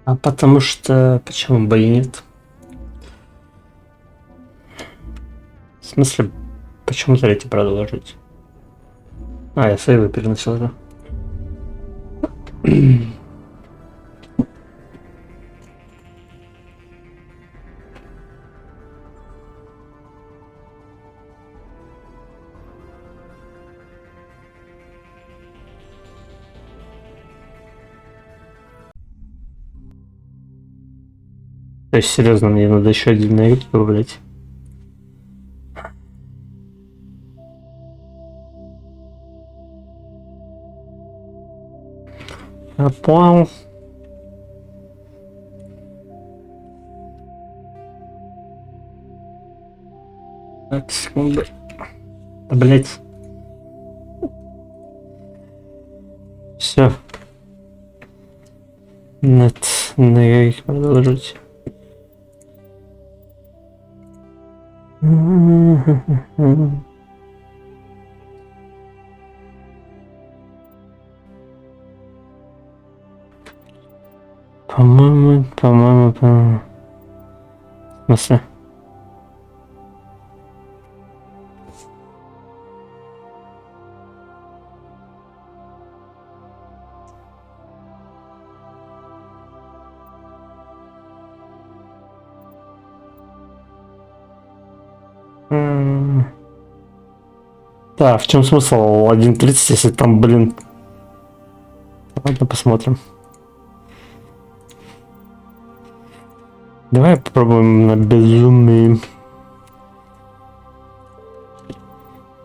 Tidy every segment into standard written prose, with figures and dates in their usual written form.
А потому что... Почему бы и нет? В смысле, почему третий продолжить? А, я сейвы переносил, да? То есть, серьезно, мне надо еще один на YouTube, блять. Я понял. Так, секунду. Да, блять. Все. Нет, на их продолжить. По-моему. В смысле? Да, в чем смысл 1.30, если там, блин... Ладно, посмотрим. Давай попробуем на безумный.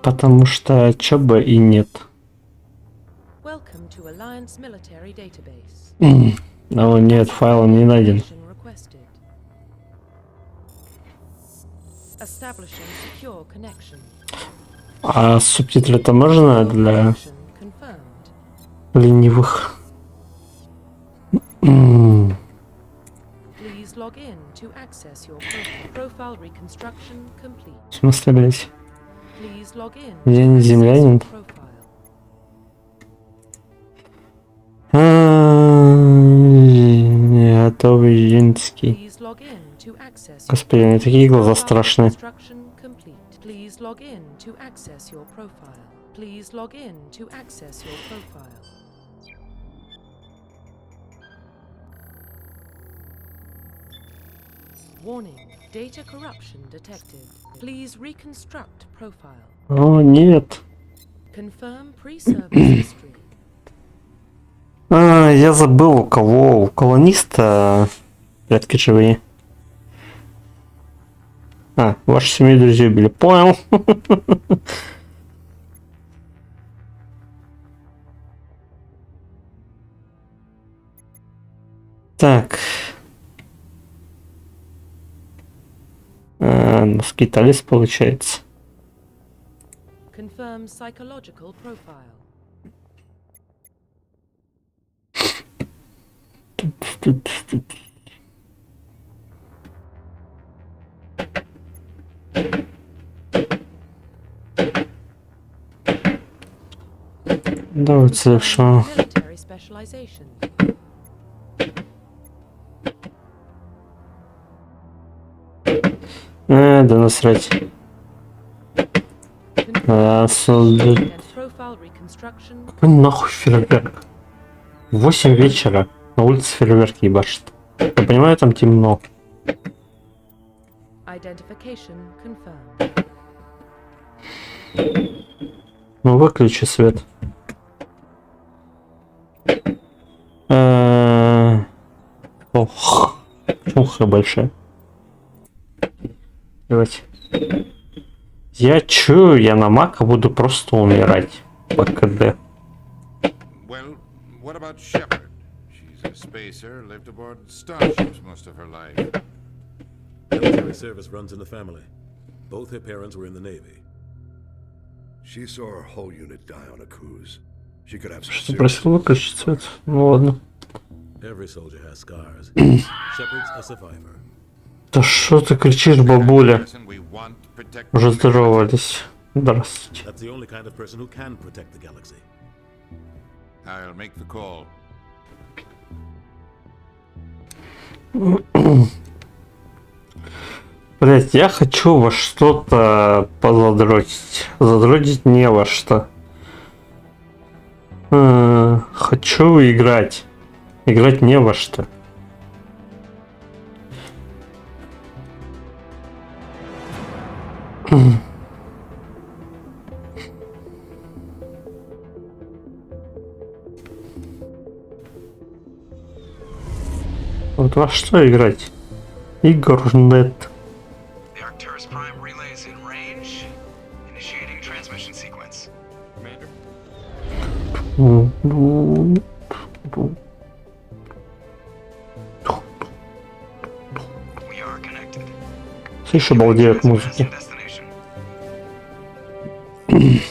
Потому что чё бы и нет. О, нет, файл не найден. А субтитры-то можно для ленивых? В смысле, блять? Я не землянин. Готовый женский. Господи, они такие глаза страшные. О, нет. Я забыл, у кого. У колониста предки живые. Ваши семью друзей убили. Понял. Так. Москиталис получается. Давай совершенно. Да насрать. Какой нахуй фейерверк? 8 вечера. На улице фейерверк ебашит. Я понимаю, там темно. Ну выключи свет. Ох, уха большая. Давайте. Я чую, я на мака буду просто умирать по КД. Military service runs in the family. Both her parents were in the Navy. She saw her whole unit die on a cruise. She could have some Что просил выключить свет? Ну ладно. Every soldier has scars. Shepard's a survivor. Да что ты кричишь, бабуля? Уже здоровались. Здравствуйте. That's the only kind of person who can protect the galaxy. I'll make the call. Блять, я хочу во что-то позадротить. Задротить не во что. Хочу играть. Играть не во что. Вот во что играть? Игр нет. The Arcturus Prime relay is in range. Initiating transmission sequence. Commander? We are connected. Слышь, обалдею от музыки. Destination. The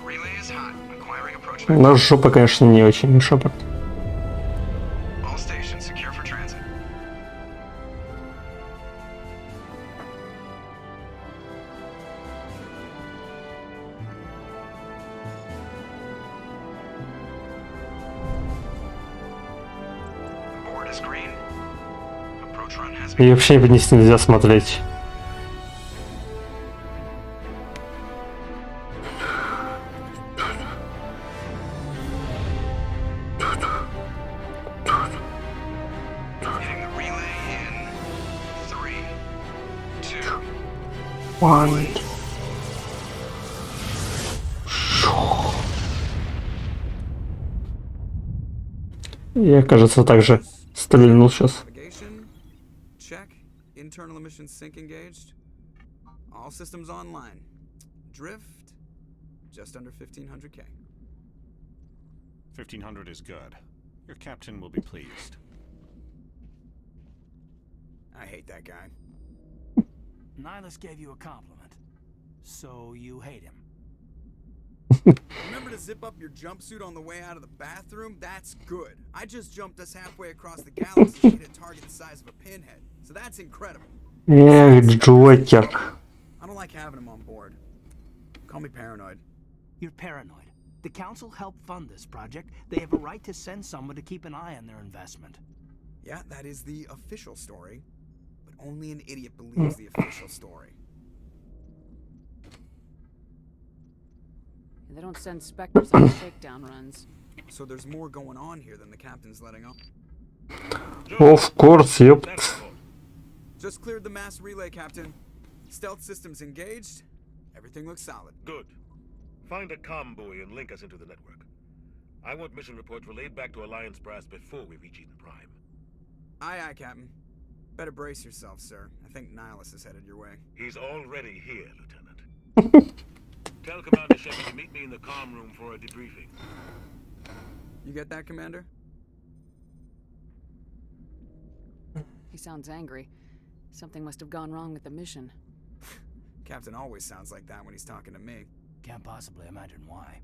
relay is hot. Acquiring approach vector. Наша жопа, конечно, не очень шепот. All stations secure for transit. Board is green. Approach run has been. И вообще вниз нельзя смотреть. Hitting the relay in 3, 2. One. Я, кажется, также стрельнул сейчас. Navigation, check. Internal emissions sync engaged. All systems online. Drift, just under 1500K. 1500 is good. Your captain will be pleased. I hate that guy. Nihilus gave you a compliment, so you hate him. Remember to zip up your jumpsuit on the way out of the bathroom? That's good. I just jumped us halfway across the galaxy to hit a target the size of a pinhead. So that's incredible. Эх, Джокер. I don't like having him on board. Call me paranoid. You're paranoid. The Council helped fund this project. They have a right to send someone to keep an eye on their investment. Yeah, that is the official story. But only an idiot believes the official story. They don't send specters on shakedown runs. So there's more going on here than the captain's letting on. Of course, ёпт. Just cleared the mass relay, Captain. Stealth systems engaged. Everything looks solid. Good. Find a comm buoy and link us into the network. I want mission reports relayed back to Alliance brass before we reach Eden Prime. Aye, aye, Captain. Better brace yourself, sir. I think Nihilus is headed your way. He's already here, Lieutenant. Tell Commander Shepard to meet me in the comm room for a debriefing. You get that, Commander? He sounds angry. Something must have gone wrong with the mission. Captain always sounds like that when he's talking to me. Can't possibly imagine why.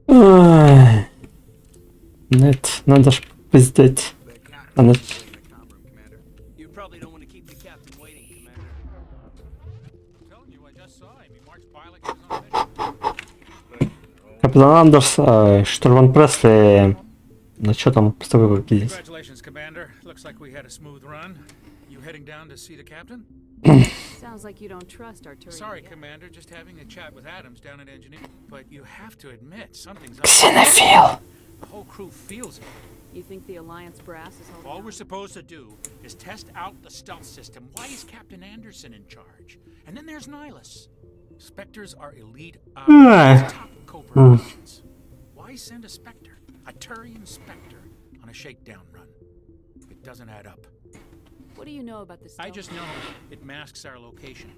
Ай. Нет, надо ж пиздеть. The captain Она... is in the comm room, Commander. You probably don't want to keep the captain waiting, Commander. I'm telling you, I just saw him. He marched by like he was on a mission. Капитан Андерс, Штурман Пресли. Ну что там с тобой какие? Congratulations, Commander. Looks like we had a smooth run. You heading down to see the captain? Sounds like you don't trust Arturian. Sorry, Commander. Just having a chat with Adams down at engineering. But you have to admit, something's up. Ксенофил. The whole crew feels it. You think the Alliance brass is holding All on? we're supposed to do is test out the stealth system. Why is Captain Anderson in charge? And then there's Nihilus. Spectres are elite operators, top covert options. Why send a Spectre, a Turian Spectre, on a shakedown run? It doesn't add up. What do you know about this? I just know it masks our location.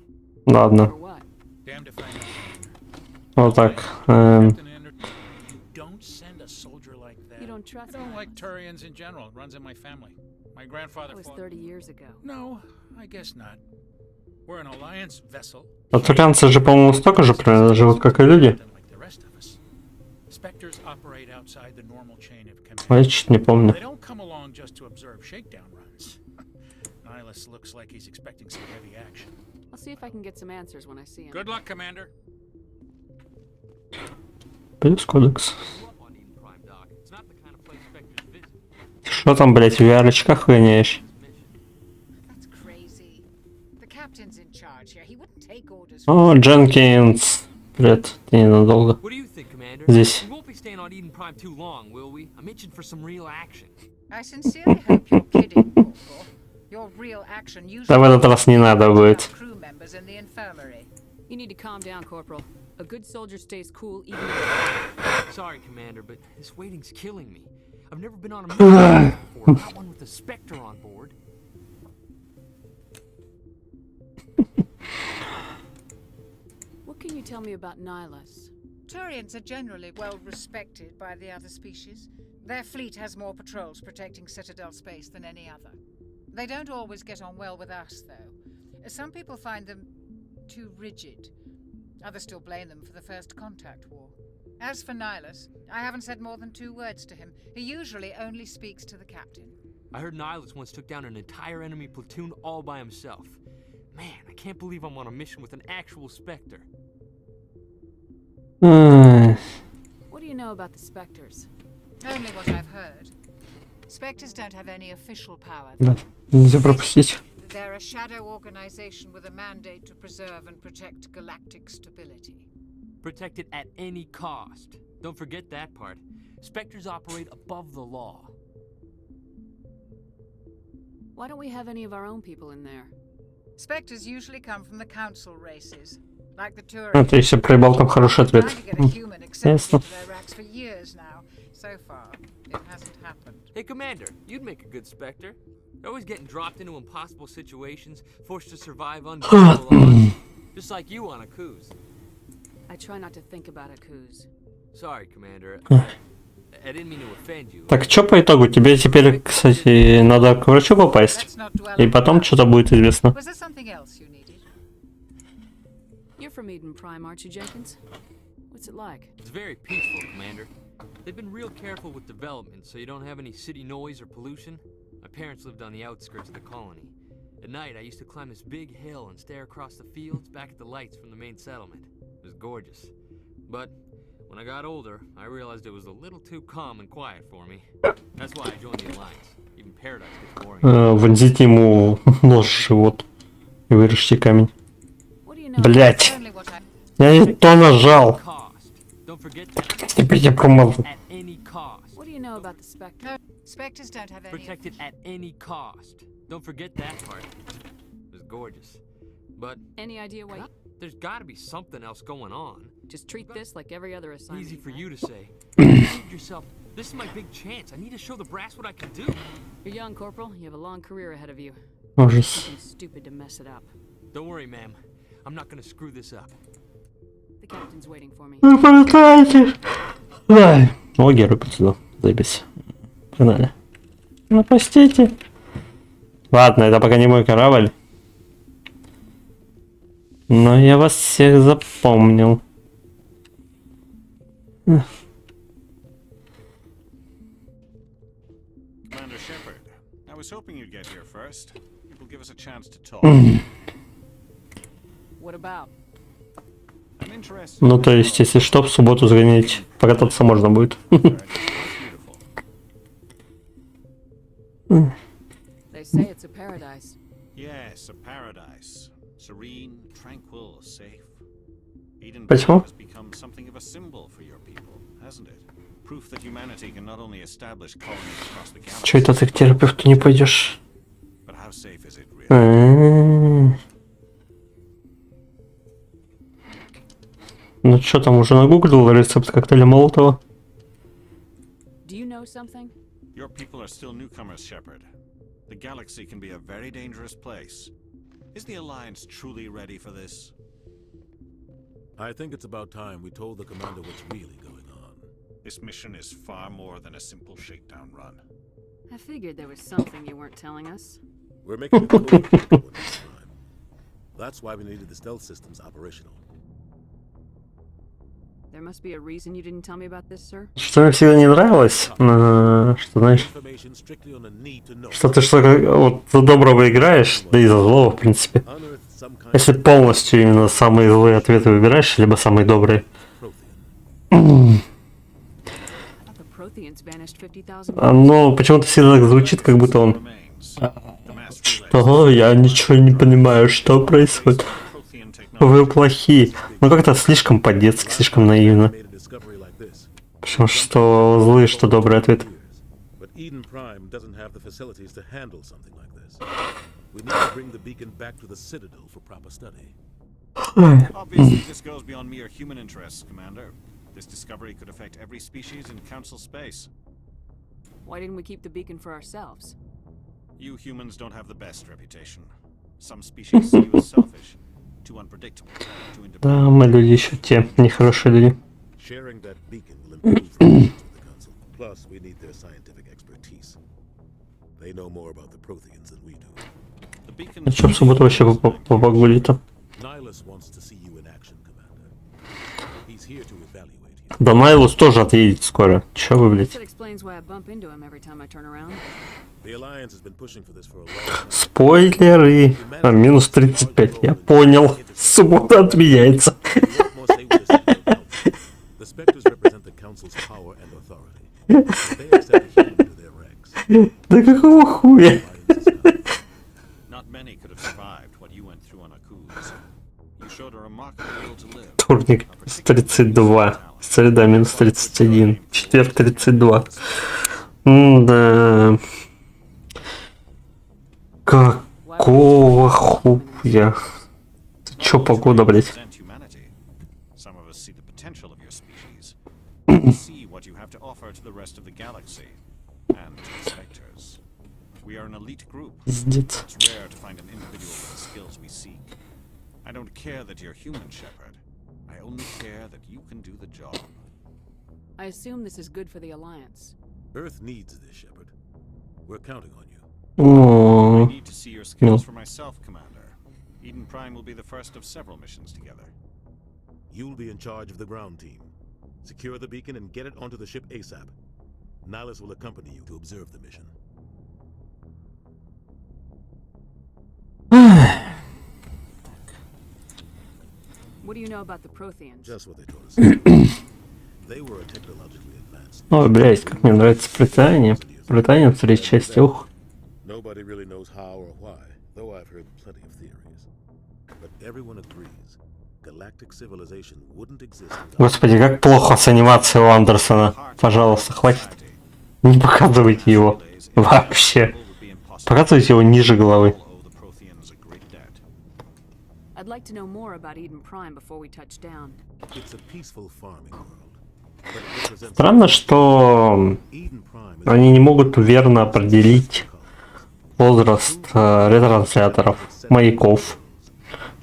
Ладно, For what? Damned if I know. вот так. Captain Anderson, you don't send a soldier like that. You don't I trust don't like Nihilus? Turians in general. It runs in my family. My grandfather That was fought... 30 years ago. No, I guess not. We're an alliance vessel. А турианцы же, по-моему, столько же примерно живут, как и люди. Like the rest of us. Spectres operate outside the normal chain of А я command. чуть не помню. They don't come along just to observe shakedown runs. Nihilus looks like he's expecting some heavy action. I'll see if I can get some answers when I see him. Good luck, Commander. Плюс кодекс. Grew up on Eden Prime, Doc. It's not the kind of place Spectres visit. Что там, блять, в VR-очках гоняешь? That's crazy. The captain's in charge here. He wouldn't take orders О, Дженкинс. Привет, ты ненадолго. What do you think, Commander? Здесь. We won't be staying on Eden Prime too long, will we? I'm itching for some real action. I sincerely hope you're kidding, Corporal. Your real action usually Да в этот раз не надо будет. crew members in the infirmary. You need to calm down, Corporal. A good soldier stays cool even Sorry, Commander, but this waiting's killing me. I've never been on a mission before, not one with a Spectre on board. What can you tell me about Nihilus? Turians are generally well respected by the other species. Their fleet has more patrols protecting Citadel space than any other. They don't always get on well with us, though. Some people find them too rigid. Others still blame them for the First Contact War. As for Nihilus, I haven't said more than 2 words to him. He usually only speaks to the captain. I heard Nihilus once took down an entire enemy platoon all by himself. Man, I can't believe I'm on a mission with an actual Spectre. What do you know about the Spectres? Only what I've heard. Spectres don't have any official power. Да, нельзя пропустить. They're a shadow organization with a mandate to preserve and protect galactic stability. Protect it at any cost. Don't forget that part. Spectres operate above the law. Why don't we have any of our own people in there? Spectres usually come from the council races, like the А, Turians. ты еще проебал там хороший ответ. Trying to get a human accepted Ясно. into their ranks for years now. So far, it hasn't happened. Hey, Commander, you'd make a good Spectre. You're always getting dropped into impossible situations, forced to survive unbearable odds. Just like you on a cruise. I try not to think about Akuz. Sorry, Commander. I didn't mean to offend you. Так, что по итогу? Тебе теперь, кстати, надо к врачу попасть. Let's not dwell И on потом that. что-то будет известно. Was there something else you needed? You're from Eden Prime, aren't you, Jenkins? What's it like? It's very peaceful, Commander. They've been real careful with development, so you don't have any city noise or pollution. My parents lived on the outskirts of the colony. At night, I used to climb this big hill and stare across the fields back at the lights from the main settlement. It was gorgeous. But when I got older, I realized it was a little too calm and quiet for me. That's why I joined the Alliance. Even paradise gets boring. Вонзите ему нож в живот и вырежьте камень. What do you know? Блять, Only what I... я не то нажал. Cost. Don't forget that. Теперь я промазал. At any cost. What do you know about the Spectre? Spectres don't have any... Protect it at any cost. Don't forget that part. It was gorgeous. But Any idea why? there's gotta be something else going on. Just treat this like every other assignment. Easy for right? you to say. Believe yourself. This is my big chance. I need to show the brass what I can do. You're young, Corporal. You have a long career ahead of you. Ужас. Something stupid to mess it up. Don't worry, ma'am. I'm not gonna screw this up. The captain's waiting for me. Вы полетаете. Ай. О, герой сюда. Заебись. Погнали. Ну, простите. Ладно, это пока не мой корабль. Но я вас всех запомнил. Commander Shepard, I was hoping you'd get here first. It will give us a chance to talk. What about? I'm interested. Ну, то есть, если что, в субботу сгонять, покататься можно будет. Beautiful. They say it's a paradise. Yes, a paradise. Serene, tranquil, safe. Eden Почему? has become something of a symbol for your people, hasn't it? Proof that humanity can not only establish colonies across the galaxy, Че это ты к терапевту не пойдешь? but how safe is it really? Ну что там, уже нагуглил рецепт коктейля Молотова? Do you know something? Your people are still newcomers, Shepard. The galaxy can be a very dangerous place. Is the Alliance truly ready for this? I think it's about time we told the commander what's really going on. This mission is far more than a simple shakedown run. I figured there was something you weren't telling us. We're making a code report this time. That's why we needed the stealth systems operational. There must be a reason you didn't tell me about this, sir. Что мне всегда не нравилось, что знаешь, Information strictly on a need to know. что ты вот за доброго играешь, да и за злого, в принципе. Unearth some kind Если полностью именно самые злые ответы выбираешь, либо самые добрые. of Prothean. Но почему-то всегда так звучит, как будто он... Что? Я ничего не понимаю, что происходит. Вы плохие. Ну как-то слишком по-детски, слишком наивно. Потому что злые, что добрый ответ. Obviously, this goes beyond mere human interests, Commander. This discovery could affect every species in Council space. Why didn't we keep the beacon for ourselves? You humans don't have the best reputation. Some species see you as selfish, too unpredictable, too independent. Да, мы люди еще те, нехорошие люди. Sharing that beacon will improve relations with the Council. Plus, we need their scientific expertise. They know more about the Protheans than we do. А что в субботу вообще погули-то? Да Найлус тоже отъедет скоро. Чё вы, блядь? Спойлеры. Минус 35. Я понял. Суббота отменяется. Да какого хуя? Вторник минус 32. Среда минус 31. Четверг 32. Да. Какого хуя? Чё погода, блядь? Пиздец. I don't care that you're human, Shepard. I only care that you can do the job. I assume this is good for the Alliance. Earth needs this, Shepard. We're counting on you. I need to see your skills for myself, Commander. Eden Prime will be the first of several missions together. You'll be in charge of the ground team. Secure the beacon and get it onto the ship ASAP. Nihilus will accompany you to observe the mission. What do you know about the Protheans? Just what they told us. They were a technologically advanced. Ой, блядь, как мне нравится Британия. Британия в третьей части, ух. Nobody really knows how or why, though I've heard plenty of theories. But everyone agrees galactic civilization wouldn't exist. Господи, как плохо с анимацией у Андерсона. Пожалуйста, хватит. Не показывайте его. Вообще. Показывайте его ниже головы. I'd like to know more about Eden Prime before we touch down. It's a peaceful farming world. Странно, что они не могут верно определить возраст ретрансляторов, маяков.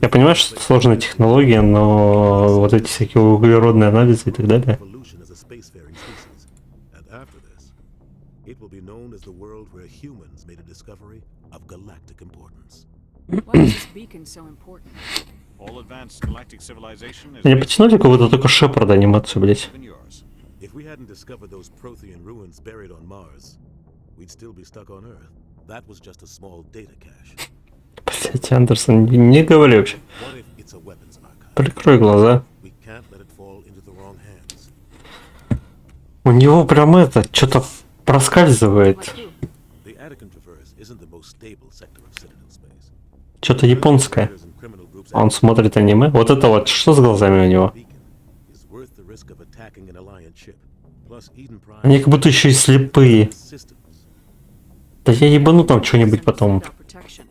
Я понимаю, что это сложная технология, но вот эти всякие углеродные анализы и так далее. Не потянули какого-то только Шепарда анимацию, блять. Блять, Андерсон, не говори вообще. Прикрой глаза. У него прям это, что-то проскальзывает. Что-то японское. Он смотрит аниме. Вот это вот, что с глазами у него? Они как будто еще и слепые. Да я ебану там что-нибудь потом.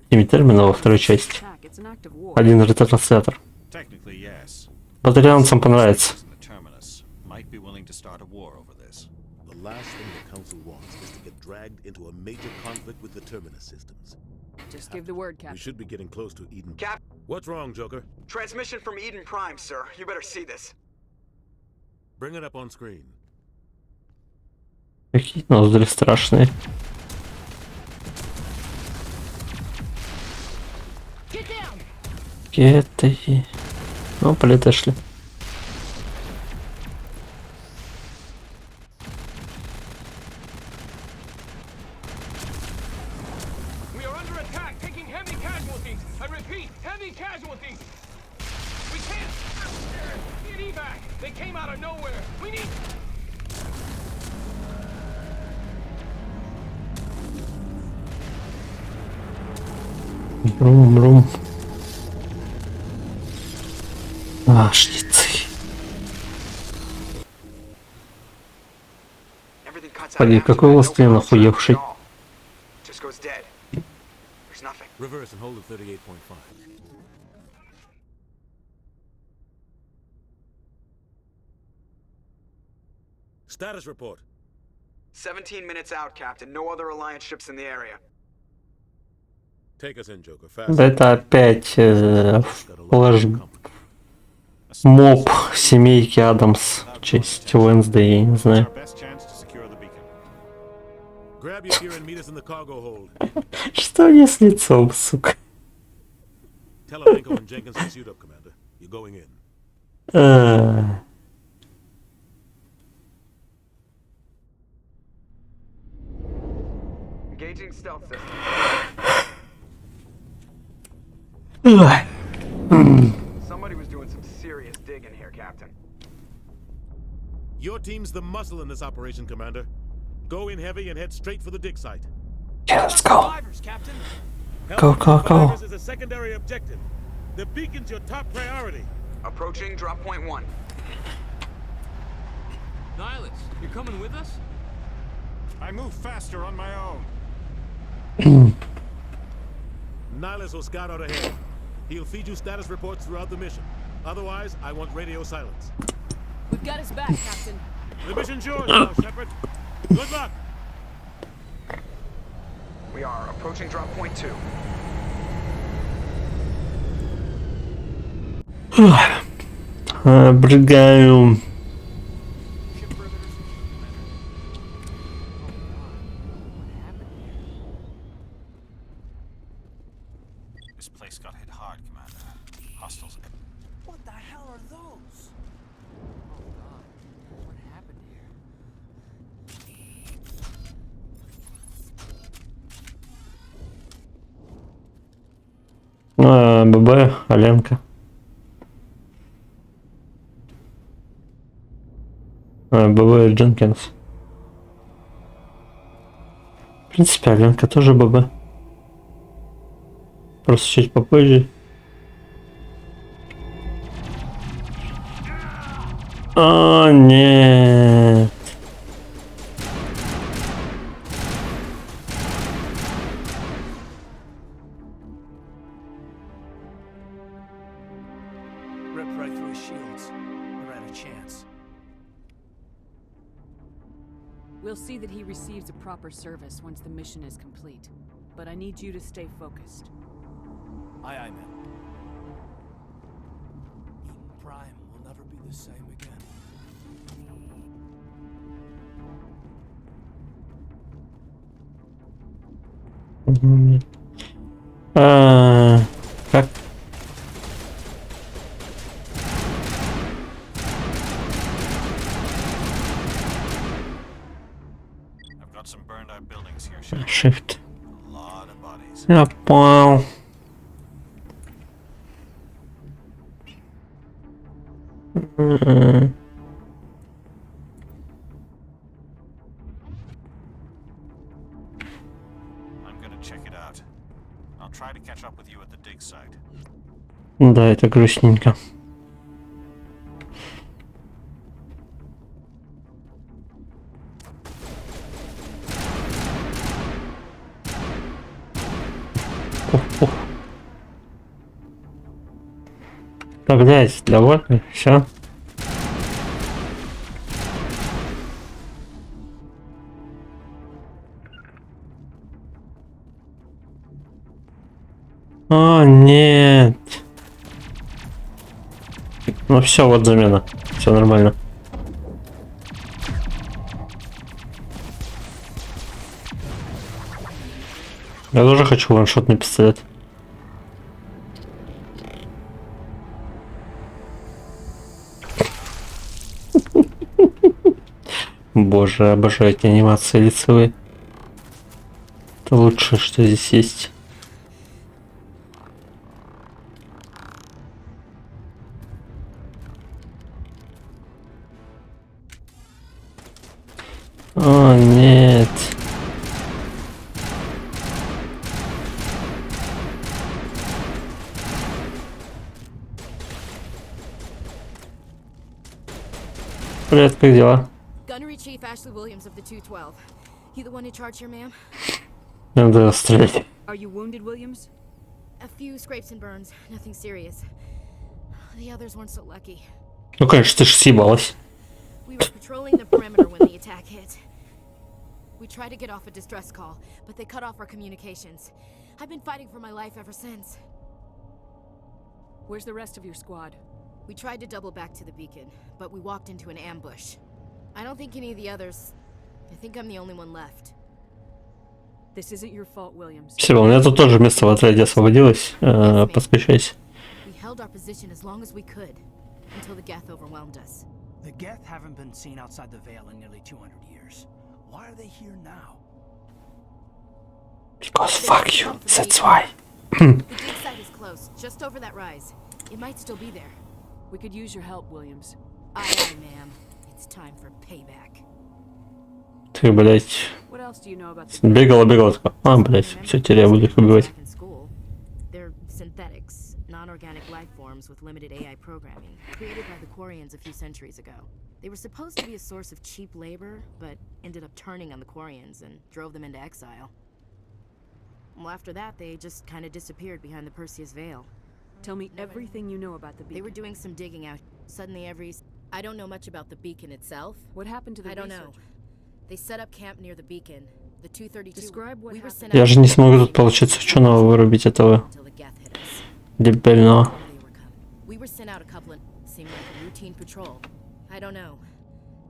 Этими терминами во второй части. Один ретранслятор. Батарианцам понравится. Just give the word, Captain. We should be getting close to Eden. Cap. What's wrong, Joker? Transmission from Eden Prime, sir. You better see this. Bring it up on screen. Какие ноздри страшные. Где-то... Ну, полетешли. Брум-брум. А, шницы. Погоди, какой властелин охуевший? Reverse and hold at 38.5. Status report. 17 minutes out, Captain. No other Alliance ships in the area. Take us in, Joker. Fast. Да это опять моб семейки Адамс в честь Уэнсдей, я не знаю. Grab your gear and meet us in the cargo hold. Что не с лицом, сука? Tell Alenko and Jenkins to suit up, Commander. You're going in. Engaging stealth system. Somebody was doing some serious digging here, Captain. Your team's the muscle in this operation, Commander. Go in heavy and head straight for the dig site. Yeah, let's go. Help Go. survivors is a secondary objective. The beacon's your top priority. Approaching drop point 1. Nihilus, you're coming with us? I move faster on my own. Nihilus will scout out ahead. He'll feed you status reports throughout the mission. Otherwise, I want radio silence. We've got his back, Captain. The mission's yours now, Shepard. Good luck. We are approaching drop point 2. Обжигаю. This place got hit hard, Commander. Hostiles. What the hell are those? Oh God, what happened here? ББ, Аленка. ББ Дженкинс. В принципе, Аленка тоже ББ. Просто чуть попозже. О, нет. Ripped right through his shields. Never had a chance. We'll see that he receives a proper service once the mission is complete. But I need you to stay focused. Aye, aye, man. Eden Prime will never be the same again. Как? I've got some burned out buildings here, Shepard. Shift. A lot of bodies. Я понял. I'm gonna check it out. I'll try to catch up with you at the dig site. Да, это грустненько. Да, блядь, довольно, все. О, нет. Ну все, вот замена. Все нормально. Я тоже хочу ваншотный пистолет. Боже, обожаю эти анимации лицевые. Это лучшее, что здесь есть. О, нет. Привет, как дела? Gunnery Chief Ashley Williams of the 212. You the one in charge here, ma'am? Надо стрелять. Are you wounded, Williams? A few scrapes and burns, nothing serious. The others weren't so lucky. Ну, конечно, ты ж съебалась. We were patrolling the perimeter when the attack hit. We tried to get off a distress call, but they cut off our communications. I've been fighting for my life ever since. Where's the rest of your squad? We tried to double back to the beacon, but we walked into an ambush. I don't think any of the others... I think I'm the only one left. This isn't your fault, Williams. Все, у меня тут тоже место в отряде освободилось. Подскочайся. We held our position as long as we could, until the Geth overwhelmed us. The Geth haven't been seen outside the Veil in nearly 200 years. Why are they here now? Because fuck you, that's why. The dig site is close, just over that rise. It might still be there. We could use your help, Williams. Aye, aye, ma'am. It's time for payback. Ты, блять. What else do you know about the... Бегала, такая. А, блять, все, теперь я буду их убивать. They're synthetics, non-organic life forms with limited AI programming, created by the Quarians a few centuries ago. They were supposed to be a source of cheap labor, but ended up turning on the Quarians and drove them into exile. Well, after that, they just kind of disappeared behind the Perseus Veil. Tell me everything you know about the beacon. They were doing some digging out. Suddenly I don't know much about the beacon itself. What happened to the I don't research? know. They set up camp near the beacon. The 232. Describe what We were sent Я же не смогу тут, получается, ученого вырубить этого дебильного. We were sent out a couple of seemed like a routine patrol. I don't know.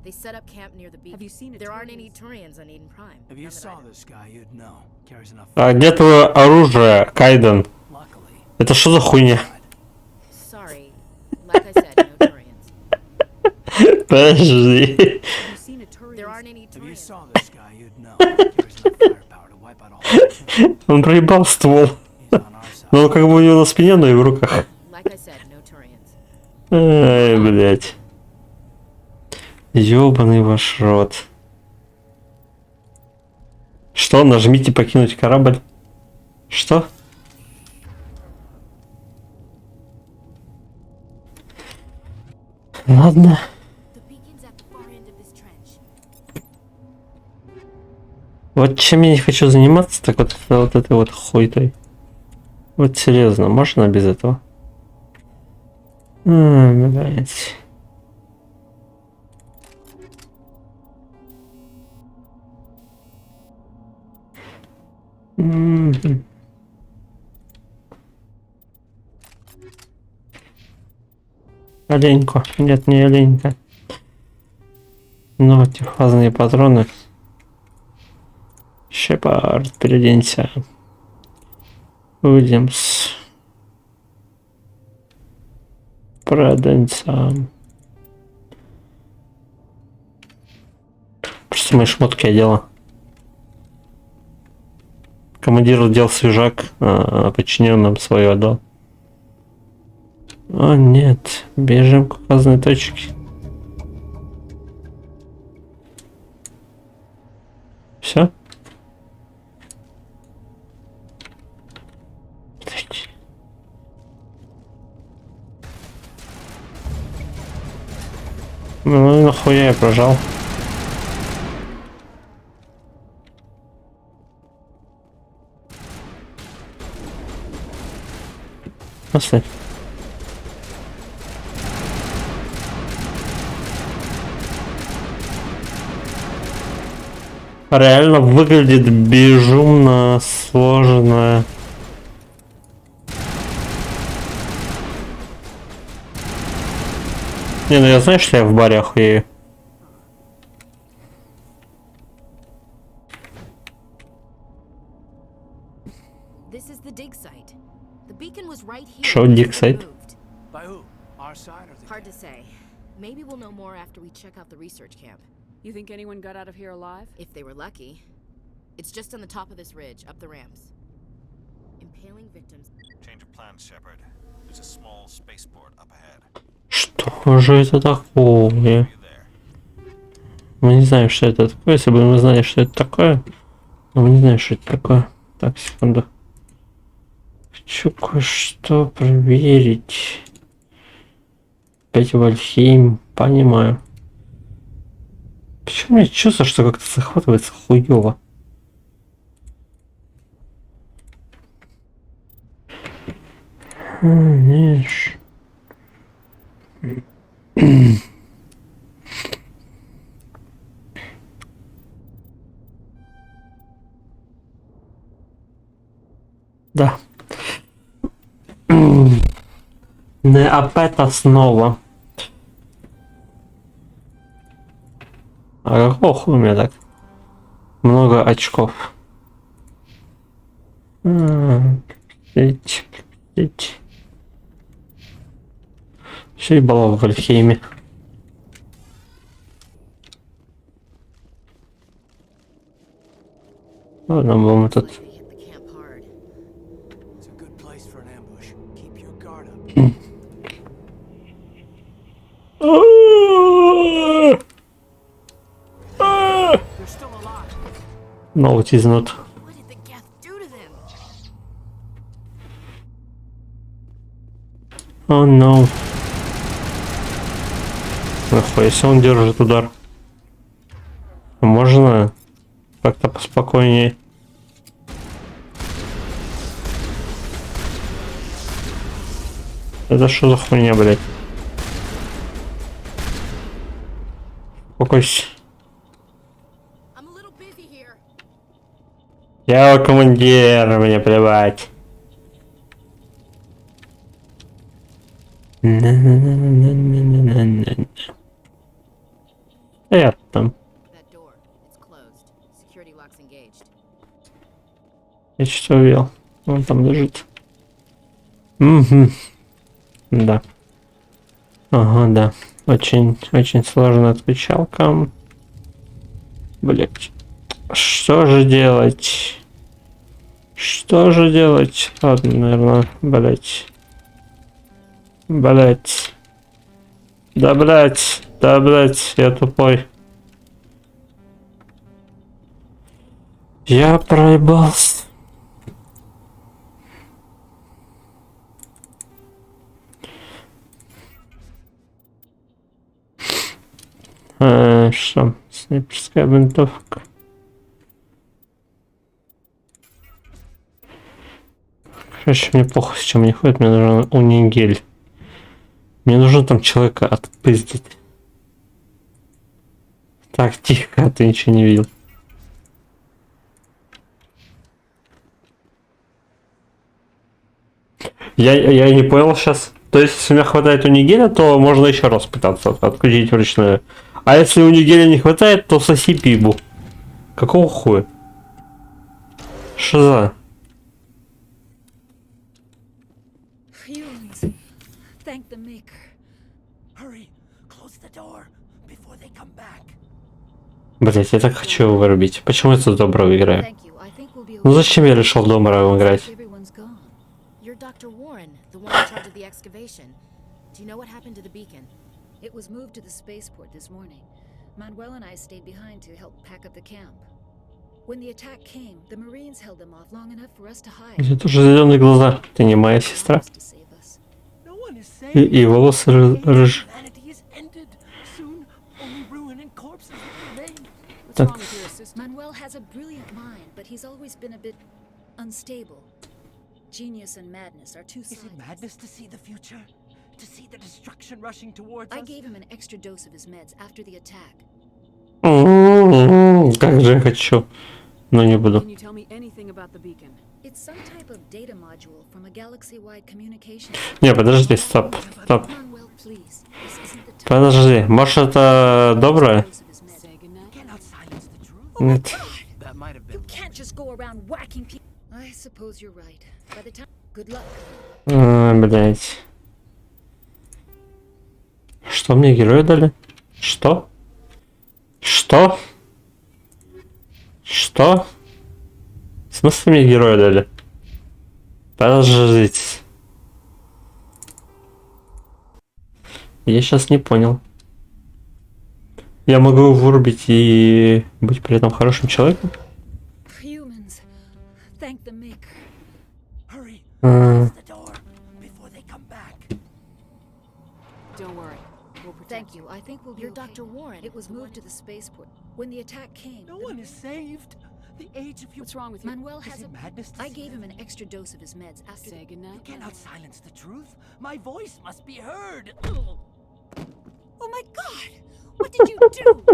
They set up camp near the beacon. Have you seen it? There aren't any Turians on Eden Prime. If you saw this guy, you'd know. Carries enough. А где твое оружие, Кайден? Это что за хуйня? Sorry. Like I said, no Turians. Подожди. There aren't any If you Turians. saw this guy, you'd know. Carries enough firepower to wipe out all. Он проебал ствол. Ну, он как бы у него на спине, но и в руках. Like I said, no Turians. Ай, блядь. Ёбаный ваш рот. Что? Нажмите покинуть корабль. Что? Ладно. Вот чем я не хочу заниматься, так вот этой вот хуйтой. Вот серьезно, можно без этого? Блять. Оленько. Нет, не оленька. Ну, тифазные патроны. Шепард, переоденься. Уильямс. Проденься. Просто мои шмотки одела. Командир отдел свежак, подчиненным свою отдал. О нет, бежим к указанной точке. Все? Ну и нахуя я прожал? Оставь. Реально выглядит безумно сложно. Не, ну я знаю, что я в баре охуею. This is the dig site. The beacon was right here. Show dig site. By who? Our side or the Hard to say. Maybe we'll know more after we check out the research camp. You think anyone got out of here alive? If they were lucky. It's just on the top of this ridge, up the ramps. Impaling victims. Change of plans, Shepard. There's a small spaceport up ahead. Что же это такое? Мы не знаем, что это такое. Если бы мы знали, что это такое, но мы не знаем, что это такое. Так, секунду. Хочу кое-что проверить. Опять Вальхейм. Понимаю. Почему мне чувство, что как-то захватывается хуёво? Видишь? Да. Не апета снова. А какого хуя у меня так много очков? Все ебало в Вальхейме. Ладно, будем тут. No, it is not. What did the Geth do to them? Oh no. Нахуй, если он держит удар. Можно как-то поспокойнее. Это что за хуйня, блядь? Успокойся. Я командир, мне плевать. Я там. Я что увидел? Он там лежит. Угу. Да. Ага, да. Очень сложная отвечалка. Блять. Что же делать? Что же делать? Ладно, наверное, блять. Блять. Да, блять. Да, блять. Я тупой. Я проебался. Что? Снайперская винтовка. Короче, мне плохо с чем не ходит, мне нужен унигель. Мне нужно там человека отпиздить. Так, тихо, ты ничего не видел. Я не понял сейчас. То есть, если у меня хватает унигеля, то можно еще раз пытаться отключить вручную. А если унигеля не хватает, то соси пибу. Какого хуя? Что за? Блять, я так хочу его вырубить. Почему я тут доброго играю? Ну зачем я решил доброго играть? Это тоже зеленые глаза. Ты не моя сестра. И волосы рыжие. Так. Manuel has a brilliant mind, but he's always been a bit unstable. Genius and madness are two sides. Is it madness to see the future? To see the destruction rushing towards us? I gave him an extra dose of his meds after the attack. Как же я хочу, но не буду. Can you tell me anything about the beacon? It's some type of data module from a galaxy-wide communication. Не, подожди, стоп. Подожди, может это доброе? Нет. Блять. Что мне герои дали? Что? Что? Что? В смысле мне герои дали? Подождите. Я сейчас не понял. Я могу вырубить и быть при этом хорошим человеком? Thank you. I think we'll be You're okay. Dr. Warren. It was moved to the spaceport. When the attack came... No one is saved. The age of you... What's wrong with you? Manuel Is has it a... madness to I say gave him that? an extra dose of his meds after... Say goodnight. You cannot silence the truth. My voice must be heard. Oh my god! What did you do?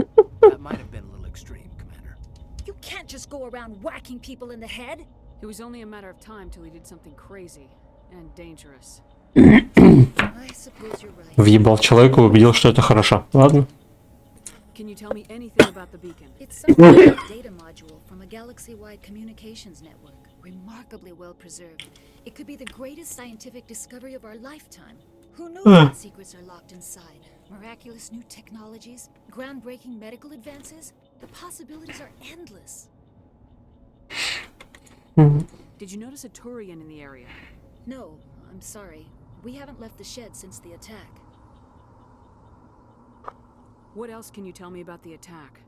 That might have been a little extreme, Commander. You can't just go around whacking people in the head. It was only a matter of time till he did something crazy and dangerous. I suppose you're right. Въебал человека и убедил, что это хорошо. Ладно. Can you tell me anything about the beacon? It's some kind of data module from a galaxy-wide communications network. Remarkably well preserved. It could be the greatest scientific discovery of our lifetime. Who knows what secrets are locked inside? Miraculous new technologies? Groundbreaking medical advances? The possibilities are endless. Did you notice a Turian in the area? No, I'm sorry. We haven't left the shed since the attack. What else can you tell me about the attack?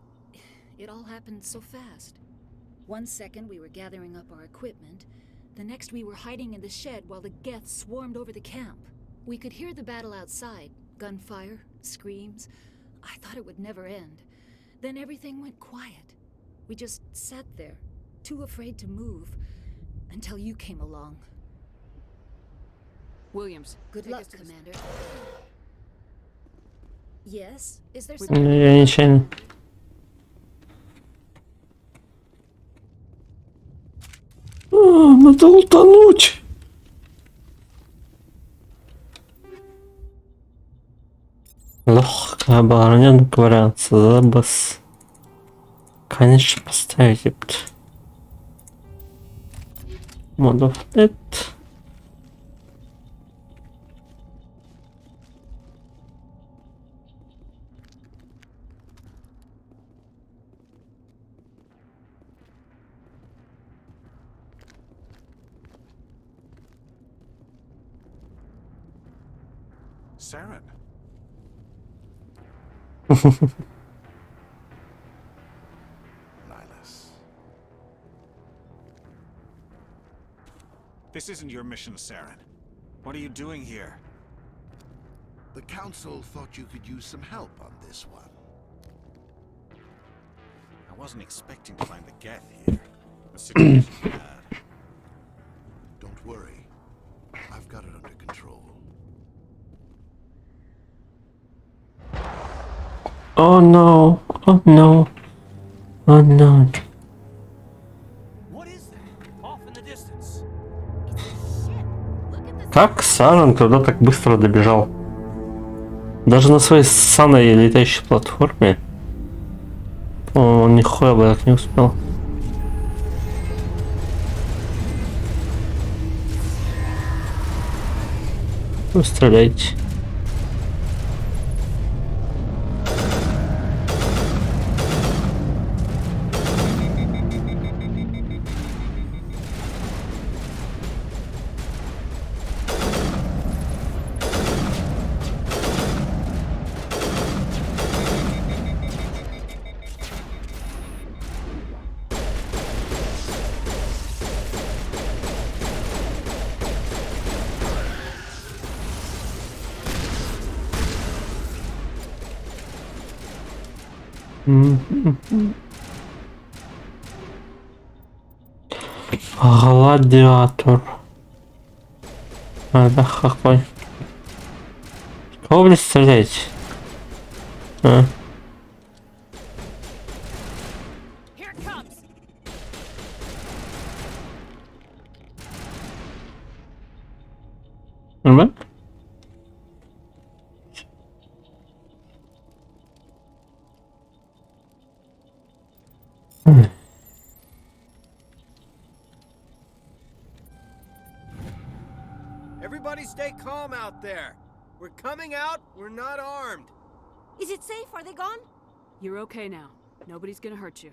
It all happened so fast. 1 second we were gathering up our equipment. The next we were hiding in the shed while the Geth swarmed over the camp. We could hear the battle outside. Gunfire, screams. I thought it would never end. Then everything went quiet. We just sat there, too afraid to move, until you came along. Williams. Good luck, Commander. Yes? Is there Я нечаянно. Надо утонуть. Легкая оборона, говорятся, забас. Конечно, поставить это. Модов нет. Saren. Nihilus. This isn't your mission, Saren. What are you doing here? The Council thought you could use some help on this one. I wasn't expecting to find the Geth here. The situation's bad. Don't worry. I've got it under control. Oh no! Oh no! Oh no! What is that? Off in the distance. Как Саран туда так быстро добежал? Даже на своей ссаной летающей платформе? По-моему, он нихуя бы так не успел. Ну, стреляйте. Гладиатор. Да какой? Кого, блядь, стреляете? А? Нормально? Everybody stay calm out there. We're coming out, we're not armed. Is it safe? Are they gone? You're okay now. Nobody's gonna hurt you.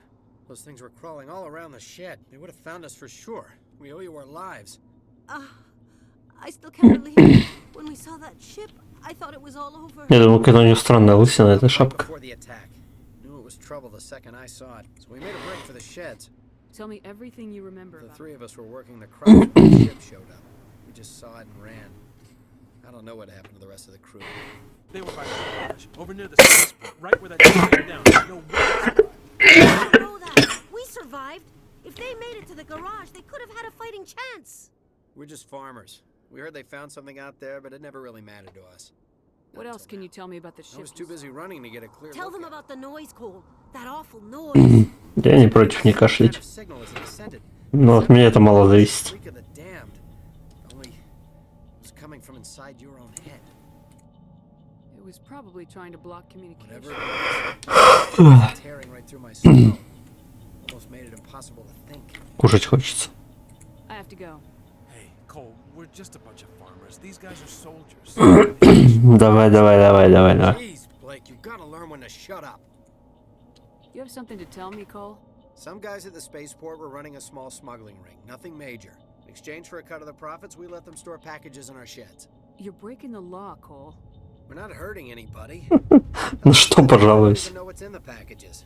Those things were crawling all around the shed. They would have found us for sure. We owe you our lives. I still can't believe it. When we saw that ship, I thought it was all over. Я думаю, какая у нее странная лысина, эта шапка. Before the attack. Knew it was trouble the second I saw it. So we made a break for the sheds. Tell me everything you remember The about three of us were working the craft when the ship showed up. We just saw it and ran. I don't know what happened to the rest of the crew. They were by the garage, over near the spaceport, right where that thing came down. No way. I know that. We survived. If they made it to the garage, they could have had a fighting chance. We're just farmers. We heard they found something out there, but it never really mattered to us. What else can you tell me about the ship? I was too busy running to get a clear Tell look them at it. about the noise, Cole. That awful noise. Я не против не кашлять. Signal as it ascended. Но от меня это мало зависит. Shriek of the damned. Only it was coming from inside your own head. It was probably trying to block communication. Whatever it was, tearing right through my skull. Almost made it impossible to think. Кушать хочется. I have to go. Hey, Cole, we're just a bunch of farmers. These guys are soldiers. Давай. Jeez, Blake, you've got to learn when to shut up. You have something to tell me, Cole? Some guys at the spaceport were running a small smuggling ring. Nothing major. In exchange for a cut of the profits, we let them store packages in our sheds. You're breaking the law, Cole. We're not hurting anybody. Ну что, пожалуйся. Know what's in the packages.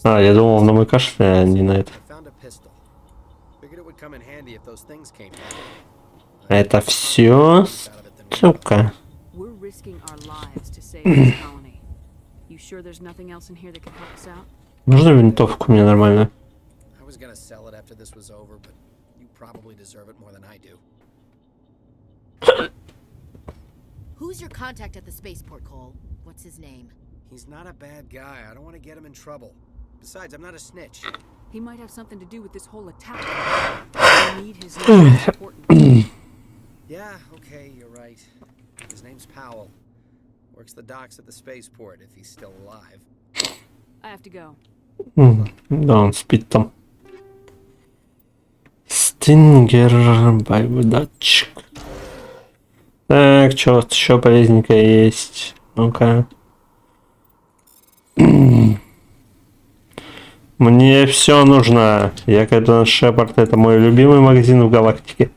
А, я думал на мой кашель, а не на это. I found a pistol. Figured it would come in handy if those things came down. Это все, сука. We're risking our lives to save this colony. You sure there's nothing else in here that can help us out? Можно винтовку мне нормально? I was gonna sell it after this was over, but you probably deserve it more than I do. Who's your contact at the spaceport, Cole? What's his name? He's not a bad guy. I don't want to get him in trouble. Besides, I'm not a snitch. He might have something to do with this whole attack. I need his name. It's important. Yeah, okay, you're right. His name's Powell. Works the docks at the spaceport, if he's still alive. I have to go. Да, он спит там. Стингер, боевой датчик. Так, что еще полезненькое есть? Ну-ка. Мне все нужно. Я Капитан Шепард, это мой любимый магазин в галактике.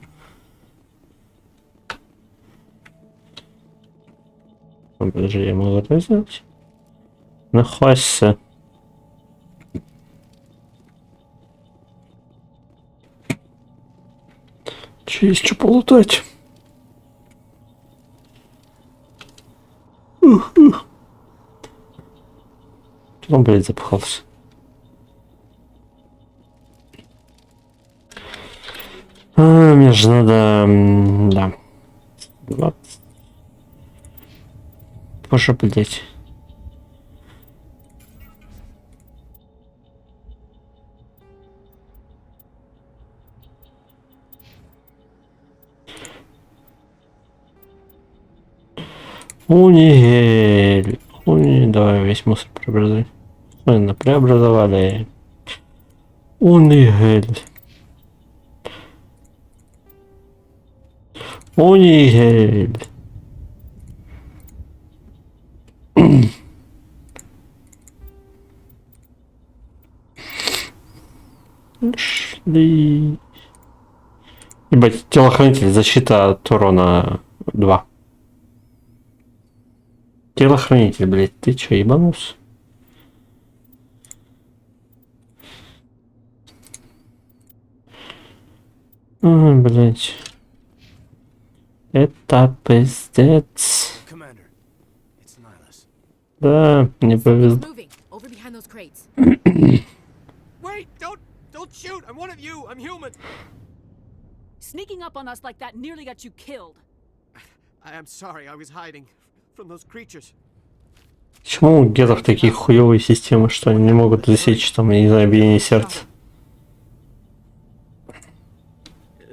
Подожди, я могу это сделать? Находься. Че есть что полутать? Он, блядь, запахался. Мне же надо... Да. 20. Боже, блядь. Унигель. Давай весь мусор преобразуй. Ладно, преобразовали. Унигель. Унигель. Шли. Ебать, телохранитель, защита от урона 2. Телохранитель, блядь, ты чё, ебанулся? Блядь. Это пиздец. Да, не повезло. Wait, don't shoot. I'm one of you. I'm human. Sneaking up on us like that nearly got you killed. I'm sorry. I was hiding from those creatures. Почему у гетов такие хуёвые системы, что они не могут засечь там, я не знаю, биение сердца?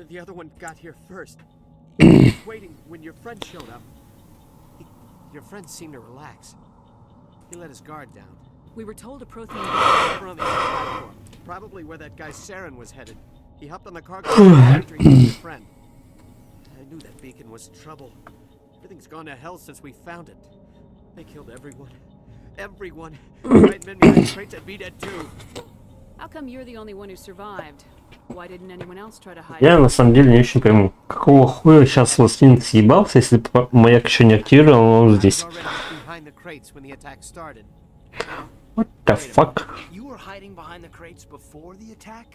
The other one got here first. He was waiting when your friend showed up. Your friend seemed to relax. He let his guard down. We were told a Prothean Over on the platform, probably where that guy Saren was headed. He hopped on the cargo after he killed your friend. I knew that beacon was trouble. Everything's gone to hell since we found it. They killed everyone. Everyone. Right men behind crates and be dead too. How come you're the only one who survived? Why didn't anyone else try to hide? Я на самом деле не очень пойму, какого хуя сейчас властелин съебался, если маяк еще не активировал, он здесь. What the fuck? You were hiding behind the crates before the attack?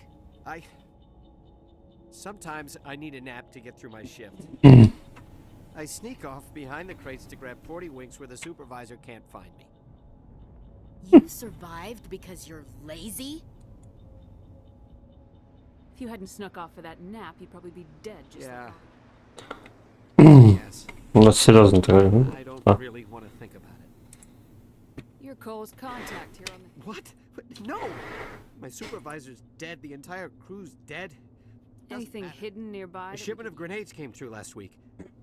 Sometimes I need a nap to get through my shift. I sneak off behind the crates to grab 40 winks where the supervisor can't find me. You survived because you're lazy? If you hadn't snuck off for that nap, you'd probably be dead just Yeah. Yes. Ну, серьезно такой. I don't really want to think about it. You're Cole's contact here on the... What? No! My supervisor's dead. The entire crew's dead. Anything hidden nearby? A shipment of grenades came through last week.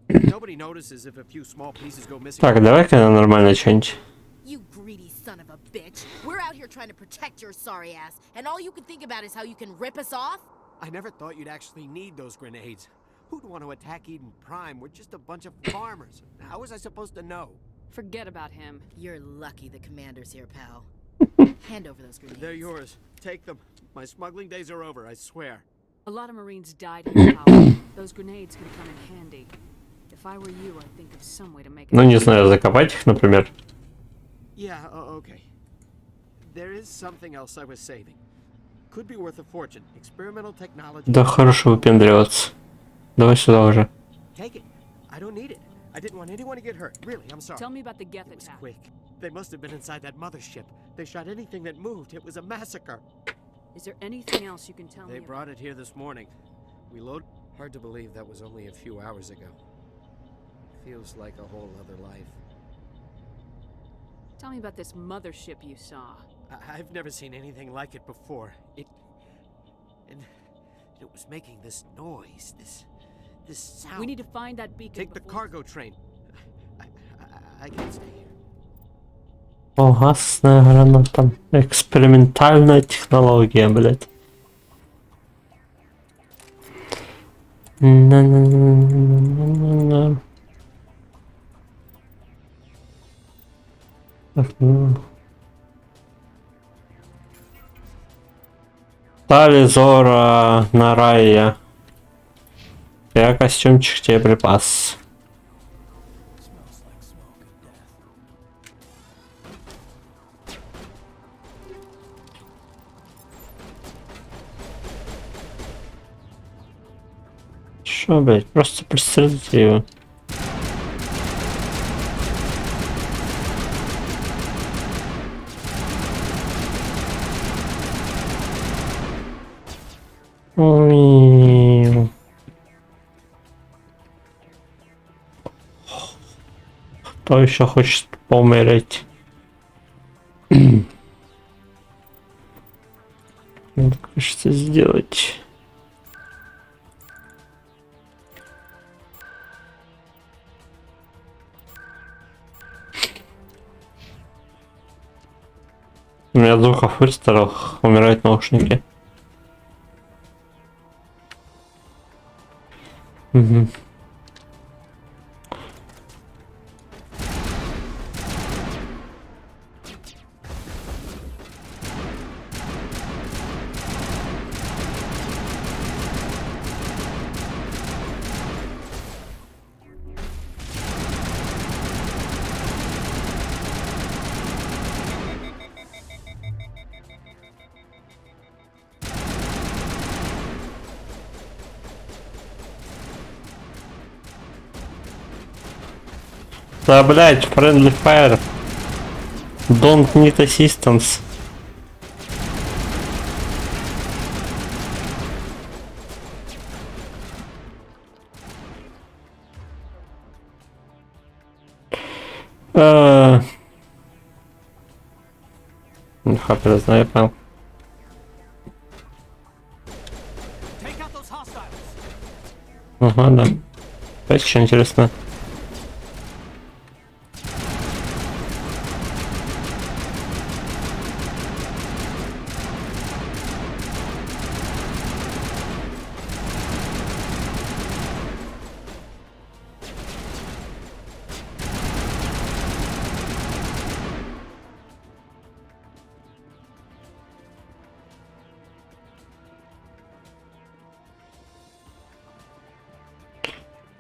Nobody notices if a few small pieces go missing. Так, давай-ка нормально что-нибудь. You greedy son of a bitch. We're out here trying to protect your sorry ass, and all you can think about is how you can rip us off? I never thought you'd actually need those grenades. Who'd want to attack Eden Prime? We're just a bunch of farmers. How was I supposed to know? Forget about him. You're lucky the commander's here, pal. Hand over those grenades. They're yours. Take them. My smuggling days are over, I swear. A lot of Marines died in power. Those grenades could come in handy. If I were you, I'd think of some way to make it. Ну, не знаю, закопать их, например. Yeah, okay. There is something else I was saving. Could be worth a fortune. Experimental technology. Да хорошо выпендриваться. Давай сюда уже. Take it. I don't need it. I didn't want anyone to get hurt. Really, I'm sorry. Tell me about the Geth It was attack. quick. They must have been inside that mothership. They shot anything that moved. It was a massacre. Is there anything else you can tell me? They brought it here this morning. We load. Hard to believe that was only a few hours ago. Feels like a whole other life. Tell me about this mothership you saw. I've never seen anything like it before. It was making this noise, this sound. We need to find that beacon. Take the cargo train. I can't stay here. Фугасная граната. Экспериментальная технология, блядь. На-на-на-на-на-на-на. Стали Зора на рая. Я костюмчик тебе припас. Шо, блядь, просто пристрелите его. Ой. Кто еще хочет помереть? Надо, кажется, сделать. У меня звуков выстрелов умирают наушники. Угу. Да, блять, friendly fire. Don't need assistance. Хапер, знаю, понял. Ага, да. Опять что интересно.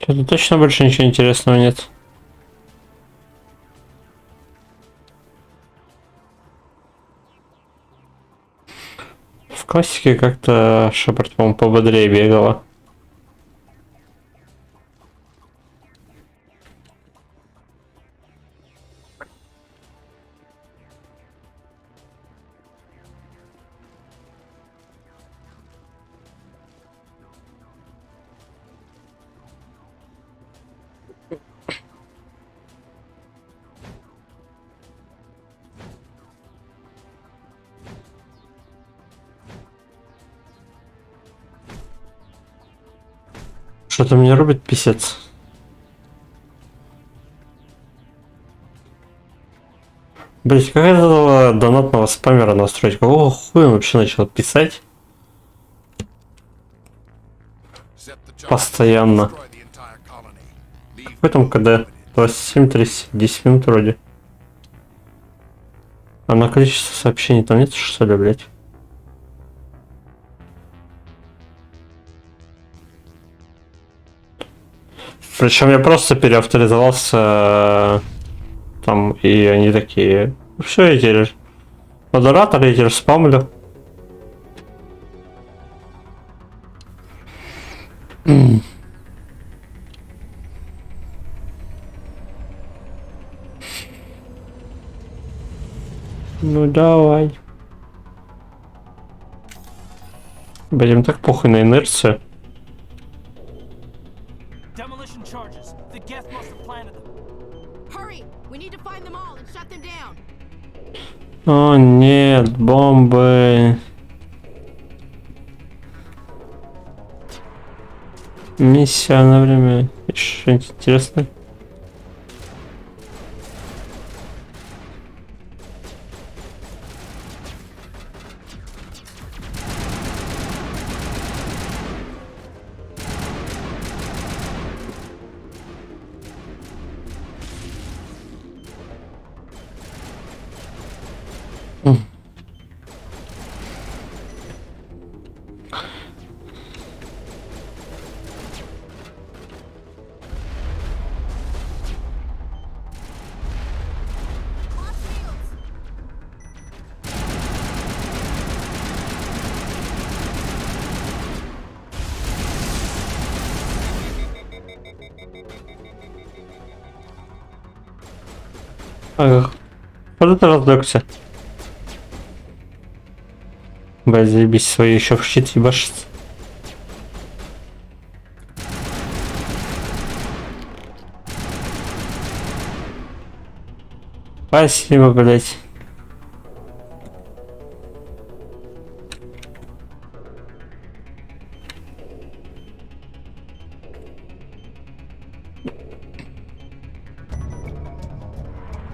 Что-то точно больше ничего интересного нет. В классике как-то Шепард, по-моему, пободрее бегала. Что-то меня рубит писец. Блять, как этого донатного спамера настроить? Какого хуя он вообще начал писать? Постоянно. В этом КД 27-30, 10 минут вроде. А на количество сообщений там нет, что ли, блять? Причем я просто переавторизовался там, и они такие, все, я теперь модератор, я теперь спамлю. Ну давай. Блин, так похуй на инерцию. О нет, бомбы. Миссия на время. Еще что-нибудь интересное. Ага. Вот это раздокся. Блядь, заебись, свои еще в щит ебашится. Спасибо, блядь.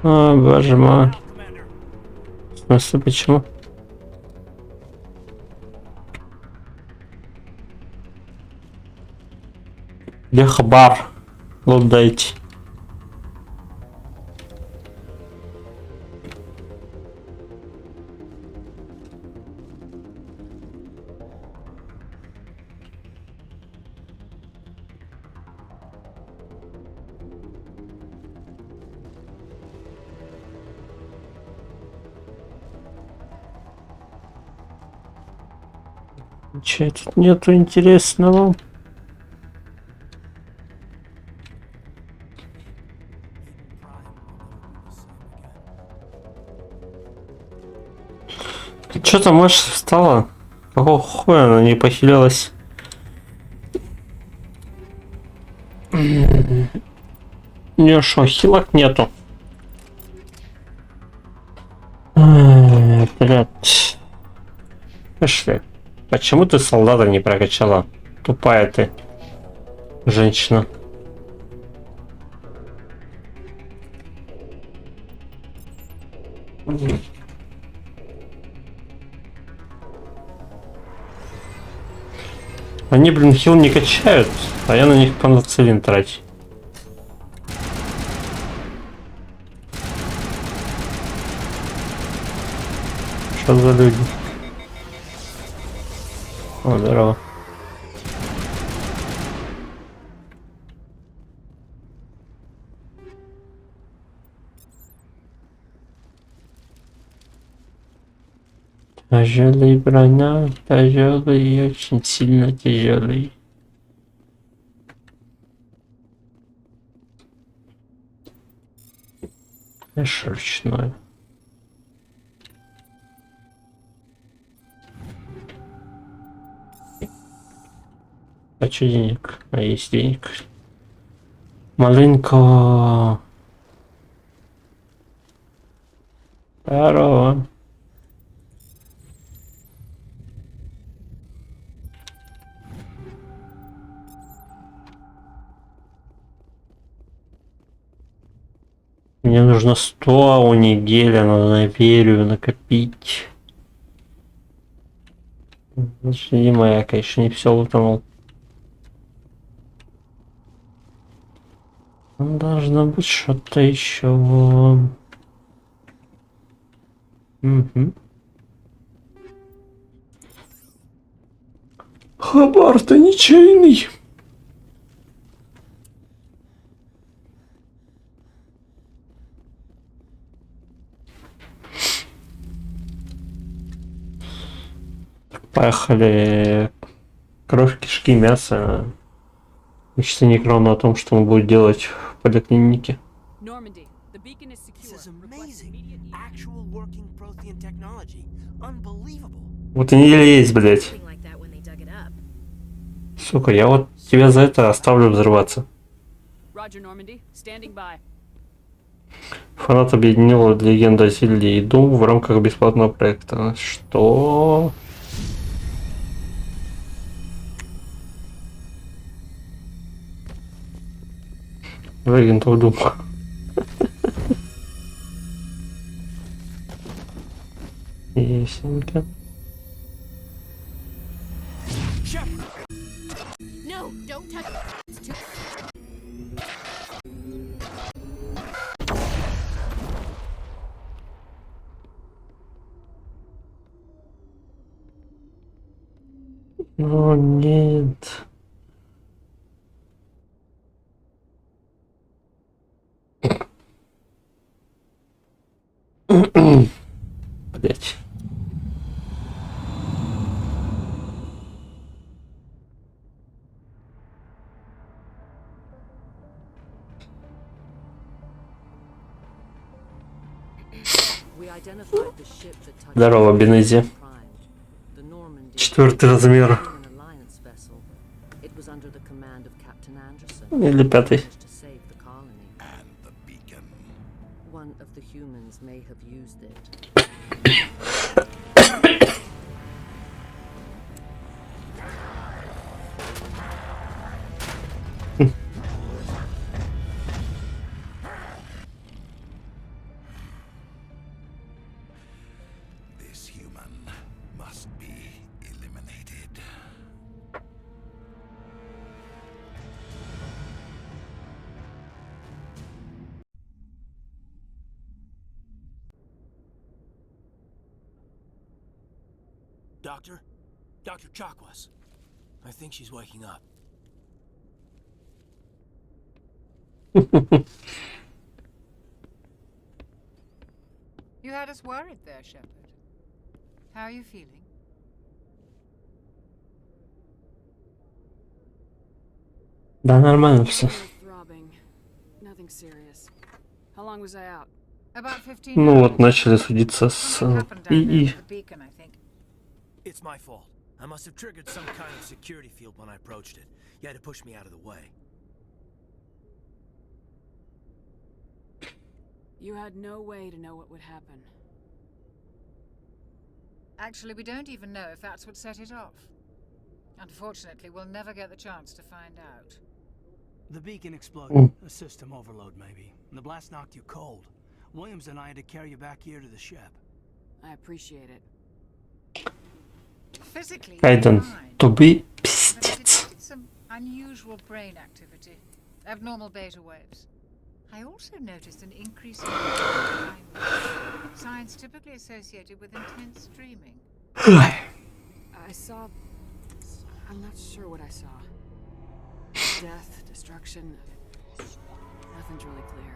О, боже мой. В смысле, почему? Где хабар? Вот дайте. Ничего тут нету интересного. Что там Маш встала? Какого хуя она не похилилась? Не шо, хилок нету. Блядь. Пошли. Почему ты солдата не прокачала? Тупая ты. Женщина. Они, блин, хил не качают, а я на них панцелин трачу. Что за люди? О, здорово. Тяжелый броня, тяжелый, очень сильно тяжелый. Конечно, ручной. Хочу денег, а есть денег. Маленько. Здорово. Мне нужно 100 унигеля, надо на верю накопить. Дима, я, конечно, не все утонул. Должно быть что-то еще. Угу. Хабар-то ничейный. Поехали. Кровь, кишки, мясо. Мечты Некрона о том, что он будет делать в поликлинике. Вот и не лезь, блядь. Сука, я вот тебя за это оставлю взрываться. Фанат объединил легенда о Зельде и Doom в рамках бесплатного проекта. Что? Legend of Doom. Ясненько. No, don't touch it. О, нет. Блять. Здорово, Бенези. 4-й размер. Или 5-й. Doctor? Dr. Chakwas. I think she's waking up. You had us worried there, Shepard. How are you feeling? Да, нормально все. Ну вот, начали судиться с ИИ. It's my fault. I must have triggered some kind of security field when I approached it. You had to push me out of the way. You had no way to know what would happen. Actually, we don't even know if that's what set it off. Unfortunately, we'll never get the chance to find out. The beacon exploded. A system overload, maybe. And the blast knocked you cold. Williams and I had to carry you back here to the ship. I appreciate it. Physically, Кайден, туби пиздец. some unusual brain activity, abnormal beta waves. I also noticed an increase in signs typically associated with intense dreaming. I saw... I'm not sure what I saw. Death, destruction... Nothing's really clear.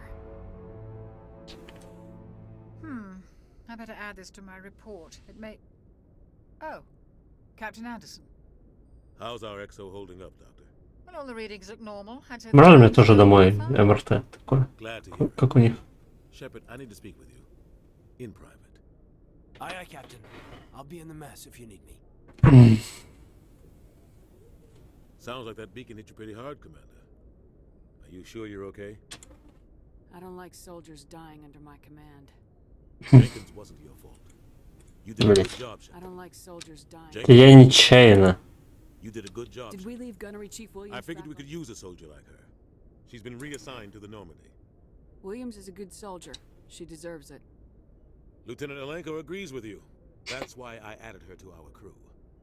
I better add this to my report. It may... Oh, Captain Anderson. How's our XO holding up, Doctor? Well, all the readings look normal. I'd say Брали мне тоже домой МРТ такое. Glad to hear it. Как у них. Shepard, I need to speak with you. In private. Aye, aye, Captain. I'll be in the mess if you need me. Sounds like that beacon hit you pretty hard, Commander. Are you sure you're okay? I don't like soldiers dying under my command. Jenkins wasn't your fault. You did a good job, Shepard. I don't like soldiers dying. Я нечаянно. You did a good job. Did we leave Gunnery Chief Williams? I figured we could use a soldier like her. She's been reassigned to the Normandy. Williams is a good soldier. She deserves it. Lieutenant Alenko agrees with you. That's why I added her to our crew.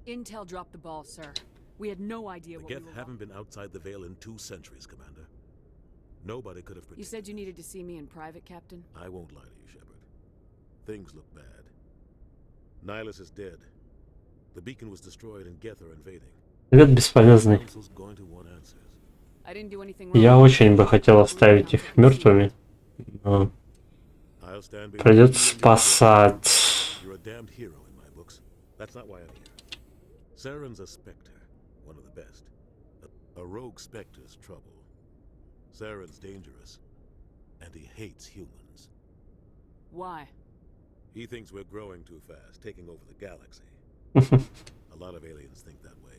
Intel dropped the ball, sir. We had no idea The what we Geth were... haven't been outside the Veil in 2 centuries, Commander. Nobody could have You predicted. said you needed to see me in private, Captain? I won't lie to you, Shepard. Things look bad. Nihilus is dead. The beacon was destroyed and Geth are invading. Привет, бесполезный. Council's going to want answers. I didn't do anything wrong. Я очень бы хотел оставить их мертвыми, но I'll stand behind придется you and your спасать. You're a damned hero in my books. That's not why I'm here. Saren's a Spectre, one of the best. A rogue Spectre's trouble. Saren's dangerous, and he hates humans. Why? He thinks we're growing too fast, taking over the galaxy. A lot of aliens think that way.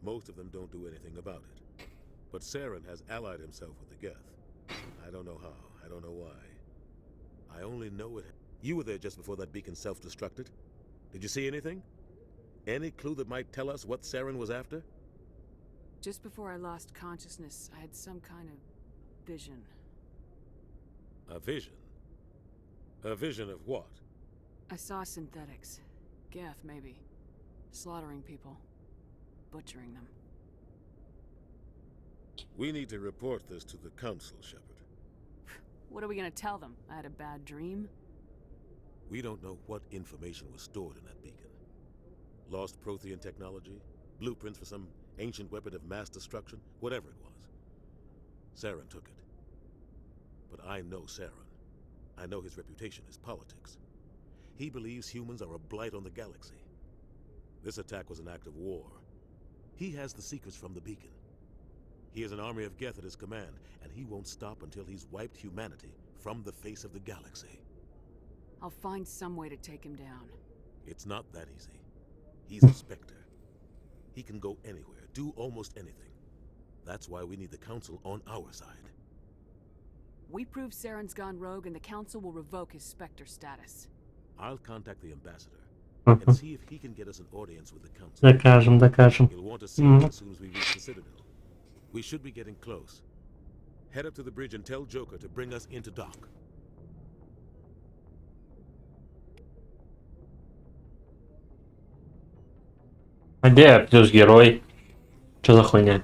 Most of them don't do anything about it. But Saren has allied himself with the Geth. I don't know how, I don't know why. I only know it. You were there just before that beacon self-destructed. Did you see anything? Any clue that might tell us what Saren was after? Just before I lost consciousness, I had some kind of vision. A vision? A vision of what? I saw synthetics. Geth, maybe. Slaughtering people. Butchering them. We need to report this to the Council, Shepard. What are we gonna tell them? I had a bad dream? We don't know what information was stored in that beacon. Lost Prothean technology? Blueprints for some ancient weapon of mass destruction? Whatever it was. Saren took it. But I know Saren. I know his reputation is politics. He believes humans are a blight on the galaxy. This attack was an act of war. He has the secrets from the beacon. He has an army of Geth at his command, and he won't stop until he's wiped humanity from the face of the galaxy. I'll find some way to take him down. It's not that easy. He's a Spectre. He can go anywhere, do almost anything. That's why we need the Council on our side. We prove Saren's gone rogue and the Council will revoke his Spectre status. I'll contact the Ambassador and see if he can get us an audience with the Council. Докажем. He'll want to see us as soon as we reach the Citadel. We should be getting close. Head up to the bridge and tell Joker to bring us into dock. А где плюс герой? Что за хуйня?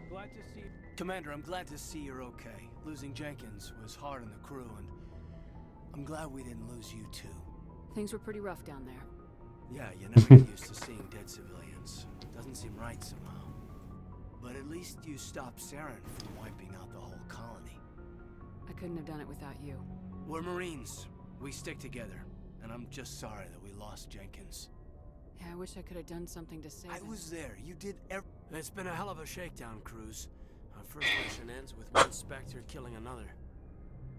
Glad to see you. Commander, I'm glad to see you're okay. Losing Jenkins was hard on the crew, and I'm glad we didn't lose you too. Things were pretty rough down there. Yeah, you never get used to seeing dead civilians. Doesn't seem right somehow. But at least you stopped Saren from wiping out the whole colony. I couldn't have done it without you. We're Marines. We stick together. And I'm just sorry that we lost Jenkins. Yeah, I wish I could have done something to save him. I was there. You did It's been a hell of a shakedown, Cruz. Our first mission ends with one Spectre killing another.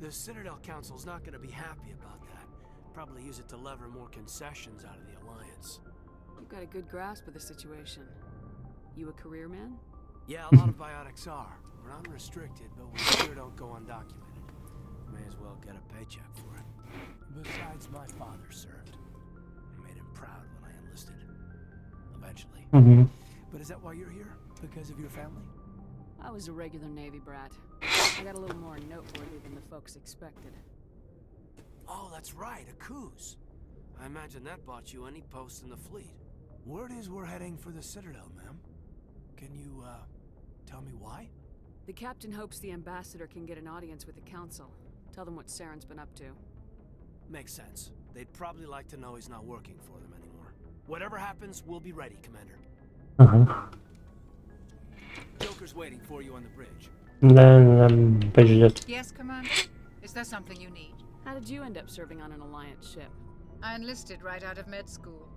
The Citadel Council's not going to be happy about that. Probably use it to lever more concessions out of the Alliance. You've got a good grasp of the situation. You a career man? Yeah, a lot of biotics are. We're unrestricted, but we sure don't go undocumented. May as well get a paycheck for it. Besides, my father served. I made him proud when I enlisted. Eventually. But is that why you're here? Because of your family? I was a regular Navy brat. I got a little more noteworthy than the folks expected. Oh, that's right, a cruise. I imagine that bought you any post in the fleet. Word is we're heading for the Citadel, ma'am. Can you, tell me why? The captain hopes the ambassador can get an audience with the council. Tell them what Saren's been up to. Makes sense. They'd probably like to know he's not working for them anymore. Whatever happens, we'll be ready, Commander. Joker's waiting for you on the bridge. Подождет. Yes, Commander? Is there something you need? How did you end up serving on an Alliance ship? I enlisted right out of med school.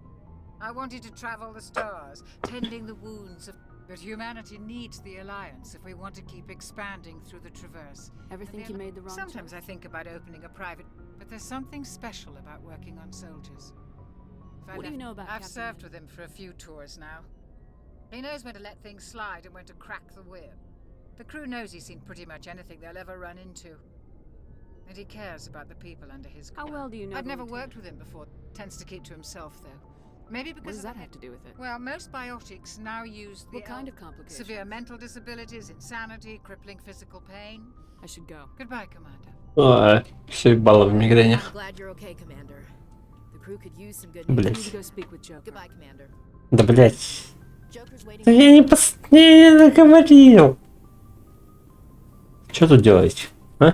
I wanted to travel the stars, tending the wounds of... But humanity needs the Alliance if we want to keep expanding through the Traverse. Ever think you made the wrong Sometimes choice? I think about opening a private... But there's something special about working on soldiers. What do you know about I've Captain served with him for a few tours now. He knows when to let things slide and when to crack the whip. The crew knows he's seen pretty much anything they'll ever run into. And he cares about the people under his How well do you know I've the never lieutenant? worked with him before. Tends to keep to himself, though. Maybe because What does of that the- have to do with it? Well, most biotics now use the What kind of complications? severe mental disabilities, insanity, crippling physical pain. I should go. Goodbye, Commander. Ой, все ебало в мигренях. I'm glad you're okay, Commander. The crew could use some good Блять. I need to go speak with Joker. Goodbye, Commander. Да блять. Joker's waiting. Да я не договорил. Что тут делаете? А?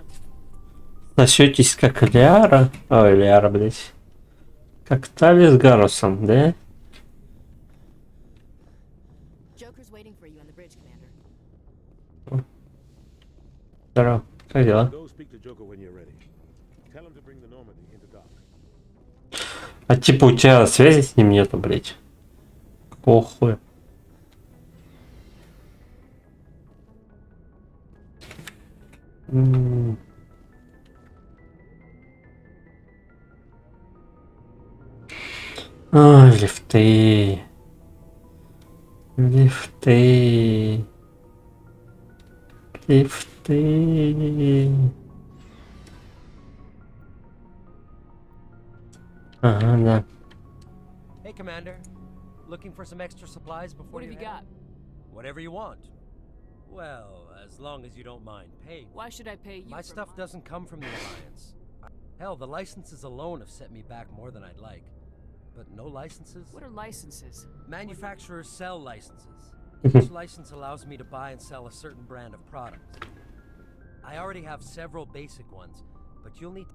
Носетесь как Лиара. Ой, Лиара, блять. Как Тали с Гарусом, да? Joker's waiting for you on the bridge, Commander. Здорово. Как дела? Go speak to Joker when you're ready. Tell him to bring the Normandy into dock. А типа у тебя связи с ним нету, блять. Какого хуя? Ой, лифты. Лифты. Лифты. Ага, да. Hey, Commander. Looking for some extra supplies before What have you got? Whatever you want. Well, as long as you don't mind paying. Why should I pay you? My for stuff mine? doesn't come from the Alliance. Hell, the licenses alone have set me back more than I'd like. But no licenses? What are licenses? Manufacturers sell licenses. Each license allows me to buy and sell a certain brand of product. I already have several basic ones, but you'll need...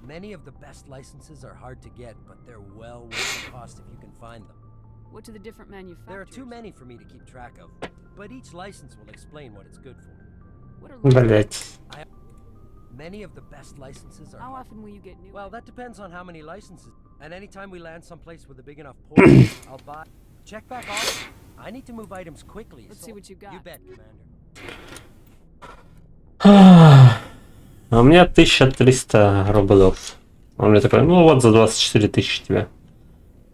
Many of the best licenses are hard to get, but they're well worth the cost if you can find them. What do the different manufacturers? There are too many for me to keep track of, but each license will explain what it's good for. What are Блять. Many of the best licenses are... How often will you get new? Well, that depends on how many licenses. And anytime we land someplace with a big enough port, I'll buy... Check back often. I need to move items quickly. Let's see what you got. You bet, Commander. А у меня 1300 рублев. Он мне такой, ну вот за 24 тысячи тебе.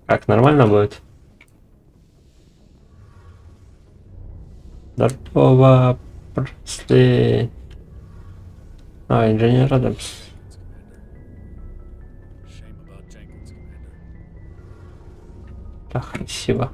Как, нормально будет? Здорово, просто... А, инженер Адамс. Так красиво.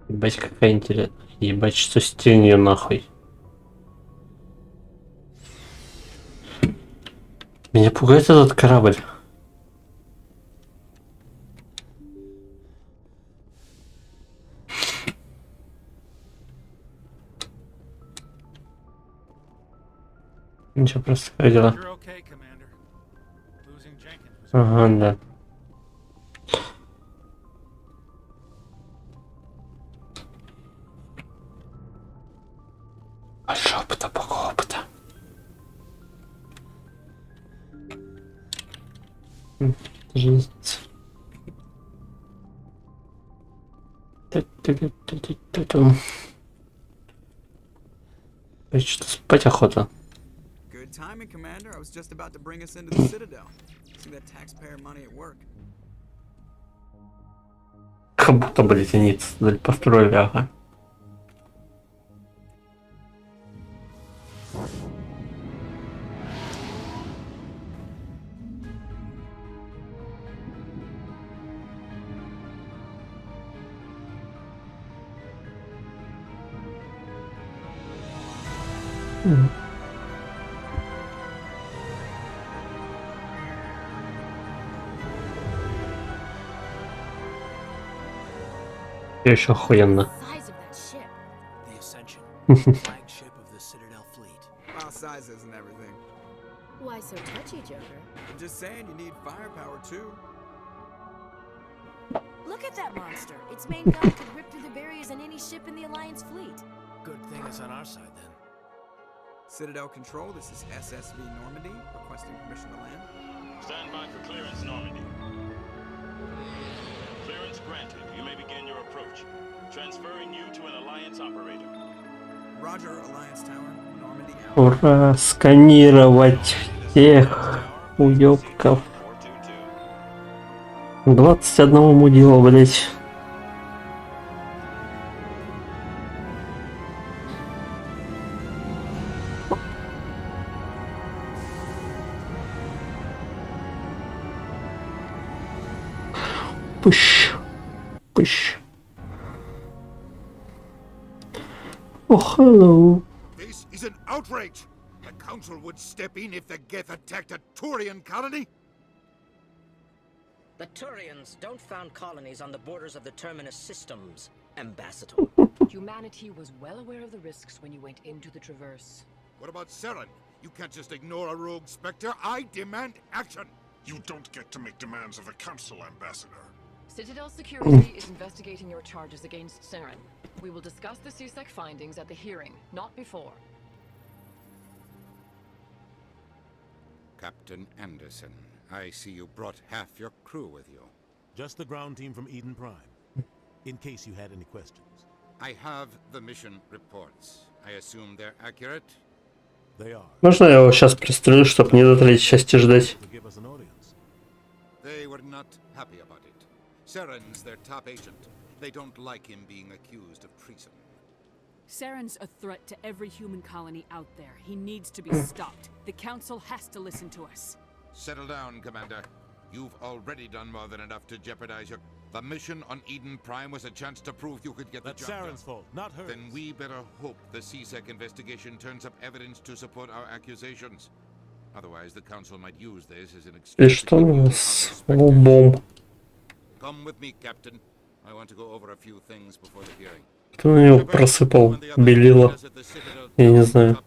Ебать, какая интересная. Ебать, что с тенью нахуй. Меня пугает этот корабль. Ничего, просто как дела? You're okay, Commander. Losing Jenkins was Ага, да. Больше опыта, много опыта. Жизнь. Что-то спать охота. Good timing, Commander. I was just about to bring us into the Citadel. See that taxpayer money at work. Как будто, блядь, они построили, ага. Еще охуенно. The Ascension, flagship of the Citadel fleet. Well, size isn't everything. Why so touchy, Joker? I'm just saying you need firepower too. Look at that monster. Its main gun could rip through the barriers in any ship in the Alliance fleet. Good thing it's on our side then. Citadel Control, this is SSV Normandy, requesting permission to land. Stand by for clearance, Normandy. Clearance granted. You may begin your approach. Transferring you to an Alliance operator. Roger, Alliance Tower, Normandy out. Ура, сканировать всех уёбков. 21 мудила, блять. Пыщ. Пыщ. Oh, hello. This is an outrage! The Council would step in if the Geth attacked a Turian colony? The Turians don't found colonies on the borders of the Terminus systems, Ambassador. Humanity was well aware of the risks when you went into the Traverse. What about Saren? You can't just ignore a rogue Spectre. I demand action! You don't get to make demands of the Council, Ambassador. Citadel Security is investigating your charges against Saren. We will discuss the CSEC findings at the hearing, not before. Captain Anderson, I see you brought half your crew with you. Just the ground team from Eden Prime, in case you had any questions. I have the mission reports. I assume they're accurate? They are. Можно я его сейчас пристрелю, чтобы не до третьей части ждать? They were not happy about it. Saren's their top agent. They don't like him being accused of treason. Saren's a threat to every human colony out there. He needs to be stopped. The Council has to listen to us. Settle down, Commander. You've already done more than enough to jeopardize your... The mission on Eden Prime was a chance to prove you could get the job done. That's Saren's fault, not hers. Then we better hope the CSEC investigation turns up evidence to support our accusations. Otherwise, the Council might use this as an И excuse to что keep у you нас on лбом? Come with me, Captain. I want to go over a few things before the hearing. Кто на него просыпал белила? Я не знаю.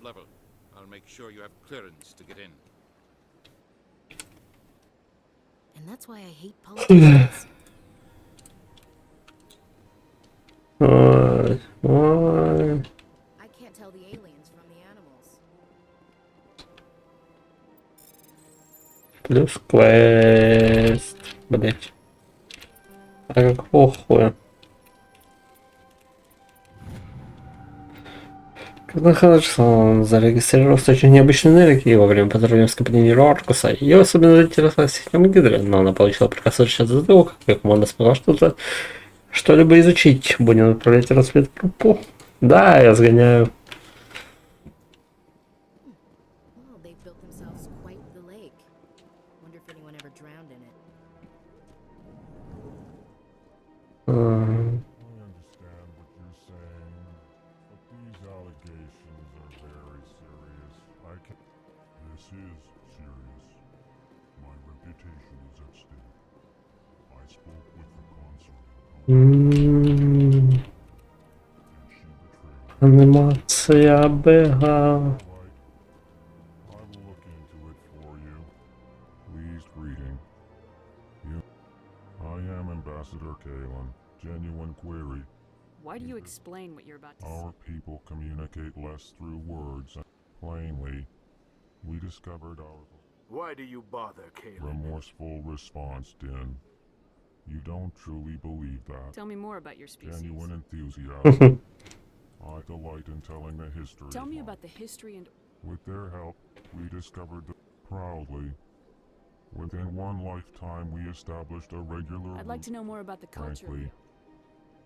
I'll make sure you have clearance to get in. And that's why I hate politicians. Ой, ой. I can't tell the aliens from the animals. Плюс квест. Блять. А какого хуя? Когда Хадсон зарегистрировал источник необычной энергии во время патрулирования скопления Аркуса, ее особенно заинтересовала система Гидры, но она получила приказ возвращаться до того, как команда смогла что-либо изучить. Будем отправлять разведгруппу. Да, я сгоняю. Анимация бега. Please greeting. You. I am Ambassador Kalen. Genuine query. Why do you explain what you're about to say? Our people communicate less through words. Plainly, we discovered our... Why do you bother, Kalen? Remorseful response, Din. You don't truly believe that. Tell me more about your species. Genuine enthusiasm. I delight in telling the history. Tell me about the history and... With their help, we discovered the... Proudly. Within one lifetime, we established a regular... I'd like to know more about the culture. Frankly,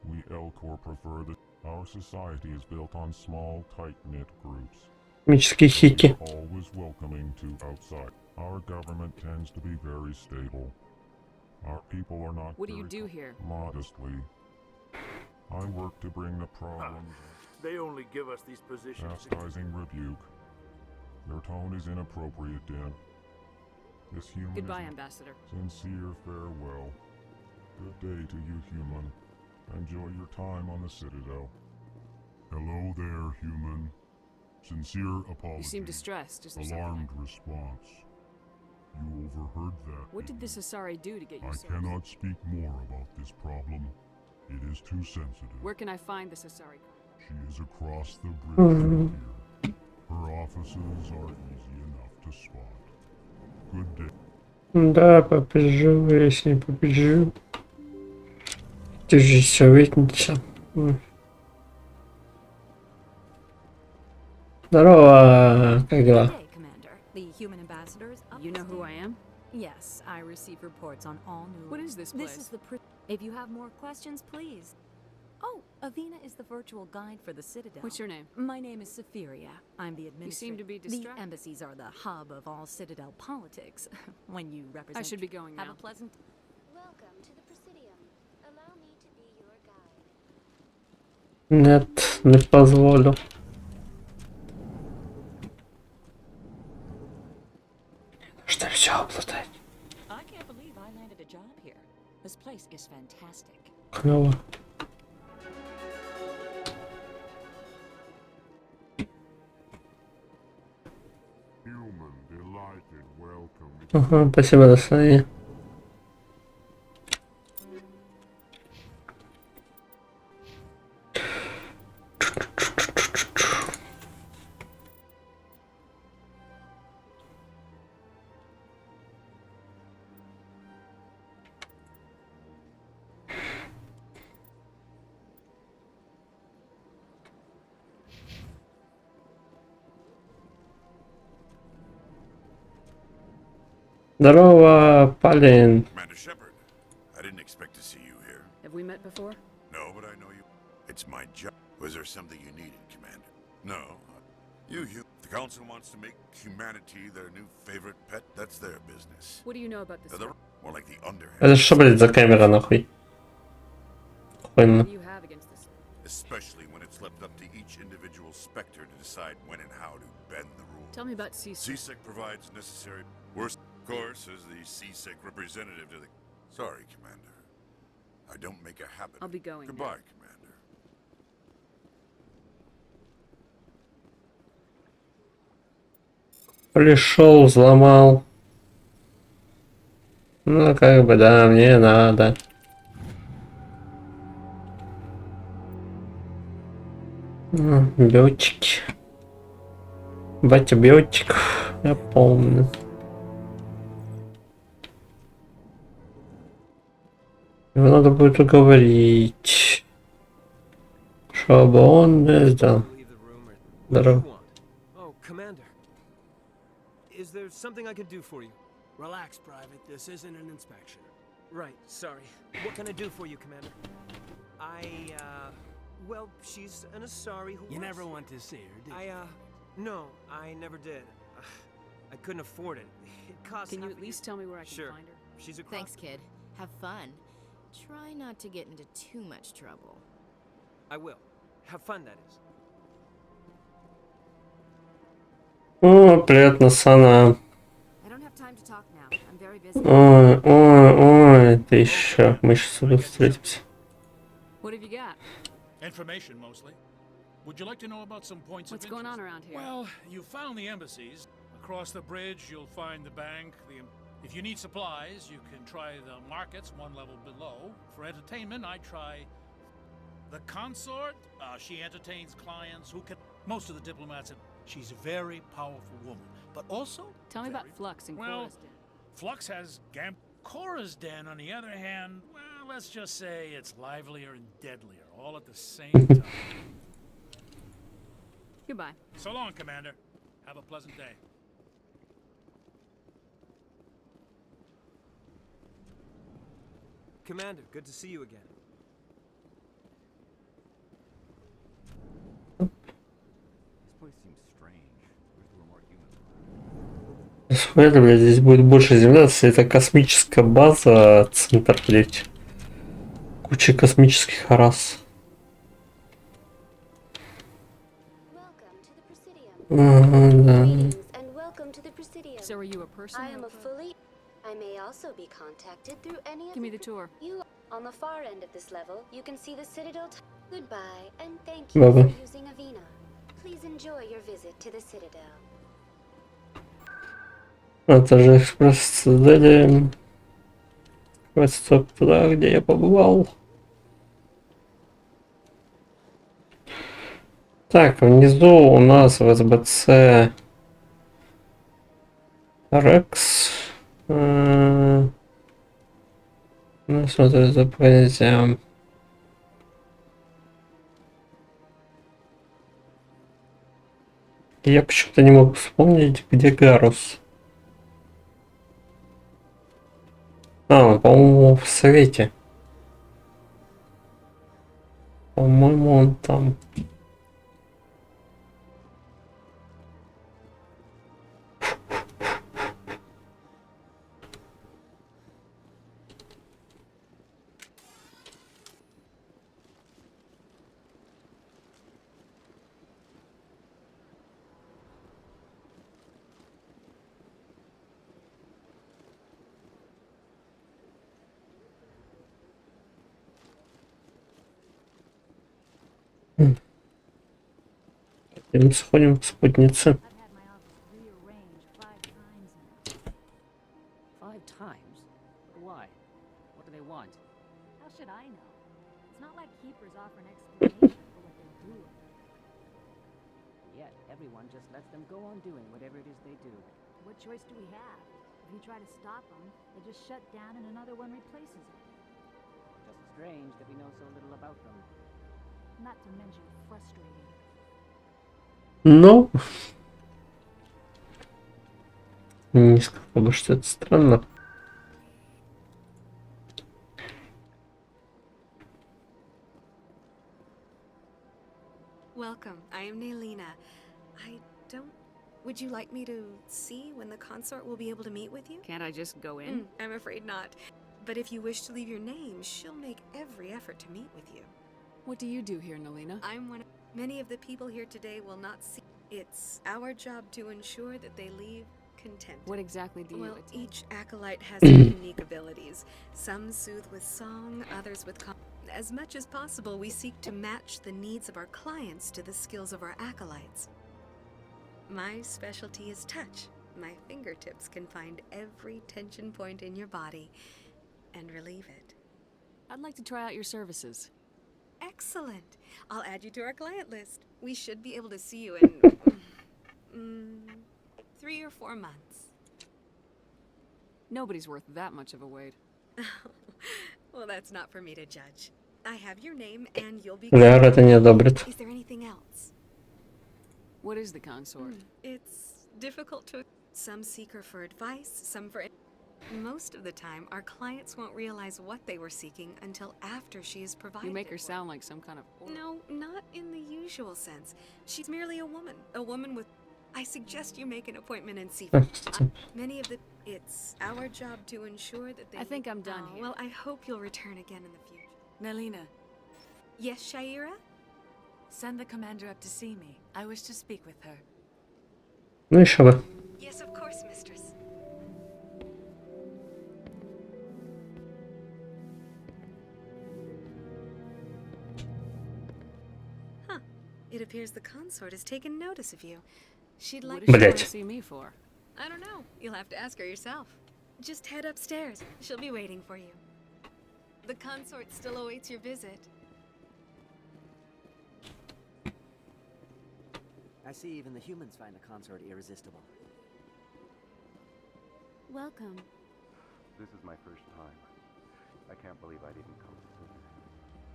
we Elcor prefer that our society is built on small, tight-knit groups. Мические хики. Always welcoming to outside. Our government tends to be very stable. Our people are not... What do you do here? Modestly. I work to bring the problems... They only give us these positions. Chastising rebuke. Their tone is inappropriate, Dan. This human Goodbye, is Ambassador. Sincere farewell. Good day to you, human. Enjoy your time on the Citadel. Hello there, human. Sincere apology. You seem distressed. Is there Alarmed response. You overheard that. What did this Asari do to get your source? I cannot speak more about this problem. It is too sensitive. Where can I find this Asari? She is across the bridge from here. Her offices are easy enough to spot. Good day. Да, побежу, если не побежу. Ты же советница. Здорово, как дела? You know who I am? Yes, I receive reports on all new... What is this place? This is the... If you have more questions, please. Oh, Avina is the virtual guide for the Citadel. What's your name? My name is Safiria. I'm the administrator. You seem to be The distracted. embassies are the hub of all Citadel politics. When you represent... I should be going Have now. a pleasant... Welcome to the Presidium. Allow me to be your guide. Нет, не позволю. Что все обладать? I can't believe I landed a job here. This place is fantastic. Клево. Human, delighted, welcome. Ага, спасибо, до свидания. Здорово, Палин. Commander Shepard, I didn't expect to see you here. Have we met before? No, but I know you. It's my job. Was there something you needed, Commander? No. The Council wants to make humanity their new favorite pet. That's their business. What do you know about this? More like the underhand. Это что, блядь, за камера, нахуй? Охуенно. What do you have against this? Especially when it's left up to each individual Spectre to decide when and how to bend the rules. Tell me about CSEC. CSEC provides necessary... Worst, of course, is the CSEC representative to the... Sorry, Commander. I don't make a habit. I'll be going Goodbye, now. Commander. Пришел, взломал. Ну, как бы, да, мне надо. Биотики. Батя биотиков, я помню. Его надо будет уговорить, чтобы он не сдал. Здорово. Oh, Commander. Is there something I can do for you? Relax, Private. This isn't an inspection. Right, sorry. What can I do for you, Commander? Well, she's an Asari who You works- never went to see her, did you? No, I never did. I couldn't afford it. It costs Can you half at a least tell me where I can Sure. find her? She's across. Thanks, kid. Have fun. Try not to get into too much trouble. I will. Have fun, that is. О, приятно, Сана. I don't have time to talk now. I'm very busy. Ой, ты еще. Мы сейчас встретимся. What have you got? Information, mostly. Would you like to know about some points What's of going interest? on around here? Well, you found the embassies. Across the bridge, you'll find the bank. If you need supplies, you can try the markets one level below. For entertainment, I try the consort. She entertains clients who can... Most of the diplomats... She's a very powerful woman, but also... Tell me about Flux and Well, Chorus Den. Flux has Cora's Den, on the other hand, well, let's just say it's livelier and deadlier, all at the same time. Goodbye. So long, Commander. Have a pleasant day. Commander, good to see you again. This place seems strange. Wish there were more humans. Смотри, блядь, здесь будет больше земляции. Это космическая база, центр, блядь. Куча космических рас. Ага, да. And welcome to the Presidium. So are you a person? I am a fully... I may also be contacted through any of Give me the tour. You, on the far end of this level, you can see the Citadel. Goodbye, and thank you Bye-bye. for using Avina. Please enjoy your visit to the Citadel. Это же экспресс-цитадели. Стоп, туда, где я побывал. Так, внизу у нас в СБЦ Рекс. Ну, смотри, запомните. Я почему-то не могу вспомнить, где Гарус. А, по-моему, в совете. По-моему, он там. Пойдем сходим к спутнице. 5 times? Why? What do they want? How should I know? It's not like keepers offer an explanation for what they're doing. Yet, everyone just lets them go on doing whatever it is they do. What choice do we have? If you try to stop them, they just shut down and another one replaces it. Just strange that we know so little about them. Not to mention frustrating. Ну, не сказал бы, что это странно. Welcome. I am Naelina. I don't... Would you like me to see when the consort will be able to meet with you? Can't I just go in? I'm afraid not. But if you wish to leave your name, she'll make every effort to meet with you. What do you do here, Naelina? I'm one of... Many of the people here today will not see... It's our job to ensure that they leave content. What exactly do you Well, attend? each acolyte has their unique abilities. Some soothe with song, others with... As much as possible, we seek to match the needs of our clients to the skills of our acolytes. My specialty is touch. My fingertips can find every tension point in your body and relieve it. I'd like to try out your services. Excellent. I'll add you to our client list. We should be able to see you in 3 or 4 months. Nobody's worth that much of a wait. Well, that's not for me to judge. I have your name and you'll be... Лиару это не одобрит. Is there anything else? What is the consort? It's difficult to... Some seek her for advice, some for... Most of the time, our clients won't realize what they were seeking until after she is provided. You make her sound like some kind of... No, not in the usual sense. She's merely a woman with... I suggest you make an appointment and see... Many of the... It's our job to ensure that they... I think I'm done here. Well, I hope you'll return again in the future. Naelina, Yes, Shaira? send the commander up to see me. I wish to speak with her. Ну еще бы. Yes, of course, mistress. Huh. It appears the consort has taken notice of you. She'd like What does she want Блять. to see me for? I don't know. You'll have to ask her yourself. Just head upstairs. She'll be waiting for you. The consort still awaits your visit. I see even the humans find the consort irresistible. Welcome. This is my first time. I can't believe I didn't come sooner.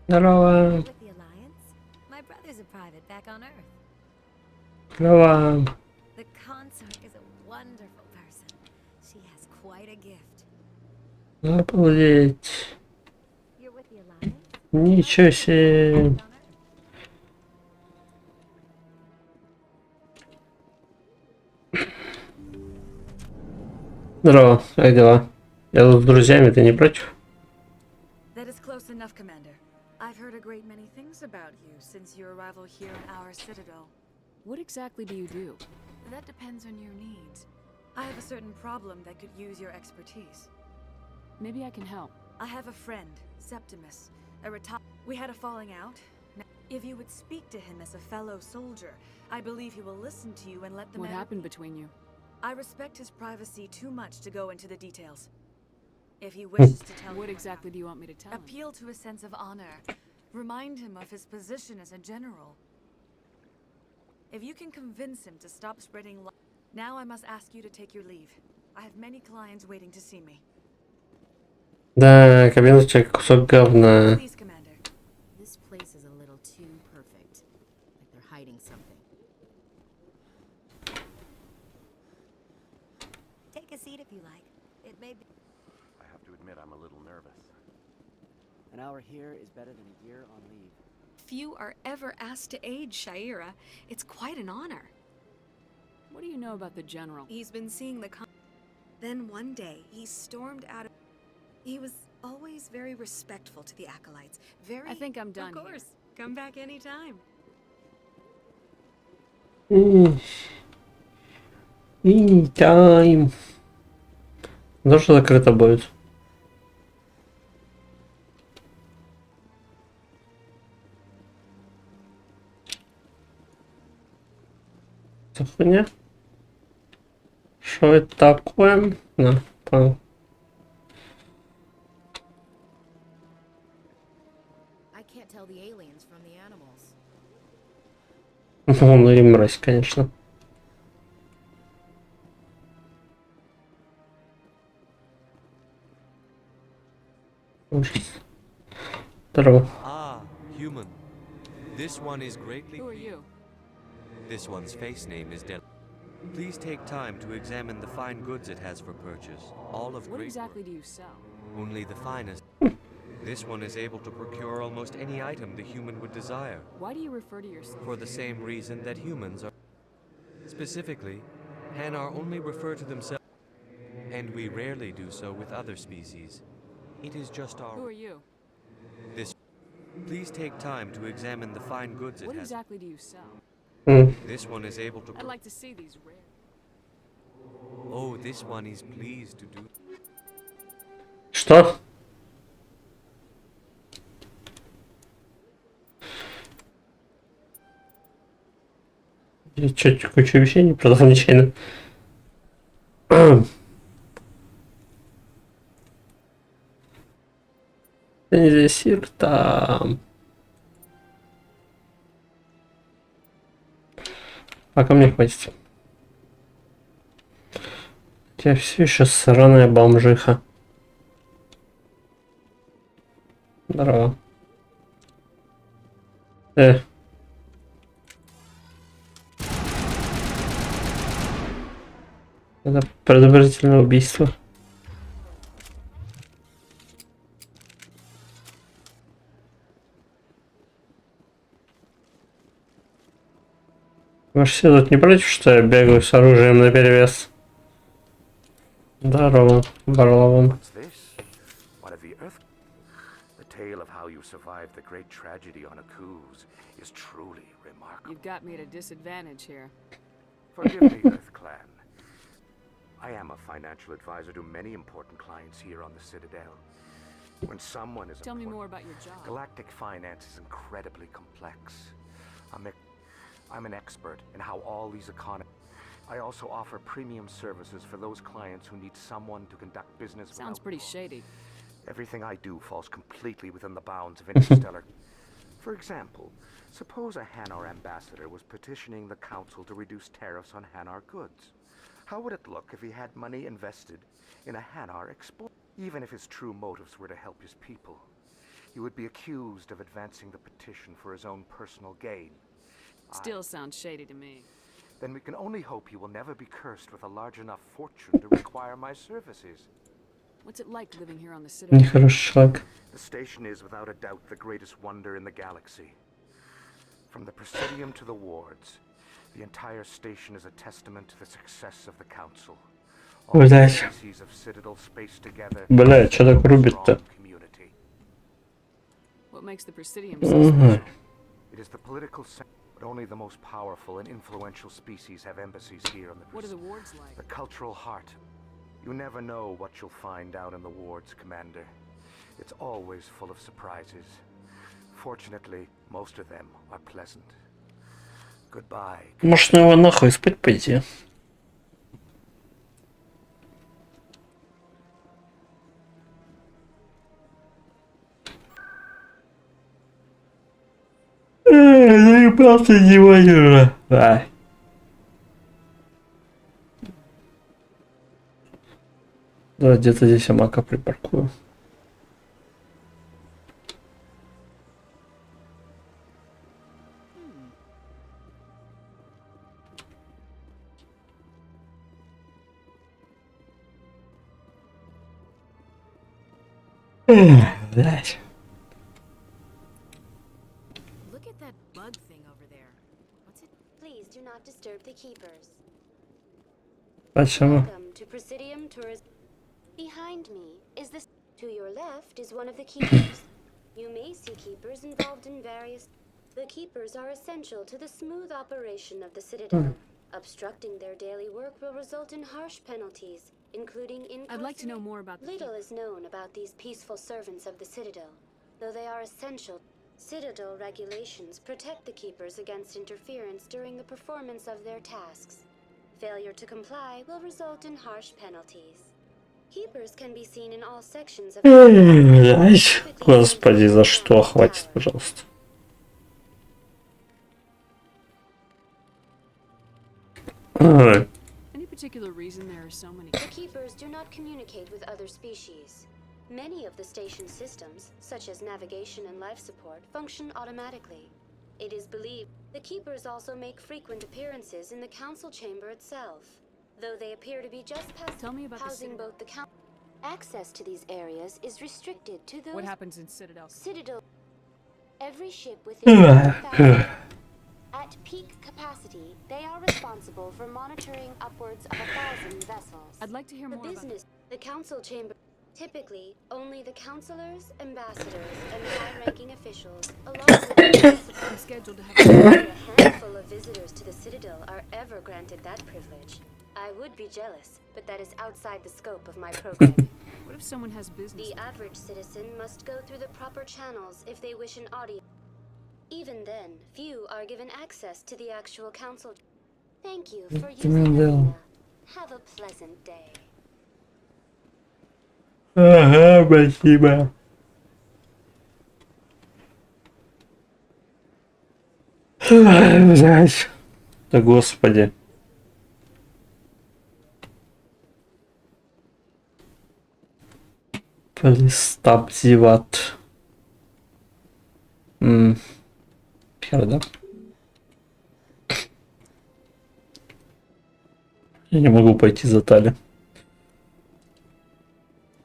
Здорово. With the Alliance? My brother's a private back on Earth. Здорово. The consort is a wonderful person. She has quite a gift. Обалдеть. You're with the Alliance? Ничего себе. Здорово, как дела? Я тут с друзьями, ты не против? That is close enough, Commander. I've heard a great many things about you since your arrival here in our citadel. What exactly do you do? That depends on your needs. I have a certain problem that could use your expertise. Maybe I can help. I have a friend, Septimus, We had a falling out. Now, if you would speak to him as a fellow soldier, I believe he will listen to you and let the What matter... happened between you? I respect his privacy too much to go into the details. If he wishes to tell What you exactly do you want me to tell him? appeal to his sense of honor. Remind him of his position as a general. If you can convince him to stop spreading lies... Now I must ask you to take your leave. I have many clients waiting to see me. Да, кабинет человек кусок говна. Please, Commander. This place is a little too perfect. Like they're hiding something. Take a seat if you like. It may be... I have to admit I'm a little nervous. An hour here is better than a year on leave. Few are ever asked to aid Shaira. It's quite an honor. What do you know about the General? He's been seeing the Then one day, he stormed out of... He was always very respectful to the acolytes. Very... I think I'm done Of course. Come back anytime. Anytime. Тоже закрыто будет. Что хуйня? Что это такое? На, понял. I can't tell the aliens from the animals. Ну и мразь, конечно. Ужас. Здорово. Ah, human. This one is greatly... Who are you? This one's face name is Del... Please take time to examine the fine goods it has for purchase. All of What great exactly do you sell? Only the finest. This one is able to procure almost any item the human would desire. Why do you refer to yourself? For the same reason that humans are. Specifically, Hanar only refer to themselves, and we rarely do so with other species. It is just our... Who are you? This... Please take time to examine the fine goods it What has. exactly do you sell? This one is able to... I'd like to see these rare... Oh, this one is pleased to do... Что? Я чё, кучу вещей не продал нечаянно. Сир там. Пока мне хватит. Я все еще сраная бомжиха. Здорово. Это предупредительное убийство. Вы все тут не против, что я бегаю с оружием наперевес? Здорово, Барловым. What's this? One of the Earth... The tale of how you survived the great tragedy on Akuz is truly remarkable. You've got me at a disadvantage here. Forgive me, Earth Clan. I am a financial advisor to many important clients here on the Citadel. When someone is Tell me more about your job. Galactic finance is incredibly complex. I'm an expert in how all these economies... I also offer premium services for those clients who need someone to conduct business. Sounds pretty shady. Everything I do falls completely within the bounds of interstellar. For example, suppose a Hanar ambassador was petitioning the council to reduce tariffs on Hanar goods. How would it look if he had money invested in a Hanar export? Even if his true motives were to help his people, he would be accused of advancing the petition for his own personal gain. Still sounds shady to me. Then we can only hope he will never be cursed with a large enough fortune to require my services. What's it like living here on the Citadel? Нехороший человек. The station is without a doubt the greatest wonder in the galaxy. From the Presidium to the wards, the entire station is a testament to the success of the council. All the Блять. species of Citadel spaced together. Блять, что так рубит-то? What makes the Presidium so special? It is the political but only the most powerful and influential species have embassies here on the What are the wards like? The cultural heart. You never know what you'll find out in the wards, Commander. It's always full of surprises. Fortunately, most of them are pleasant. Goodbye. Может, на его нахуй спать пойти? Заебался девать уже. Да, где-то здесь я мака припаркую. Блять. Look at that bug thing over there. What's it? Please do not disturb the keepers. Почему? Welcome to Presidium Tourism. Behind me is the... To your left is one of the keepers. You may see keepers involved in various... The keepers are essential to the smooth operation of the Citadel. Obstructing their daily work will result in harsh penalties, including I'd like to know more about the Little is known about these peaceful servants of the Citadel, though they are essential. Citadel regulations protect the keepers against interference during the performance of their tasks. Failure to comply will result in harsh penalties. Keepers can be seen in all sections of Блять. Господи, за что? Хватит, пожалуйста. Any particular reason there are so many? The keepers do not communicate with other species. Many of the station systems, such as navigation and life support, function automatically. It is believed the keepers also make frequent appearances in the council chamber itself, though they appear to be just past housing both the council. Access to these areas is restricted to those. What happens in Citadel? Citadel. Every ship within at peak capacity, they are responsible for monitoring upwards of 1,000 vessels. I'd like to hear more about the council chamber. Typically, only the councilors, ambassadors, and high-ranking officials, along with I'm scheduled to have a handful of visitors to the Citadel are ever granted that privilege. I would be jealous, but that is outside the scope of my program. What if someone has business? The average citizen must go through the proper channels if they wish an audience. Even then, few are given access to the actual council. Thank you for using Arena. Have a pleasant day. Ага, спасибо. Блять. Да господи. Полистап зеват. Херда. Я не могу пойти за Тали.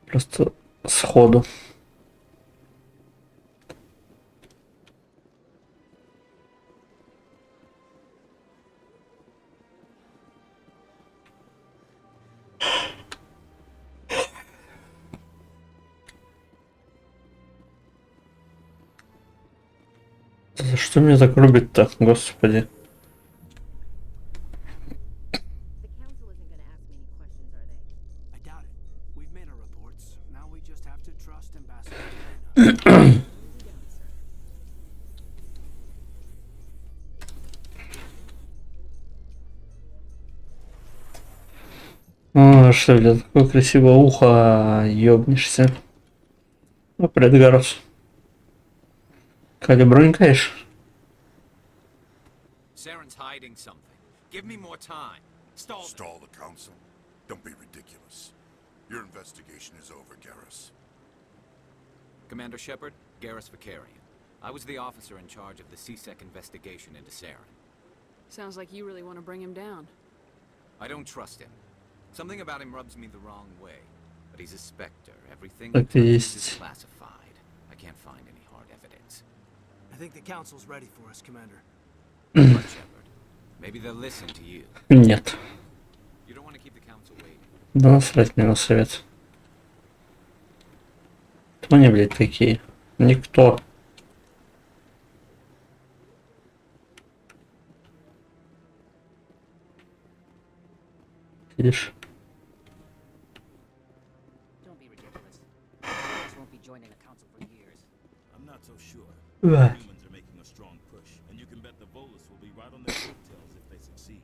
Просто сходу. За что меня так рубит-то, господи? О, что, бля, такое красивое ухо, ёбнешься. Ну, предгарус. Калибрунькаешь? Saren's hiding something. Give me more time. Stall the council? Don't be ridiculous. Your investigation is over, Garrus. Commander Shepard, Garrus Vicarian. I was the officer in charge of the CSEC investigation into Saren. Sounds like you really want to bring him down. I don't trust him. Something about him rubs me the wrong way. But he's a Spectre. Everything Так и есть. classified. I can't find any hard evidence. I think the council's ready for us, Commander. But Shepard, maybe they'll listen to you. Нет. You don't want to keep the council waiting. Да насрать мне на совет. Кто они, блядь, такие? Никто. Видишь? I'm not so sure. Ugh. Humans are making a strong push, and you can bet the Volus will be right on their coattails if they succeed.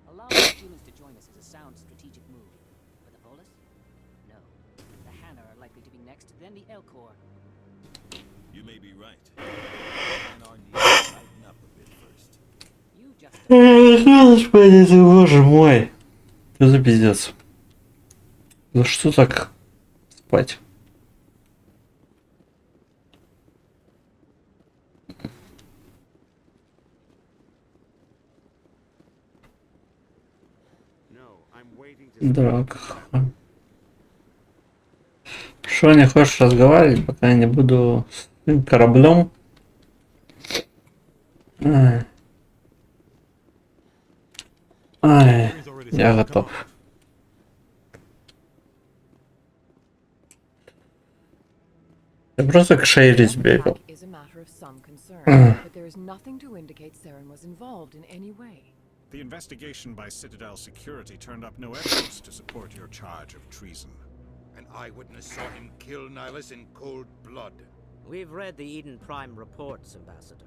Allowing the humans to join us is a sound strategic move. But the Volus? No. The Hanna are likely to be next, then the Elcor. You may be right. And our needs to tighten up a bit first. You just Господи ты, боже мой. Что за пиздец? За что так спать? No, I'm waiting to Драк. Что не хочешь разговаривать, пока я не буду с этим кораблем? Ай, я готов. Я просто к Шейри сбегал. Is a matter of some concern, but there is nothing to indicate Saren was involved in any way. The investigation by Citadel Security turned up no evidence to support your charge of treason. An eyewitness saw him kill Nihilus in cold blood. We've read the Eden Prime reports, Ambassador.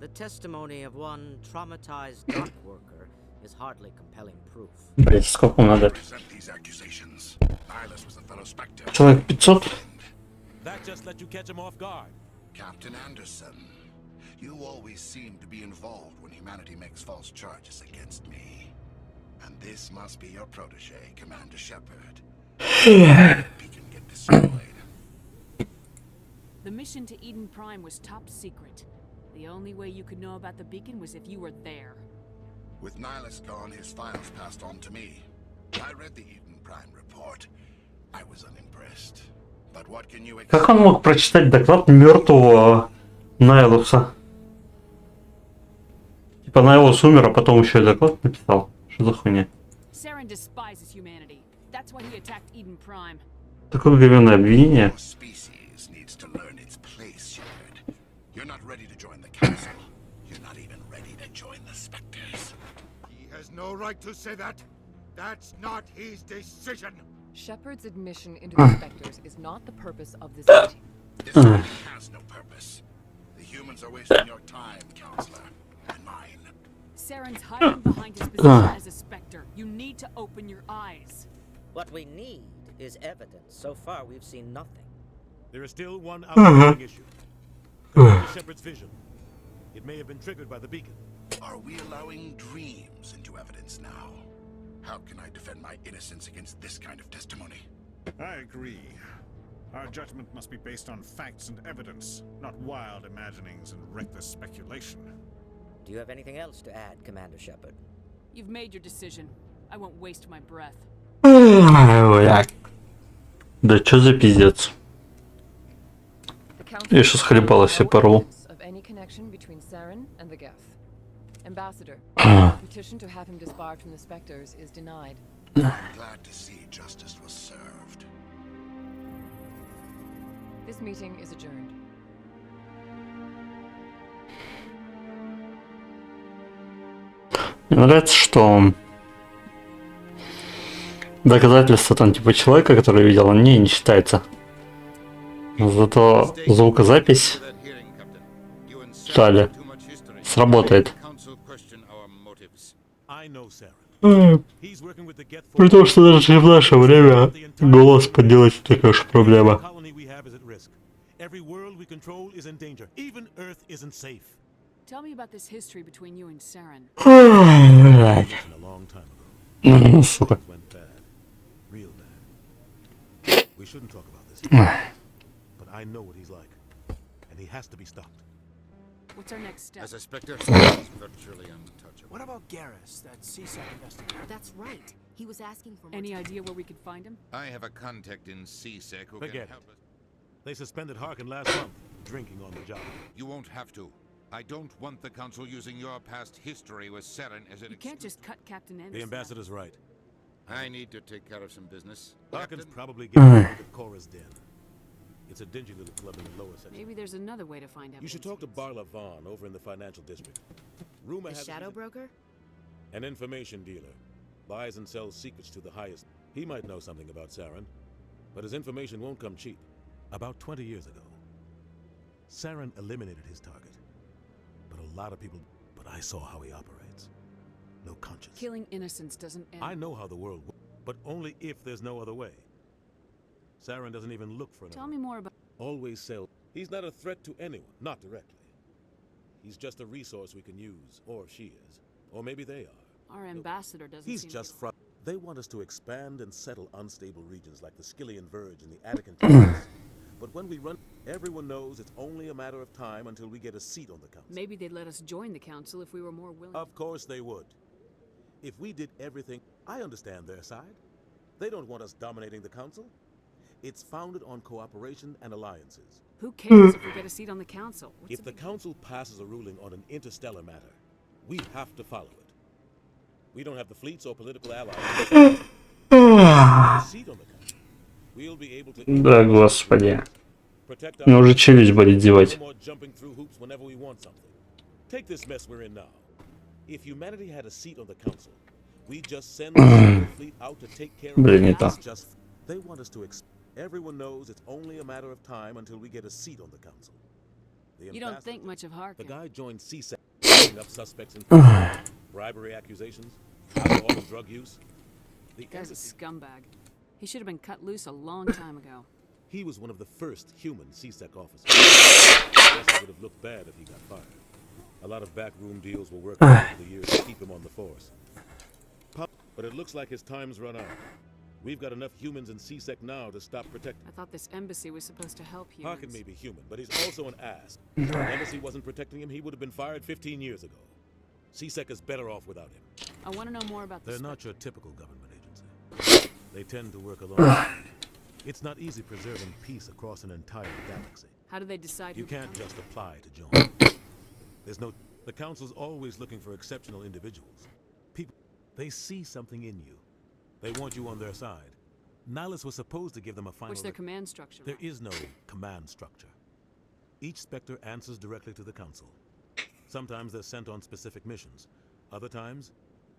The testimony of one traumatized dock worker is hardly compelling proof. Блять, сколько надо? Present these accusations. Nihilus was a fellow Spectre. Человек 500? That just let you catch him off guard. Captain Anderson, you always seem to be involved when humanity makes false charges against me. And this must be your protege, Commander Shepard. Beacon get destroyed. The mission to Eden Prime was top secret. The only way you could know about the beacon was if you were there. With Nihilus gone, his files passed on to me. I read the Eden Prime report. I was unimpressed. But what can you Как он мог прочитать доклад мертвого Найлуса? Типа Найлус умер, а потом еще и доклад написал. Что за хуйня? Saren despises humanity. That's why he attacked Eden Prime. Такое говёное обвинение. species needs to learn its place, Shepard. You're not ready to join the council. You're not even ready to join the Spectres. He has no right to say that. That's not his decision. Shepard's admission into the Spectres is not the purpose of this meeting. This meeting has no purpose. The humans are wasting your time, Counselor, and mine. Saren's hiding behind his position as a Spectre. You need to open your eyes. What we need is evidence. So far, we've seen nothing. There is still one outstanding issue. Commander Shepard's vision. It may have been triggered by the beacon. Are we allowing dreams into evidence now? How can I defend my innocence against this kind of testimony? I agree. Our judgment must be based on facts and evidence, not wild imaginings and reckless speculation. Do you have anything else to add, Commander Shepard? You've made your decision. I won't waste my breath. Да чё за пиздец? Я сейчас хлебало себе порву. Of any connection between Saren and the Geth. Ambassador, petition to have him disbarred from the Spectres is denied. I'm glad to see justice was served. This meeting is adjourned. Мне нравится, что доказательства там типа человека, который видел, он не считается. Зато звукозапись стали сработает. При том, что даже в наше время голос подделать такая уж проблема. Tell me about this history between you and Saren. Сука. We shouldn't talk about this. But I know what he's like, and he has to be stopped. What's our next step? As a Spectre, he's virtually untouchable. What about Garrus, that CSEC investigator? That's right. He was asking for Any idea where we could find him? I have a contact in CSEC who Forget can it. help us. They suspended Harkin last month, drinking on the job. You won't have to. I don't want the Council using your past history with Saren as an You can't just cut Captain Anderson. The ambassador's right. I need to take care of some business. Harkin's probably Mm. getting out of Cora's den. It's a dingy little club in the lower section. Maybe there's another way to find out. You should talk to Barla Vaughn over in the financial district. Rumor the has shadow broker? An information dealer. Buys and sells secrets to the highest. He might know something about Saren, but his information won't come cheap. About 20 years ago, Saren eliminated his target. But a lot of people... But I saw how he operates. No conscience. Killing innocents doesn't end. I know how the world works, but only if there's no other way. Saren doesn't even look for another. Tell me more about... Always sell. He's not a threat to anyone, not directly. He's just a resource we can use, or she is. Or maybe they are. Our ambassador doesn't He's seem just to... from... They want us to expand and settle unstable regions like the Skillian Verge and the Attican Terrace. But when we run, everyone knows it's only a matter of time until we get a seat on the council. Maybe they'd let us join the council if we were more willing. Of course they would. If we did everything, I understand their side. They don't want us dominating the council. It's founded on cooperation and alliances. Who cares if we get a seat on the council? What's If the council passes a ruling on an interstellar matter, we have to follow it. We don't have the fleets or political allies. A seat on the council. We'll be able to Да, господи. Мне уже челюсть болит зевать. no more jumping through hoops whenever we want something. Take this mess we're in now. If humanity had a seat on the council, we just send the fleet out to take care of Блин, не то. just they want us to everyone knows it's only a matter of time until we get a seat on the council. You don't think much of Harkin. The guy joined CSEC, setting up suspects in bribery accusations, alcohol and drug use. The guy's a scumbag. He should have been cut loose a long time ago. He was one of the first human CSEC officers. I guess it would have looked bad if he got fired. A lot of backroom deals were worked out over the years to keep him on the force. But it looks like his time's run out. We've got enough humans in CSEC now to stop protecting. I thought this embassy was supposed to help humans. Harkin may be human, but he's also an ass. If the embassy wasn't protecting him, he would have been fired 15 years ago. CSEC is better off without him. I want to know more about this. They're not your typical government agency. They tend to work alone. It's not easy preserving peace across an entire galaxy. How do they decide? You can't just apply to join. There's no... The Council's always looking for exceptional individuals. People, they see something in you. They want you on their side. Nihilus was supposed to give them a final... What's their command structure? There is no command structure. Each Spectre answers directly to the Council. Sometimes they're sent on specific missions. Other times,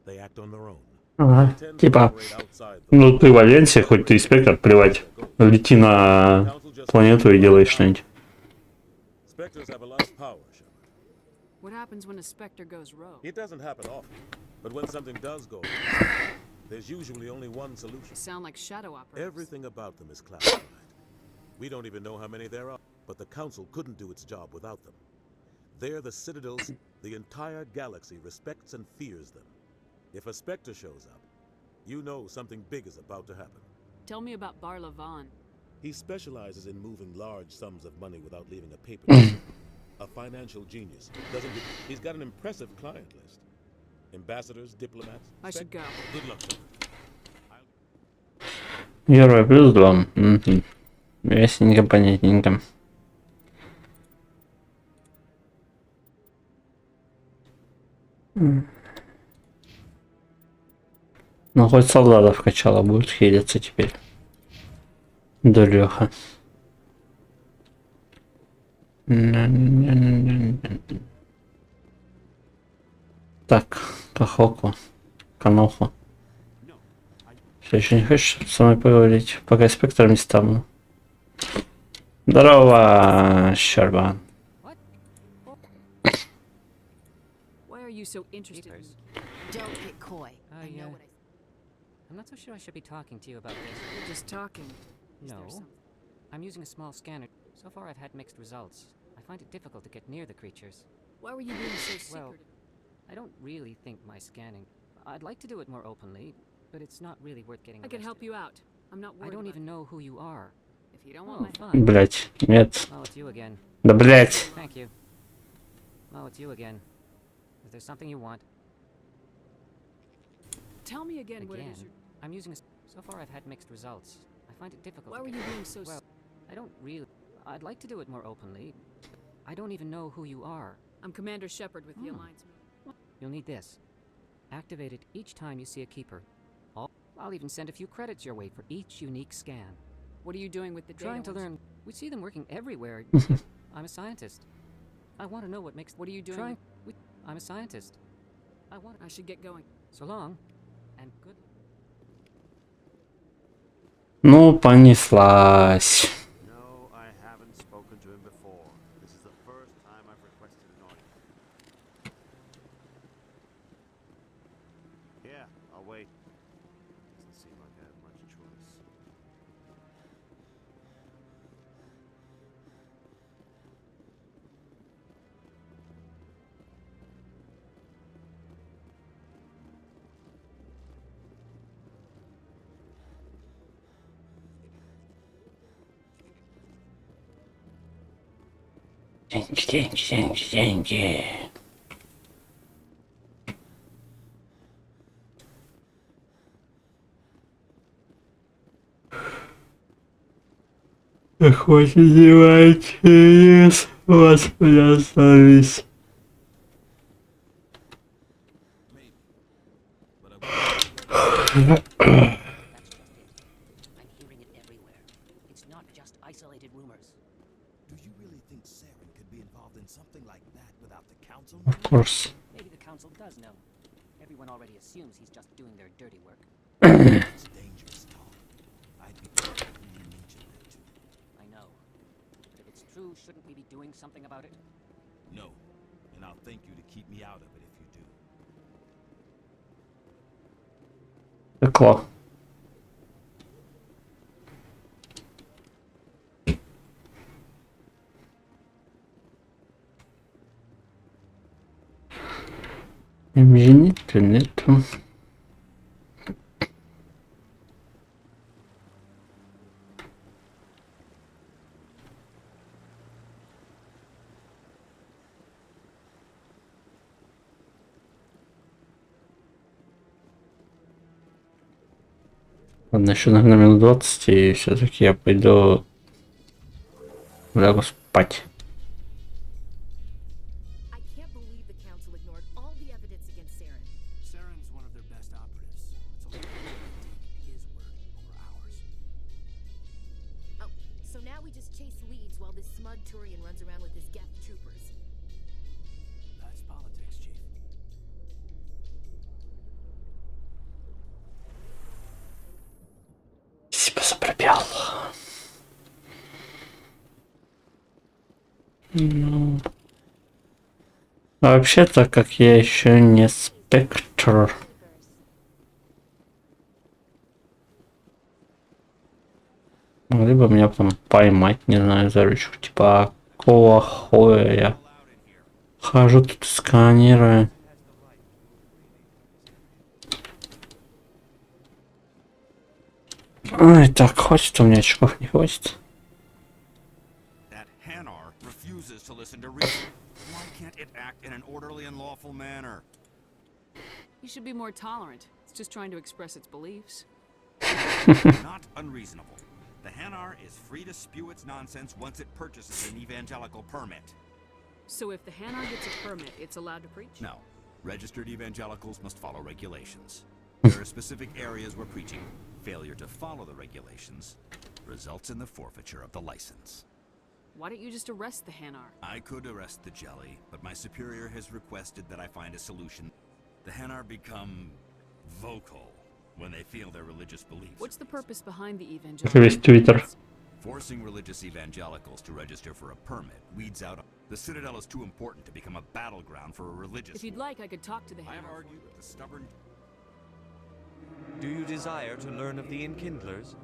they act on their own. Ага, типа, ну ты в Альянсе, хоть ты и спектр, плевать. Лети на планету и делай что-нибудь. Spectres have a lot of power, Shepard. What happens when a Spectre goes rogue? It doesn't happen often, but when something does go wrong, there's usually only one solution. They sound like shadow operators. Everything about them is classified. We don't even know how many there are, but the Council couldn't do its job without them. They're the Citadels. The entire galaxy respects and fears them. If a Spectre shows up, you know something big is about to happen. Tell me about Barla Vaughn. He specializes in moving large sums of money without leaving a paper trail. A financial genius. He's got an impressive client list. Ambassadors, diplomats. I should go. Good luck, sir. Герой плюс 2. Угу. Ясненько, понятненько. Ну, хоть солдатов качала, будет хилиться теперь. Да, Леха. Так, Кахоку, Каноху. Все еще не хочешь со мной поговорить? Пока спектром не стану. Здорово, Щербан. Why are you so interested in... Don't get coy. I know what I'm not so sure I should be talking to you about this. You're just talking. No. I'm using a small scanner. So far I've had mixed results. I find it difficult to get near the creatures. Why were you being so secretive? Well, I don't really think my scanning... I'd like to do it more openly, but it's not really worth getting I can help you out. I'm not worried. I don't even know who you are. If you don't want my fine. Блять, нет. Oh, it's you again. Да блять. Thank you. Oh, it's you again. Is there something you want? Tell me again what it is. I'm using a... So far I've had mixed results. I find it difficult. Why were you being so... Well, I don't really... I'd like to do it more openly. I don't even know who you are. I'm Commander Shepard with the Alliance. You'll need this. Activate it each time you see a keeper. I'll even send a few credits your way for each unique scan. What are you doing with the data? Trying to learn. We see them working everywhere. I'm a scientist. I want to know what makes... What are you doing? I'm a scientist. I should get going. So long, and good. Ну, понеслась. No, I haven't spoken to him before. This is the first time I've requested an audience. Yeah, I'll wait. Doesn't seem like I have much choice. Деньги. Хоть издеваетесь, yes. У вас меня совесть. It's not just isolated rumors. Do you really think Saren could be involved in something like that without the council? Of course. Maybe the council does know. Everyone already assumes he's just doing their dirty work. It's dangerous talk. I'd be careful who you mention that to. I know. But if it's true, shouldn't we be doing something about it? No. And I'll thank you to keep me out of it if you do. The claw. Нету, нету. Ладно, еще, наверное, минут 20, и все-таки я пойду лягу спать. Saren's one of their best operatives. It's only taking his word over ours. Oh, so now we just chase leads while this smug Turian runs around with his Geth troopers. That's politics, Chief. Спасибо за пробел. Ну... А вообще-то, как я еще не спектр. Могли бы меня там поймать, не знаю, за ручку. Типа, какого хуя я хожу тут сканирую. Ой, так, хватит у меня очков, не хватит. That Hanar refuses to listen to reason. Why can't it act in an orderly and lawful manner? You should be more tolerant. It's just trying to express its beliefs. Not unreasonable. The Hanar is free to spew its nonsense once it purchases an evangelical permit. So if the Hanar gets a permit, it's allowed to preach? No. Registered evangelicals must follow regulations. There are specific areas where preaching, failure to follow the regulations, results in the forfeiture of the license. Why don't you just arrest the Hanar? I could arrest the jelly, but my superior has requested that I find a solution. The Hanar become vocal when they feel their religious beliefs. What's the purpose behind the Весь Твиттер. Forcing religious evangelicals to register for a permit weeds out. The Citadel is too important to become a battleground for a religious. If you'd like, I could talk to the Hanar. I have argued with the stubborn. Do you desire to learn of the Enkindlers?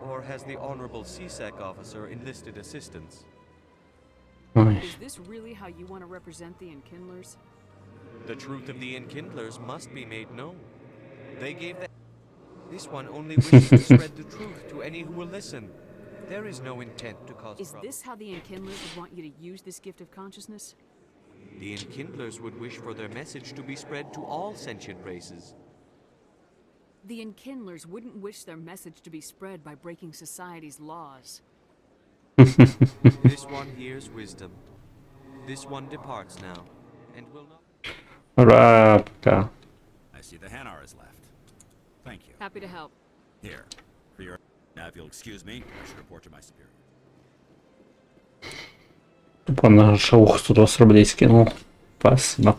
Or has the Honorable CSEC officer enlisted assistance? Is this really how you want to represent the Enkindlers? The truth of the Enkindlers must be made known. They gave that. This one only wishes to spread the truth to any who will listen. There is no intent to cause Is trouble. this how the Enkindlers would want you to use this gift of consciousness? The Enkindlers would wish for their message to be spread to all sentient races. The Enkindlers wouldn't wish their message to be spread by breaking society's laws. This one hears wisdom. This one departs now, and will not. Рабка. I see the Hanar is left. Thank you. Happy to help. Here, for your. Now, if you'll excuse me, I should report to my superior. Тупо на шоу 120 рублей скинул. Спасибо.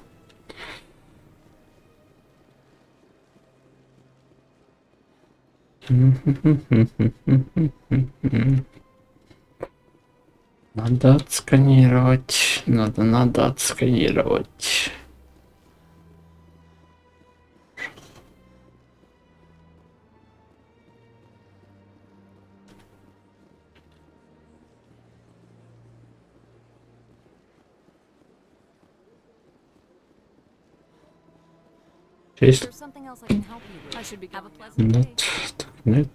Надо отсканировать. Надо отсканировать. Есть? There's something else I can help you with. I should be Have a going pleasant day. Нет, так нет.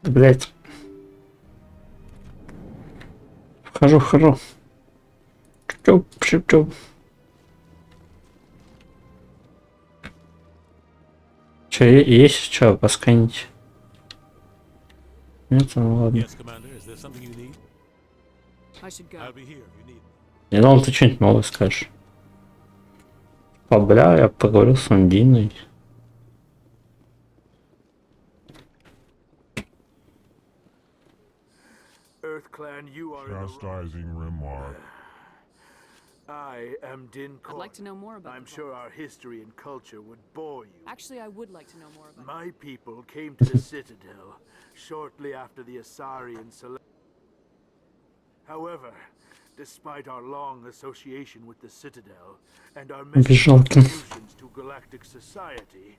Блять. Вхожу. Чуп. Че, есть что посканить? Нет, ну ладно. Yes, Commander. Is there something you need? I should go. I'll be here if you need. Я думал, ты что-нибудь новое скажешь. Бля, я поговорил с Андиной. EarthClan, you are Chastising remark. I am Din I'd like to know more about I'm the sure our history and culture would bore you. Actually, I would like to know more about My people came to the Citadel shortly after the Asarian select. However, despite our long association with the Citadel and our many contributions to galactic society,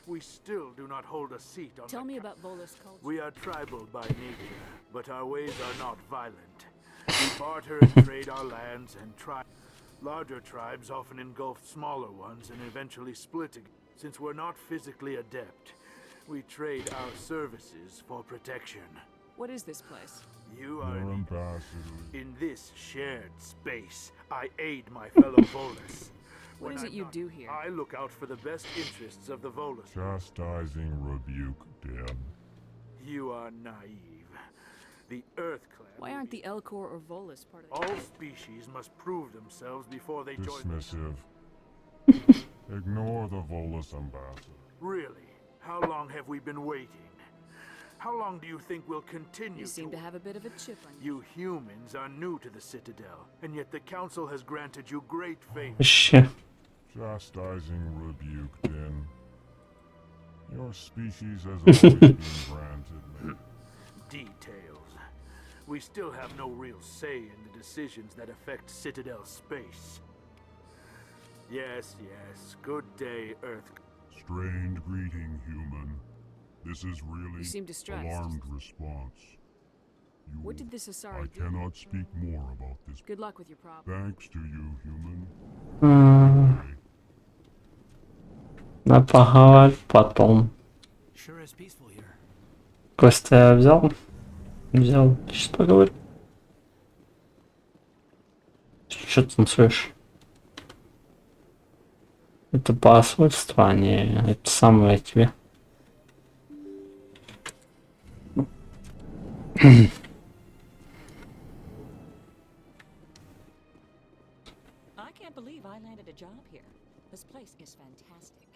we still do not hold a seat on Tell me about Volus culture. We are tribal by nature, but our ways are not violent. We barter and trade our lands and larger tribes often engulf smaller ones and eventually split again. Since we're not physically adept, we trade our services for protection. What is this place? You are Your ambassador. in this shared space. I aid my fellow Volus. What is it you do here? I look out for the best interests of the Volus. Chastising rebuke, Dan. You are naive. The Earth Clan. Why aren't the Elcor or Volus part of All species must prove themselves before they join. Dismissive. Ignore the Volus ambassador. Really? How long have we been waiting? How long do you think we'll continue? You seem to have a bit of a chip on you. You humans are new to the Citadel, and yet the Council has granted you great favor. Вообще. Chastising rebuke, Dan. Your species has always been granted me. Details. We still have no real say in the decisions that affect Citadel space. Yes, yes. Good day, Earth. Strained greeting, human. This is really You seem distressed. alarmed response. What did this I Asari do? cannot speak more about this. Good luck with your problem. Thanks to you, human. На поговорить потом. Sure is peaceful here. Костя я взял. Взял. Сейчас поговорим. Что ты танцуешь? Это посольство, а не это самое тебе. I can't believe I landed a job here. This place is fantastic.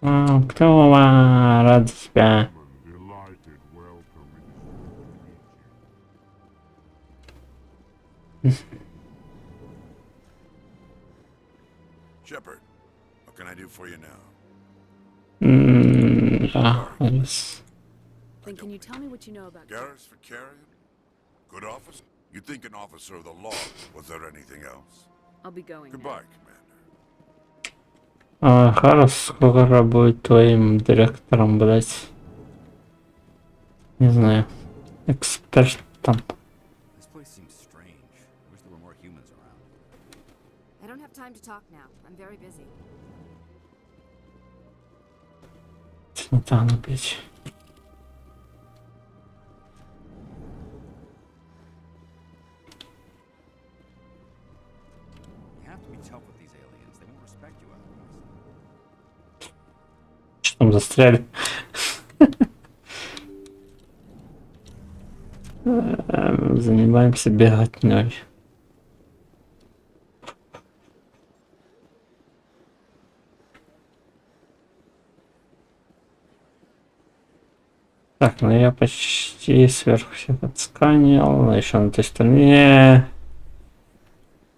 Клёво, рад за тебя. Delighted welcome. Shepard, what can I do for you now? Да, yes. Then can you tell me what you know about Garrus for carrying? Good officer? You'd think an officer of the law. Was there anything else? I'll be going. Goodbye, Харас скоро будет твоим директором, блять. Не знаю. Экспертом. This place seems strange. Wish there were more humans around. I don't have time to talk now. I'm very busy. Сметану пить. You have to be tough with these aliens. They won't respect you otherwise. Что там застряли? Занимаемся беготней. Так, ну я почти сверху всех отсканил. Еще на той стороне.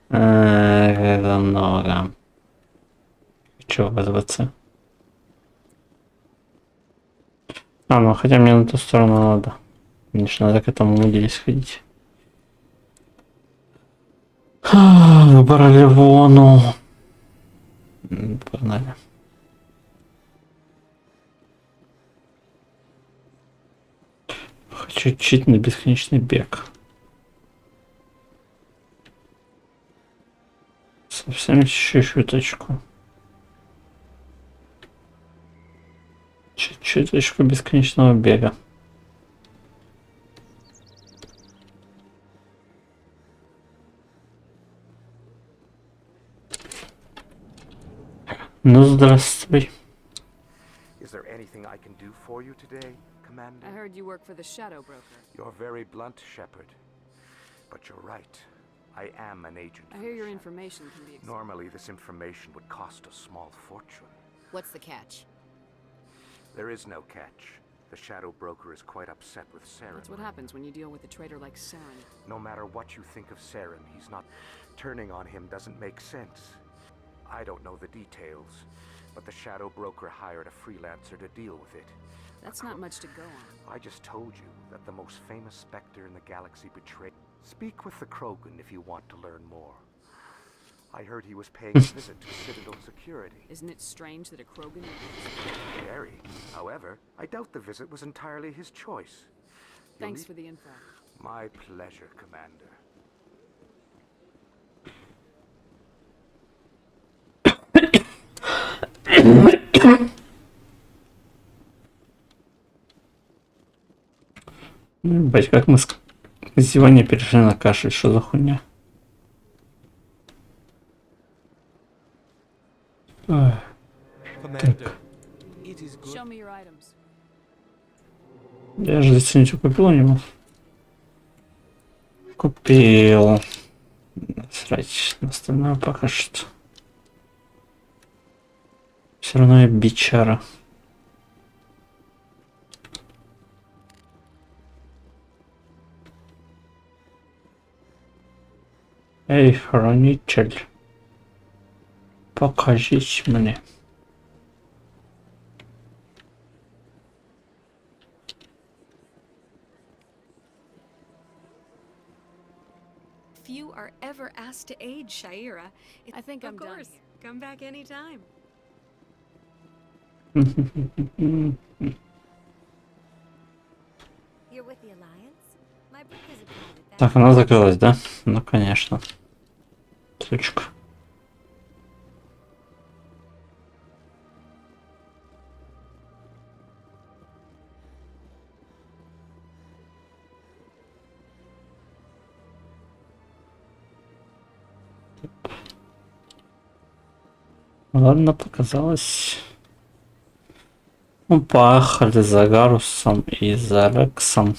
Это много. Хочу вызваться. Ну хотя мне на ту сторону надо. Мне же надо к этому муделе сходить. К Баралевону. Погнали. Хочу чуть на бесконечный бег. Совсем чуть-чуточку. Чуть-чуточку бесконечного бега. Ну, здравствуй. Is there anything I can do for you today, Commander? I heard you work for the Shadow Broker. You're very blunt, Shepard. But you're right. I am an agent. I hear your information can be... Normally, this information would cost a small fortune. What's the catch? There is no catch. The Shadow Broker is quite upset with Saren. That's what happens when you deal with a traitor like Saren. No matter what you think of Saren, he's not... Turning on him doesn't make sense. I don't know the details, but the Shadow Broker hired a freelancer to deal with it. That's not much to go on. I just told you that the most famous Spectre in the galaxy betrayed... Speak with the Krogan if you want to learn more. I heard he was paying a visit to Citadel security. Isn't it strange that a Krogan would... Very. However, I doubt the visit was entirely his choice. Thanks for the info. My pleasure, Commander. Ебать, как мы с зевания перешли на кашель, что за хуйня? Show me your items. Я же здесь ничего купил у него. Купил. Насрать, остальное пока что. Все равно я бичара. Эй, хранитель, покажись мне. Few are ever asked to aid Shaira. I think I'm done. Of course, come back anytime. You're with the Alliance? My book is a private. Так, она закрылась, да? Ну, конечно. Сучка. Ладно, показалось. Ну, поехали за Гарусом и за Рексом.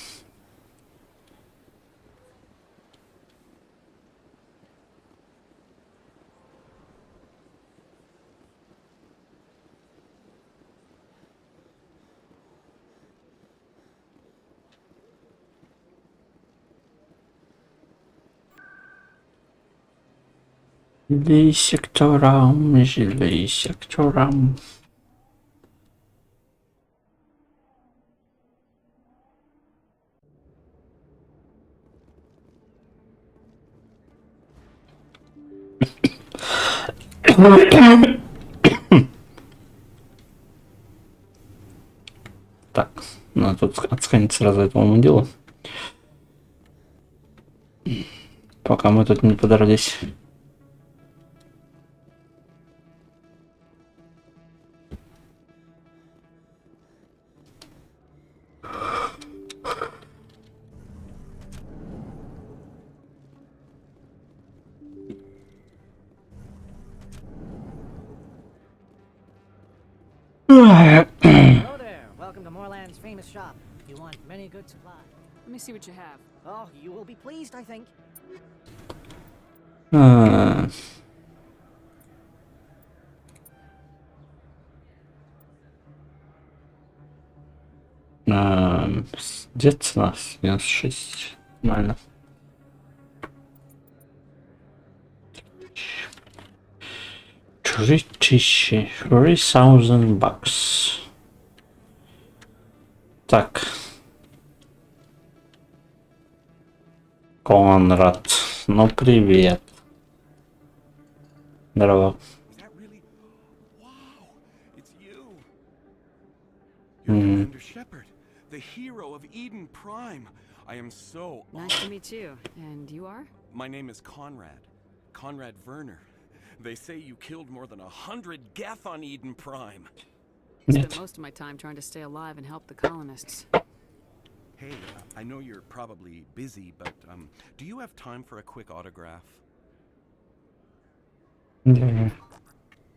Жилей секторам, жилей секторам. Так, надо тут отсканить сразу этому делу. Пока мы тут не подорвались. Hello there. Welcome to Moorland's famous shop. You want many good supplies. Let me see what you have. Oh, you will be pleased, I think. Где цена? 96. Нормально. $3,000. Так. Конрад. Ну привет. Здорово. Commander Shepard, the hero of Eden Prime. I am so... Nice to meet you. And you are? My name is Conrad. Conrad Werner. They say you killed more than 100 Geth on Eden Prime. I spent most of my time trying to stay alive and help the colonists. Hey, I know you're probably busy, but do you have time for a quick autograph? Yeah.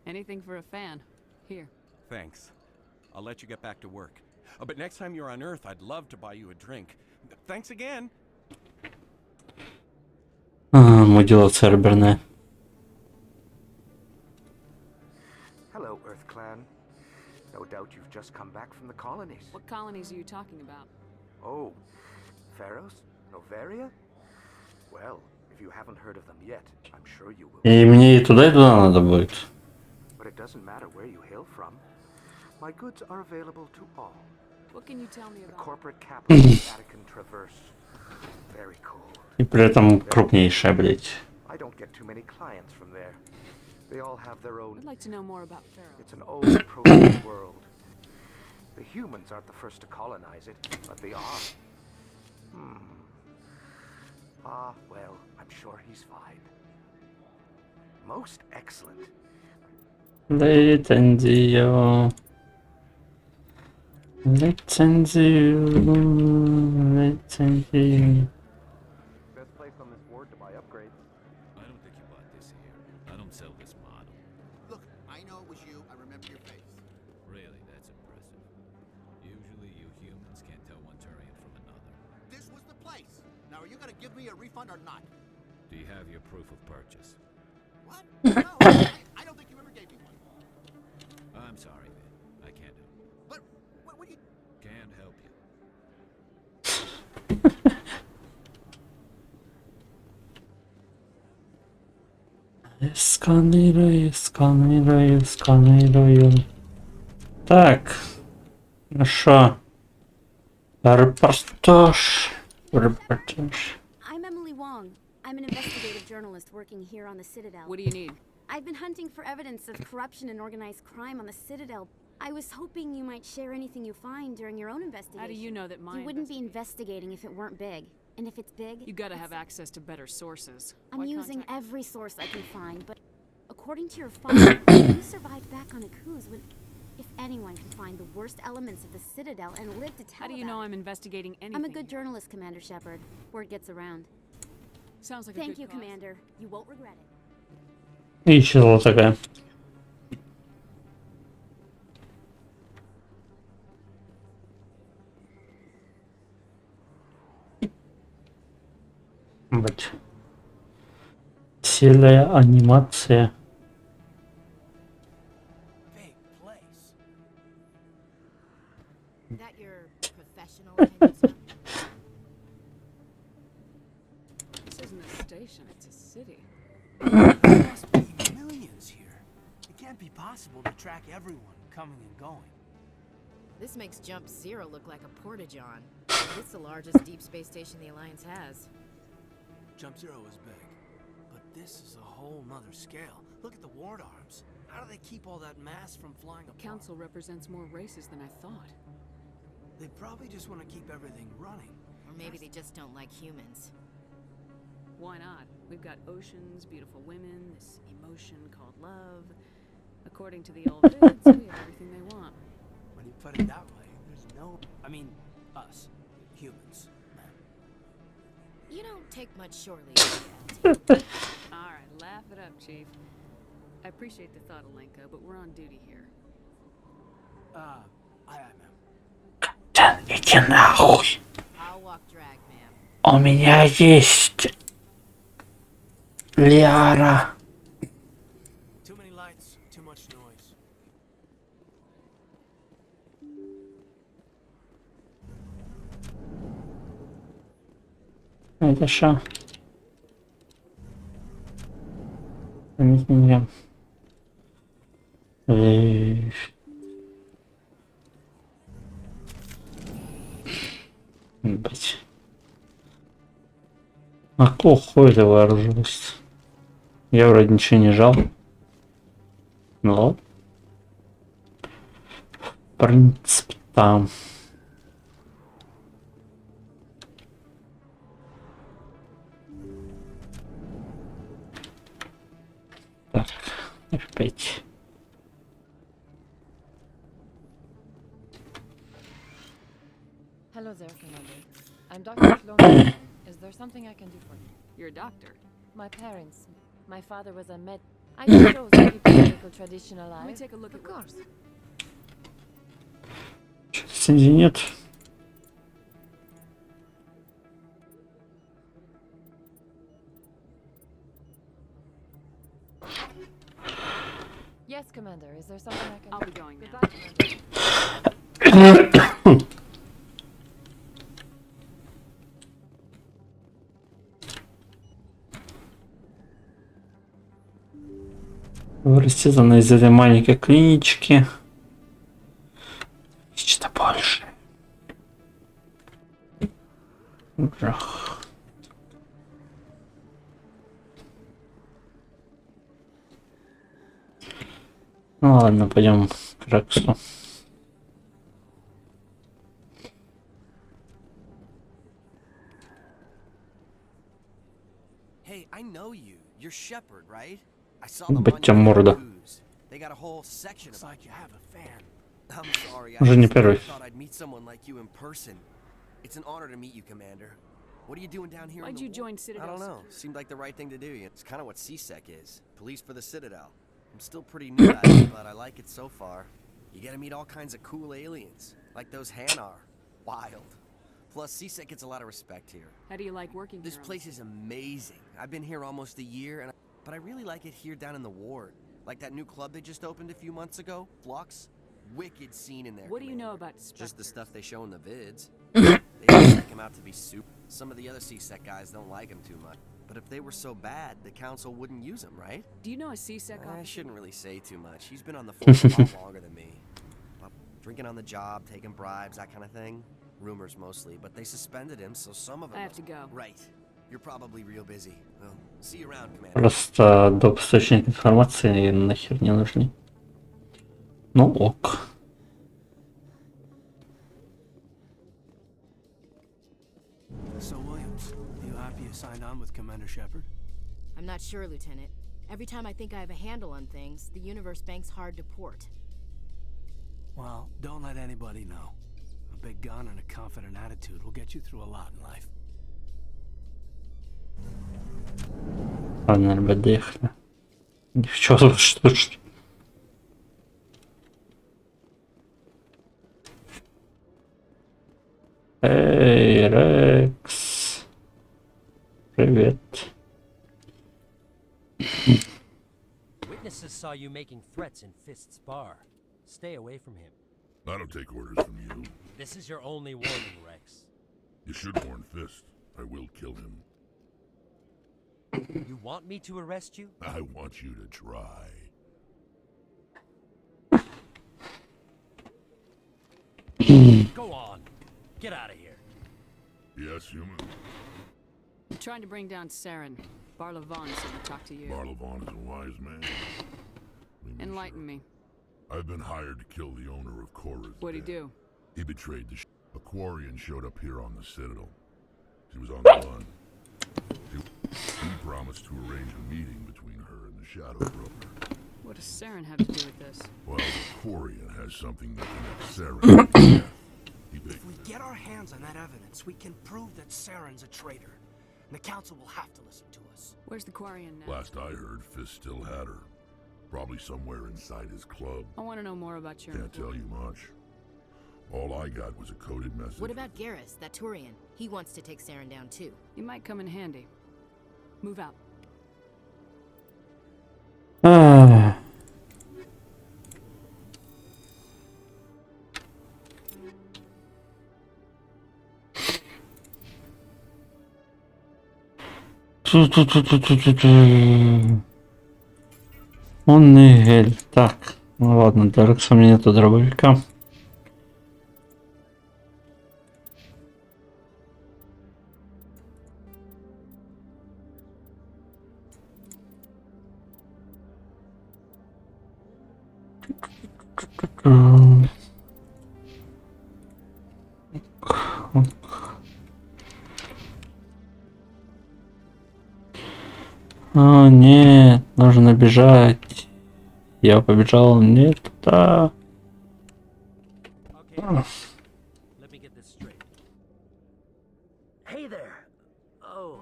Anything for a fan. Here. Thanks. I'll let you get back to work. But next time you're on Earth, I'd love to buy you a drink. Thanks again. Мудила церберная. Hello, Earth Clan. No doubt you've just come back from the colonies. What colonies are you talking about? Oh, Pharos? Novaria? Well, if you haven't heard of them yet, I'm sure you will. И мне и туда надо будет. But it doesn't matter where you hail from. My goods are available to all. What can you tell me The about corporate capital of Vatican Traverse. Very cool. И при этом крупнейшая, блять. I don't get too many clients from there. They all have their own. I'd like to know more about Pharaoh. It's an old proto world. The humans aren't the first to colonize it, but they are. Ah, well, I'm sure he's fine. Most excellent. Лицензию. Лицензию. Лицензию. Best place on this board to buy upgrades. I don't think you bought this here. I don't sell this model. Look, I know it was you. I remember your face. Really, that's impressive. Usually you humans can't tell one Turian from another. This was the place. Now, are you going to give me a refund or not? Do you have your proof of purchase? What? No, I don't think you ever gave me one. I'm sorry, man. I can't help you. But what do you... Can't help you. Сканирую. Так. Хорошо. Репортаж. I'm Emily Wong. I'm an investigative journalist working here on the Citadel. What do you need? I've been hunting for evidence of corruption and organized crime on the Citadel. I was hoping you might share anything you find during your own investigation. How do you know that my You wouldn't be investigating if it weren't big. And if it's big... You gotta have access to better sources. I'm Why using contact- every source I can find, but according to your file, you survived back on a cruise when... If anyone can find the worst elements of the Citadel and live to tell How do you about know it. I'm investigating anything? I'm a good journalist, Commander Shepard. Word gets around. Sounds like a Thank good you, cause. Commander. You won't regret it. И исчезла такая. Вот. Сильная анимация. That your professional opinion, sir? This isn't a station, it's a city. There must be millions here. It can't be possible to track everyone coming and going. This makes Jump Zero look like a porta-john. It's the largest deep space station the Alliance has. Jump Zero is big, but this is a whole nother scale. Look at the ward arms. How do they keep all that mass from flying apart? Council represents more races than I thought. They probably just want to keep everything running. Or maybe they just don't like humans. Why not? We've got oceans, beautiful women, this emotion called love. According to the old vids, we have everything they want. When you put it that way, there's no... I mean, us. Humans. You don't take much surely. Alright, laugh it up, Chief. I appreciate the thought, Alenka, but we're on duty here. Aye, ma'am. Иди нахуй. I'll walk drag, ma'am. У меня есть Лиара. Too many lights, too much noise. Это что? Не. Блять. А какого хуя ты вооружился? Я вроде ничего не жал. Ну ладно. В принципе, там. Так, F5. Hello there, Commander. I'm Dr. Sloan. Is there something I can do for you? You're a doctor. My parents. My father was a med. I chose to keep the medical traditional alive. Let me take a look Of at course. Лицензии нет. Yes, Commander. Is there something I can... I'll be going now. Goodbye, Commander. Рассчитано из этой маленькой клинички. Нечто больше. Жах. Ну ладно, пойдем к Рексу. Hey, I know you. You're Shepard, right? I saw them on your tattoos. They got a whole section of like you have a fan. I'm sorry. Уже не первый. I thought I'd meet someone like you in person. It's an honor to meet you, Commander. What are you doing down here? Why'd you join Citadel? I don't know. Seemed like the right thing to do. It's kind of what CSEC is. Police for the Citadel. I'm still pretty new at it, but I like it so far. You get to meet all kinds of cool aliens, like those Hanar. Wild. Plus, CSEC gets a lot of respect here. How do you like working here? This place is amazing. I've been here almost a year, but I really like it here down in the ward. Like that new club they just opened a few months ago, Flux. Wicked scene in there. What do you know about Spectre? Just the stuff they show in the vids. They make him out to be super. Some of the other CSEC guys don't like him too much. But if they were so bad, the council wouldn't use him, right? Do you know a CSEC officer? I shouldn't really say too much. He's been on the force a lot longer than me. Drinking on the job, taking bribes, that kind of thing. Rumors mostly, but they suspended him, so some of them... I have to go. Right. You're probably real busy. Well, see you around, Commander. Просто доп. Источник информации нахер не нужны. Ну ок. So, Williams, you happy you signed on with Commander Shepard? I'm not sure, Lieutenant. Every time I think I have a handle on things, the universe bank's hard to port. Well, don't let anybody know. A big gun and a confident attitude will get you through a lot in life. Ладно, ребят, доехали. Чё, что? Эй, Рекс. Привет. Witnesses saw you making threats in Fist's bar. Stay away from him. I don't take orders from you. This is your only warning, Rex. You should warn Fist. I will kill him. You want me to arrest you? I want you to try. Go on. Get out of here. Yes, human. I'm trying to bring down Saren. Barlavon said to talk to you. Barlavon is a wise man. Enlighten me. I've been hired to kill the owner of Korra's. What'd he do? He betrayed the A Quarian showed up here on the Citadel. She was on the run. He promised to arrange a meeting between her and the Shadow Broker. What does Saren have to do with this? Well, the Quarian has something that connects Saren to death. If we get our hands on that evidence, we can prove that Saren's a traitor. And the council will have to listen to us. Where's the Quarian now? Last I heard, Fist still had her. Probably somewhere inside his club. I want to know more about your... Can't tell you much. All I got was a coded message. What about Garrus, that Turian? He wants to take Saren down too. He might come in handy. Move out. Он Игель. Так, ну ладно, для Рекса у меня нету дробовика. О, нет, нужно бежать. Я побежал не туда. Let me get this straight. Hey there. Oh,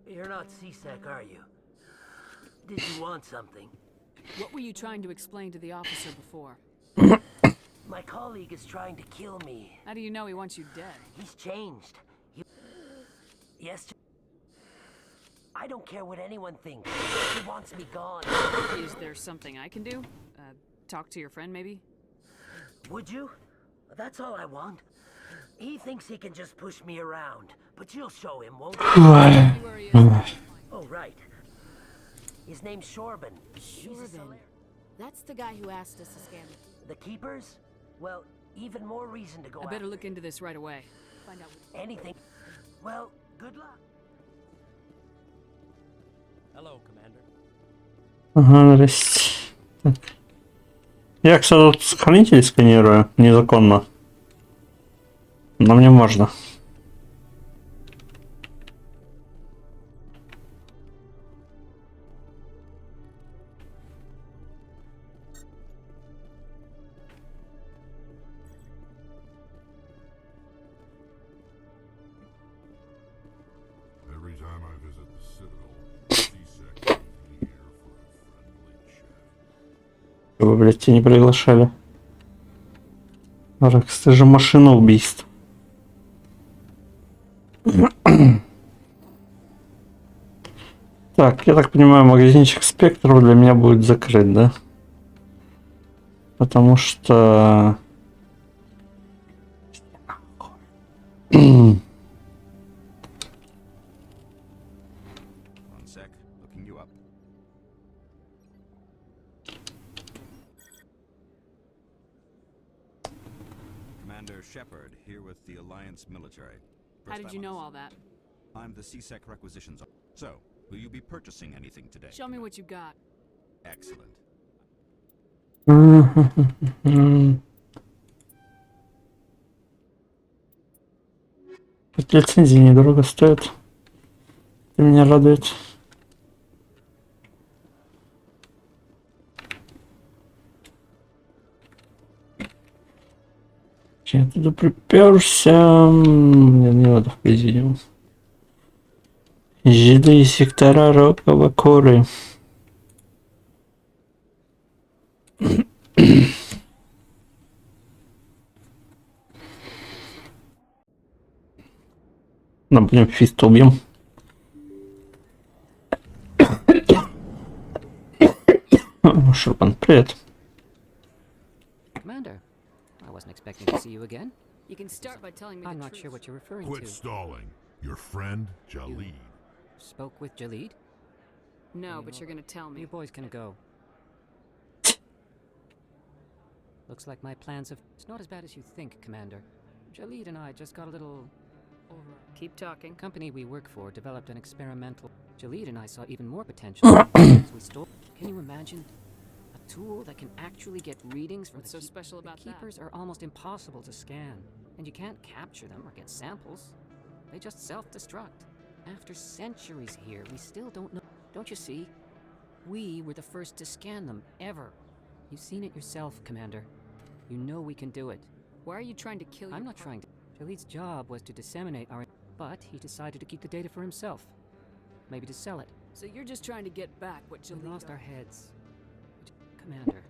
you're not CSEC, are you? Did you want something? What were you trying to explain to the officer before? My colleague is trying to kill me. How do you know he wants you dead? He's changed. Yes. I don't care what anyone thinks. He wants me gone. Is there something I can do? Talk to your friend, maybe? Would you? That's all I want. He thinks he can just push me around, but you'll show him, won't you? Oh, right. His name's Shorban. Shorban. That's the guy who asked us to scan it. The Keepers? Well, even more reason to go I better after look into this right away. Find out anything. Well, good luck. Hello, Commander. Ага, здрасте. Так. Я, кстати, тут хранитель сканирую незаконно. Но мне можно. Every time I visit the Citadel, C-Sec comes me here for a friendly chat. Вы, блядь, тебя не приглашали. Рекс, ты же машина убийств. Так, я так понимаю, магазинчик спектров для меня будет закрыт, да? Потому что... One sec, looking you up. Commander Shepard, here with the Alliance military. How did you know all that? I'm the C-Sec requisitions. So, will you be purchasing anything today? Show me what you got. Excellent. Лицензии недорого стоит. Это меня радует. Я туда приперся. Мне не надо в президиум. Жилые сектора Рокова Коры. Ну, блин, фиста убьем. Шурбан, привет. Commander, I wasn't expecting to see you again. You can start by telling me I'm the not truth. sure what you're referring Quit to. stalling. Your friend, Jalid. Spoke with Jalid? No, but you're gonna tell me. You boys can go. Looks like my plans have... It's not as bad as you think, Commander. Jalid and I just got a little... Keep talking. Company we work for developed an experimental... Jalid and I saw even more potential. So we stole... Can you imagine? A tool that can actually get readings from What's so special about the Keepers are almost impossible to scan. And you can't capture them or get samples. They just self-destruct. After centuries here, we still don't know... Don't you see? We were the first to scan them, ever. You've seen it yourself, Commander. You know we can do it. Why are you trying to kill I'm not trying to... Jalid's job was to disseminate our... But he decided to keep the data for himself. Maybe to sell it. So you're just trying to get back what We Jalid... lost our heads. Commander.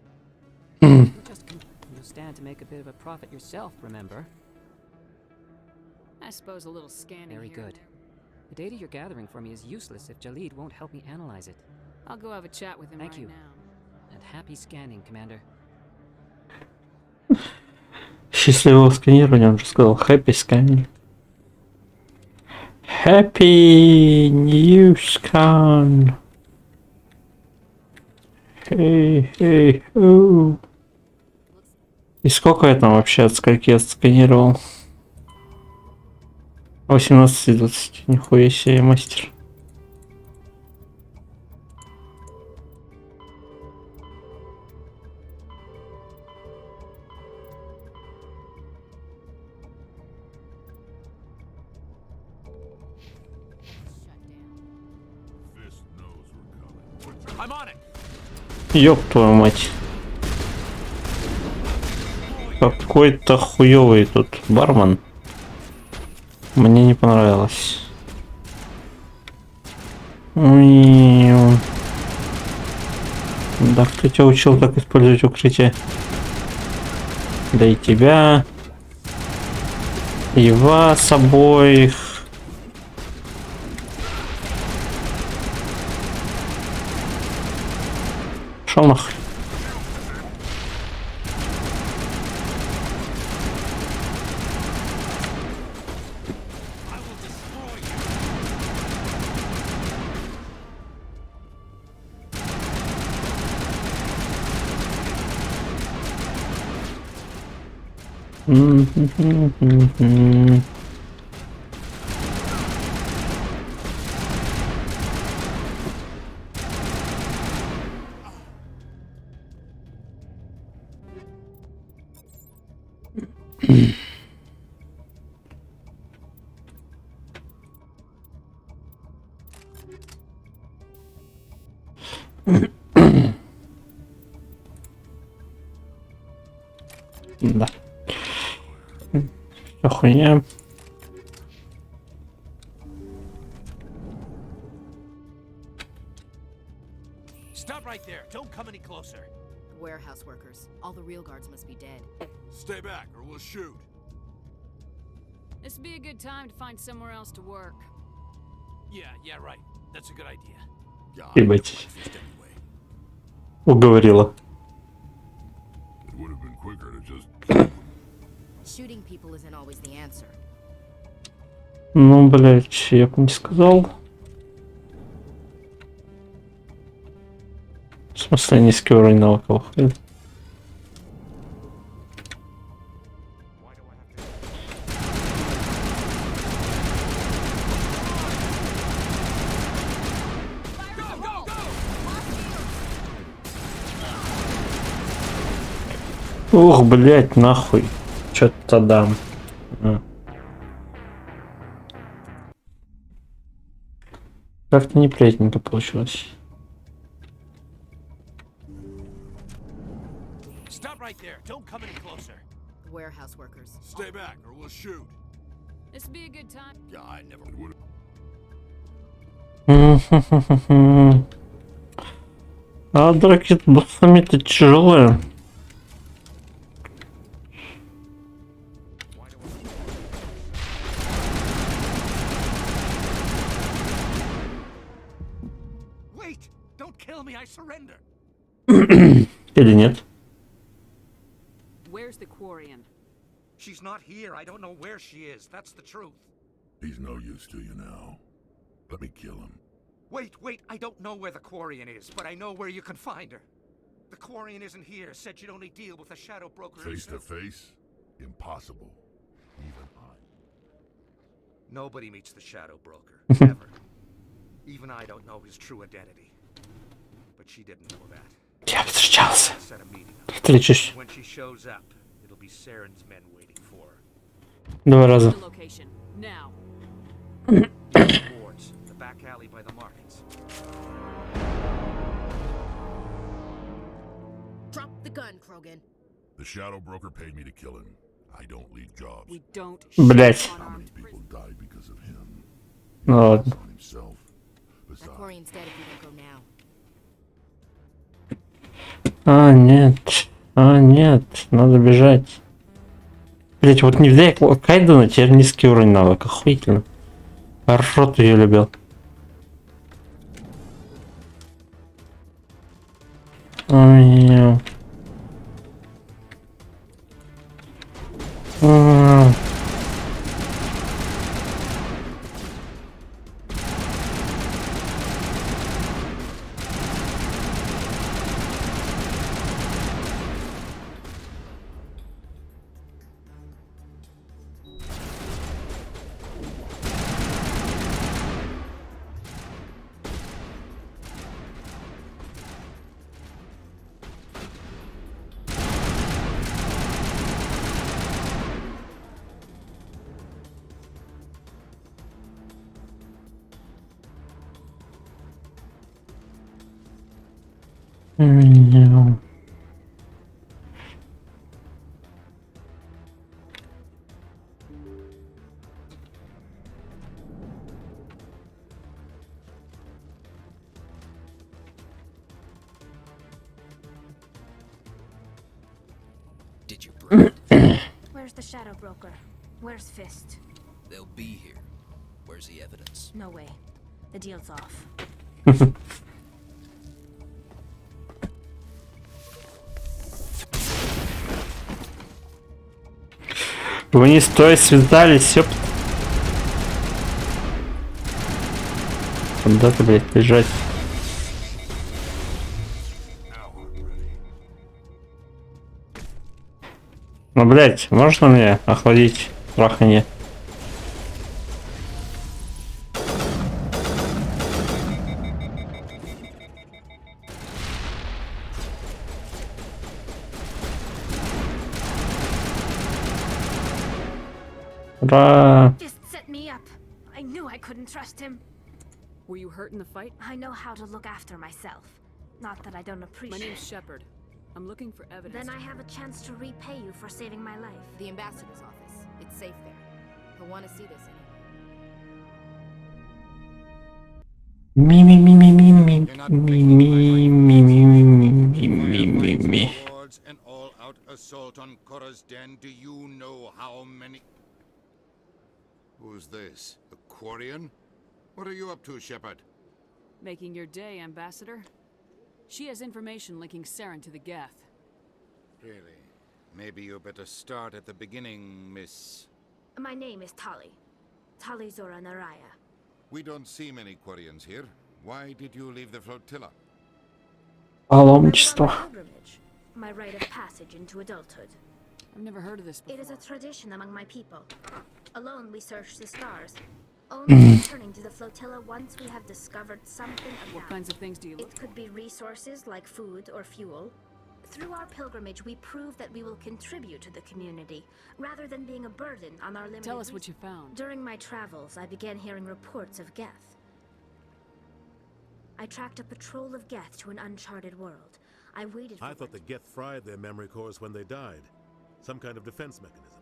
You just you'll stand to make a bit of a profit yourself, remember? I suppose a little scanning Very here and good. The data you're gathering for me is useless if Jalid won't help me analyze it. I'll go have a chat with him Thank right you. now. And happy scanning, Commander. Счастливого сканирования, он же сказал. Happy scanning. Happy new scan. Hey, oh. И сколько я там вообще от скольки я сканировал? 18 из 20. Нихуя себе, мастер. I'm on it. Ёб твою мать. Какой-то хуёвый тут бармен. Мне не понравилось. Да кто тебя учил так использовать укрытие? Да и тебя. И вас обоих. Шел нахуй. Да. Охуя. Stop right there. Don't come any closer. Warehouse workers. All the real guards must be dead. Stay back or we'll shoot. This would be a good time to find somewhere else to work. Yeah, right. That's a good idea. Ебать. Уговорила. It would have been quicker to just... Shooting people isn't always the answer. Ну, блять, я бы не сказал. В смысле, низкий уровень навыков. Ух, блять, нахуй. Чё-то дам. Как-то неприятненько получилось. Stop right there. Don't come any closer. Warehouse workers. Stay back or we'll shoot. This would be a good time. Yeah, I never would. А драки с боссами-то тяжелые. Wait! Don't kill me. I surrender. Или нет? Where's the Quarian? She's not here. I don't know where she is. That's the truth. He's no use to you now. Let me kill him. Wait. I don't know where the Quarian is, but I know where you can find her. The Quarian isn't here. Said she'd only deal with the Shadow Broker Face to himself. face? Impossible. Even I. Nobody meets the Shadow Broker. Ever. Even I don't know his true identity. But she didn't know that. Я встречался. Set a meeting up. Встречусь. When she shows up, it'll be Saren's men waiting for her. 2 раза. The location. Now. Boards, the back alley by the markets. Drop the gun, Krogan. The Shadow Broker paid me to kill him. I don't leave jobs. We don't. Блять. How many people died because of him? Ну ладно. On himself. That Quarian's dead if you don't go now. Нет, надо бежать. Блять, вот не взять Кайдена, теперь низкий уровень навыка. Охуительно. Рот ее любил. Ой. get your brain. Where's the Shadow Broker? Where's Fist? They'll be here. Where's the evidence? No way. The deal's off. Вы не стоя связались, ёп. Куда ты, блядь, бежать? Ну, блядь, можно мне охладить траханье? Ура! Just set me up. I knew I couldn't trust him. Were you hurt in the fight? I know how to look after myself. Not that I don't appreciate. My name's Shepard. I'm looking for evidence. Then I have a chance to repay you for saving my life. The ambassador's office. It's safe there. He'll want to see this Me me me me me me me me me me me me me. An all-out assault on Korra's den. Do you know how many? Who's this? A Quarian? What are you up to, Shepard? Making your day, Ambassador. She has information linking Saren to the Geth. Really? Maybe you better start at the beginning, Miss... My name is Tali. Tali Zora Naraya. We don't see many Quarians here. Why did you leave the flotilla? Паломничество. My rite of passage into adulthood. I've never heard of this before. It is a tradition among my people. Alone we search the stars. Only returning to the flotilla once we have discovered something of What kinds of things do you look It could be resources like food or fuel. Through our pilgrimage, we prove that we will contribute to the community, rather than being a burden on our limited Tell us what you found. During my travels, I began hearing reports of Geth. I tracked a patrol of Geth to an uncharted world. I waited for I thought the Geth fried their memory cores when they died. Some kind of defense mechanism.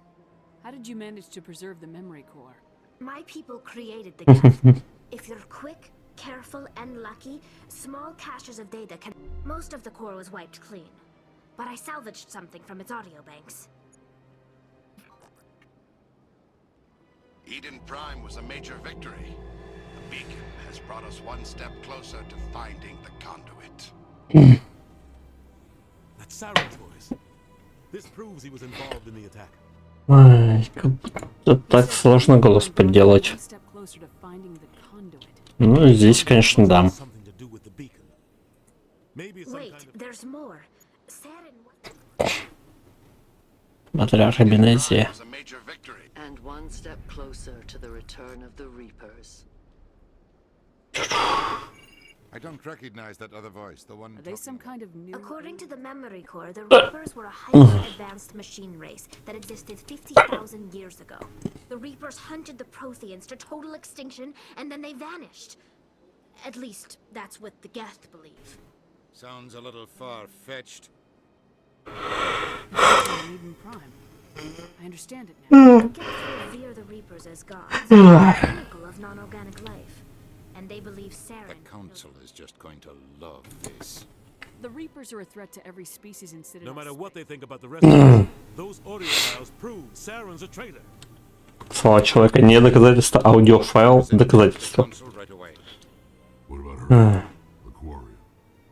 How did you manage to preserve the memory core? My people created the Geth. If you're quick, careful, and lucky, small caches of data can... Most of the core was wiped clean. But I salvaged something from its audio banks. Eden Prime was a major victory. The beacon has brought us one step closer to finding the conduit. That's Saren's voice. This proves he was involved in the attack. Ай, как будто так сложно голос подделать. Ну, здесь, конечно, да. Wait, there's more. Смотря Рабинезия. And one step closer to the return of the Reapers. I don't recognize that other voice, the one... Are they some kind of new... According to the memory core, the Reapers were a highly advanced machine race that existed 50,000 years ago. The Reapers hunted the Protheans to total extinction, and then they vanished. At least, that's what the Geth believe. Sounds a little far-fetched. Eden Prime. I understand it now. The Geth revere the Reapers as gods, the pinnacle of non-organic life. And they believe Saren... The Council is just going to love this. The Reapers are a threat to every species in Citadel. No matter what they think about the rest of us, those audio files prove Saren's a traitor. Слова человека не доказательство, аудиофайл доказательство.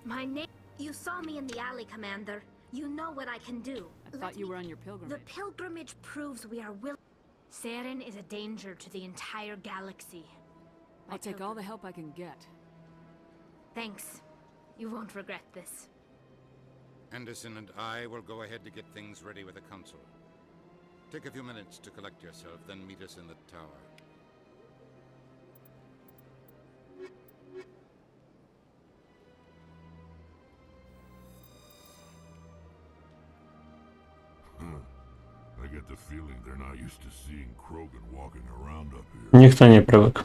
My name... You saw me in the alley, Commander. You know what I can do. I thought you were on your pilgrimage. The pilgrimage proves we are willing... Saren is a danger to the entire galaxy. I'll take all the help I can get. Thanks. You won't regret this. Anderson and I will go ahead to get things ready with the Council. Take a few minutes to collect yourself, then meet us in the tower. I get the feeling they're not used to seeing Krogan walking around up here. Никто не привык.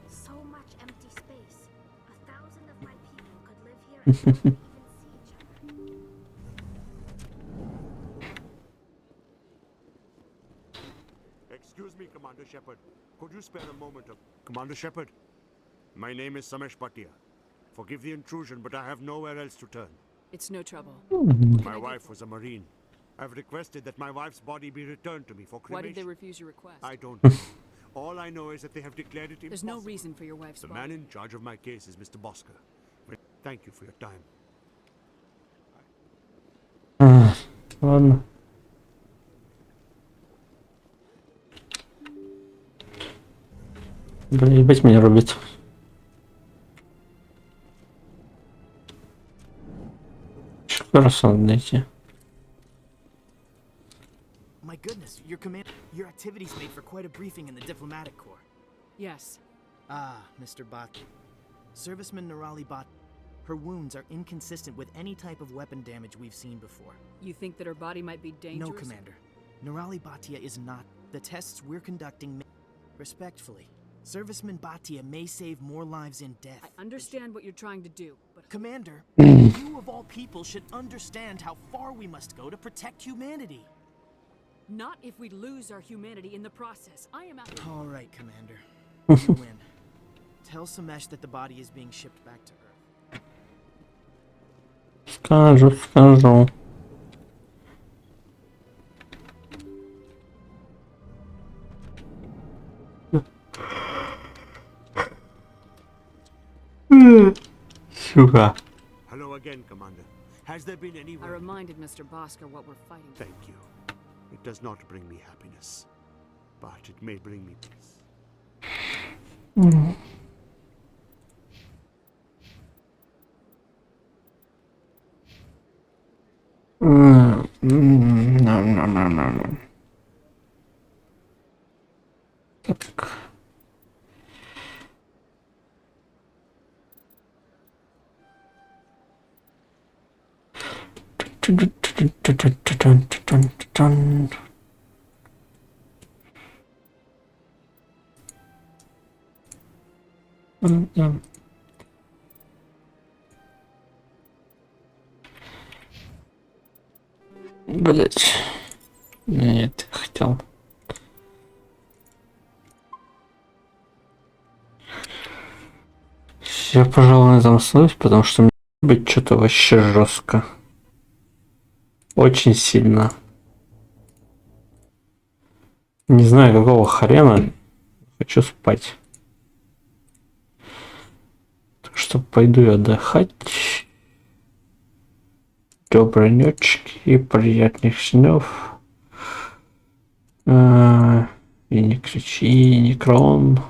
So much empty space. 1,000 of my people could live here and not even see each other. Excuse me, Commander Shepard. Could you spare a moment of... Commander Shepard, my name is Samesh Bhatia. Forgive the intrusion, but I have nowhere else to turn. It's no trouble. My wife was a Marine. I've requested that my wife's body be returned to me for cremation. Why did they refuse your request? I don't know. All I know is that they have declared it impossible. There's no reason for your wife's The body. man in charge of my case is Mr. Bosker. Thank you for your time. Ладно. Блин, ебать меня рубит. Хорошо, надо найти. My goodness, your activities made for quite a briefing in the diplomatic corps. Yes. Ah, Mr. Bot. Serviceman Nerali Bot. Her wounds are inconsistent with any type of weapon damage we've seen before. You think that her body might be dangerous? No, Commander. Nerali Bhatia is not. The tests we're conducting respectfully. Serviceman Bhatia may save more lives in death. I understand what you're trying to do, but... Commander, you of all people should understand how far we must go to protect humanity. Not if we lose our humanity in the process. I am out. All right, Commander. You win. Tell Samesh that the body is being shipped back to Earth. Скажу. Сука. Hello again, Commander. Has there been any... I reminded Mr. Bosker what we're fighting for. Thank you. It does not bring me happiness, but it may bring me peace. No. Так. Блять. Нет, хотел. Я, пожалуй, на этом остановлюсь, потому что мне быть что-то вообще жестко. Очень сильно. Не знаю, какого хрена. Хочу спать. Так что пойду я отдыхать. Доброй ночки и приятных снов. И не кричи, не крон.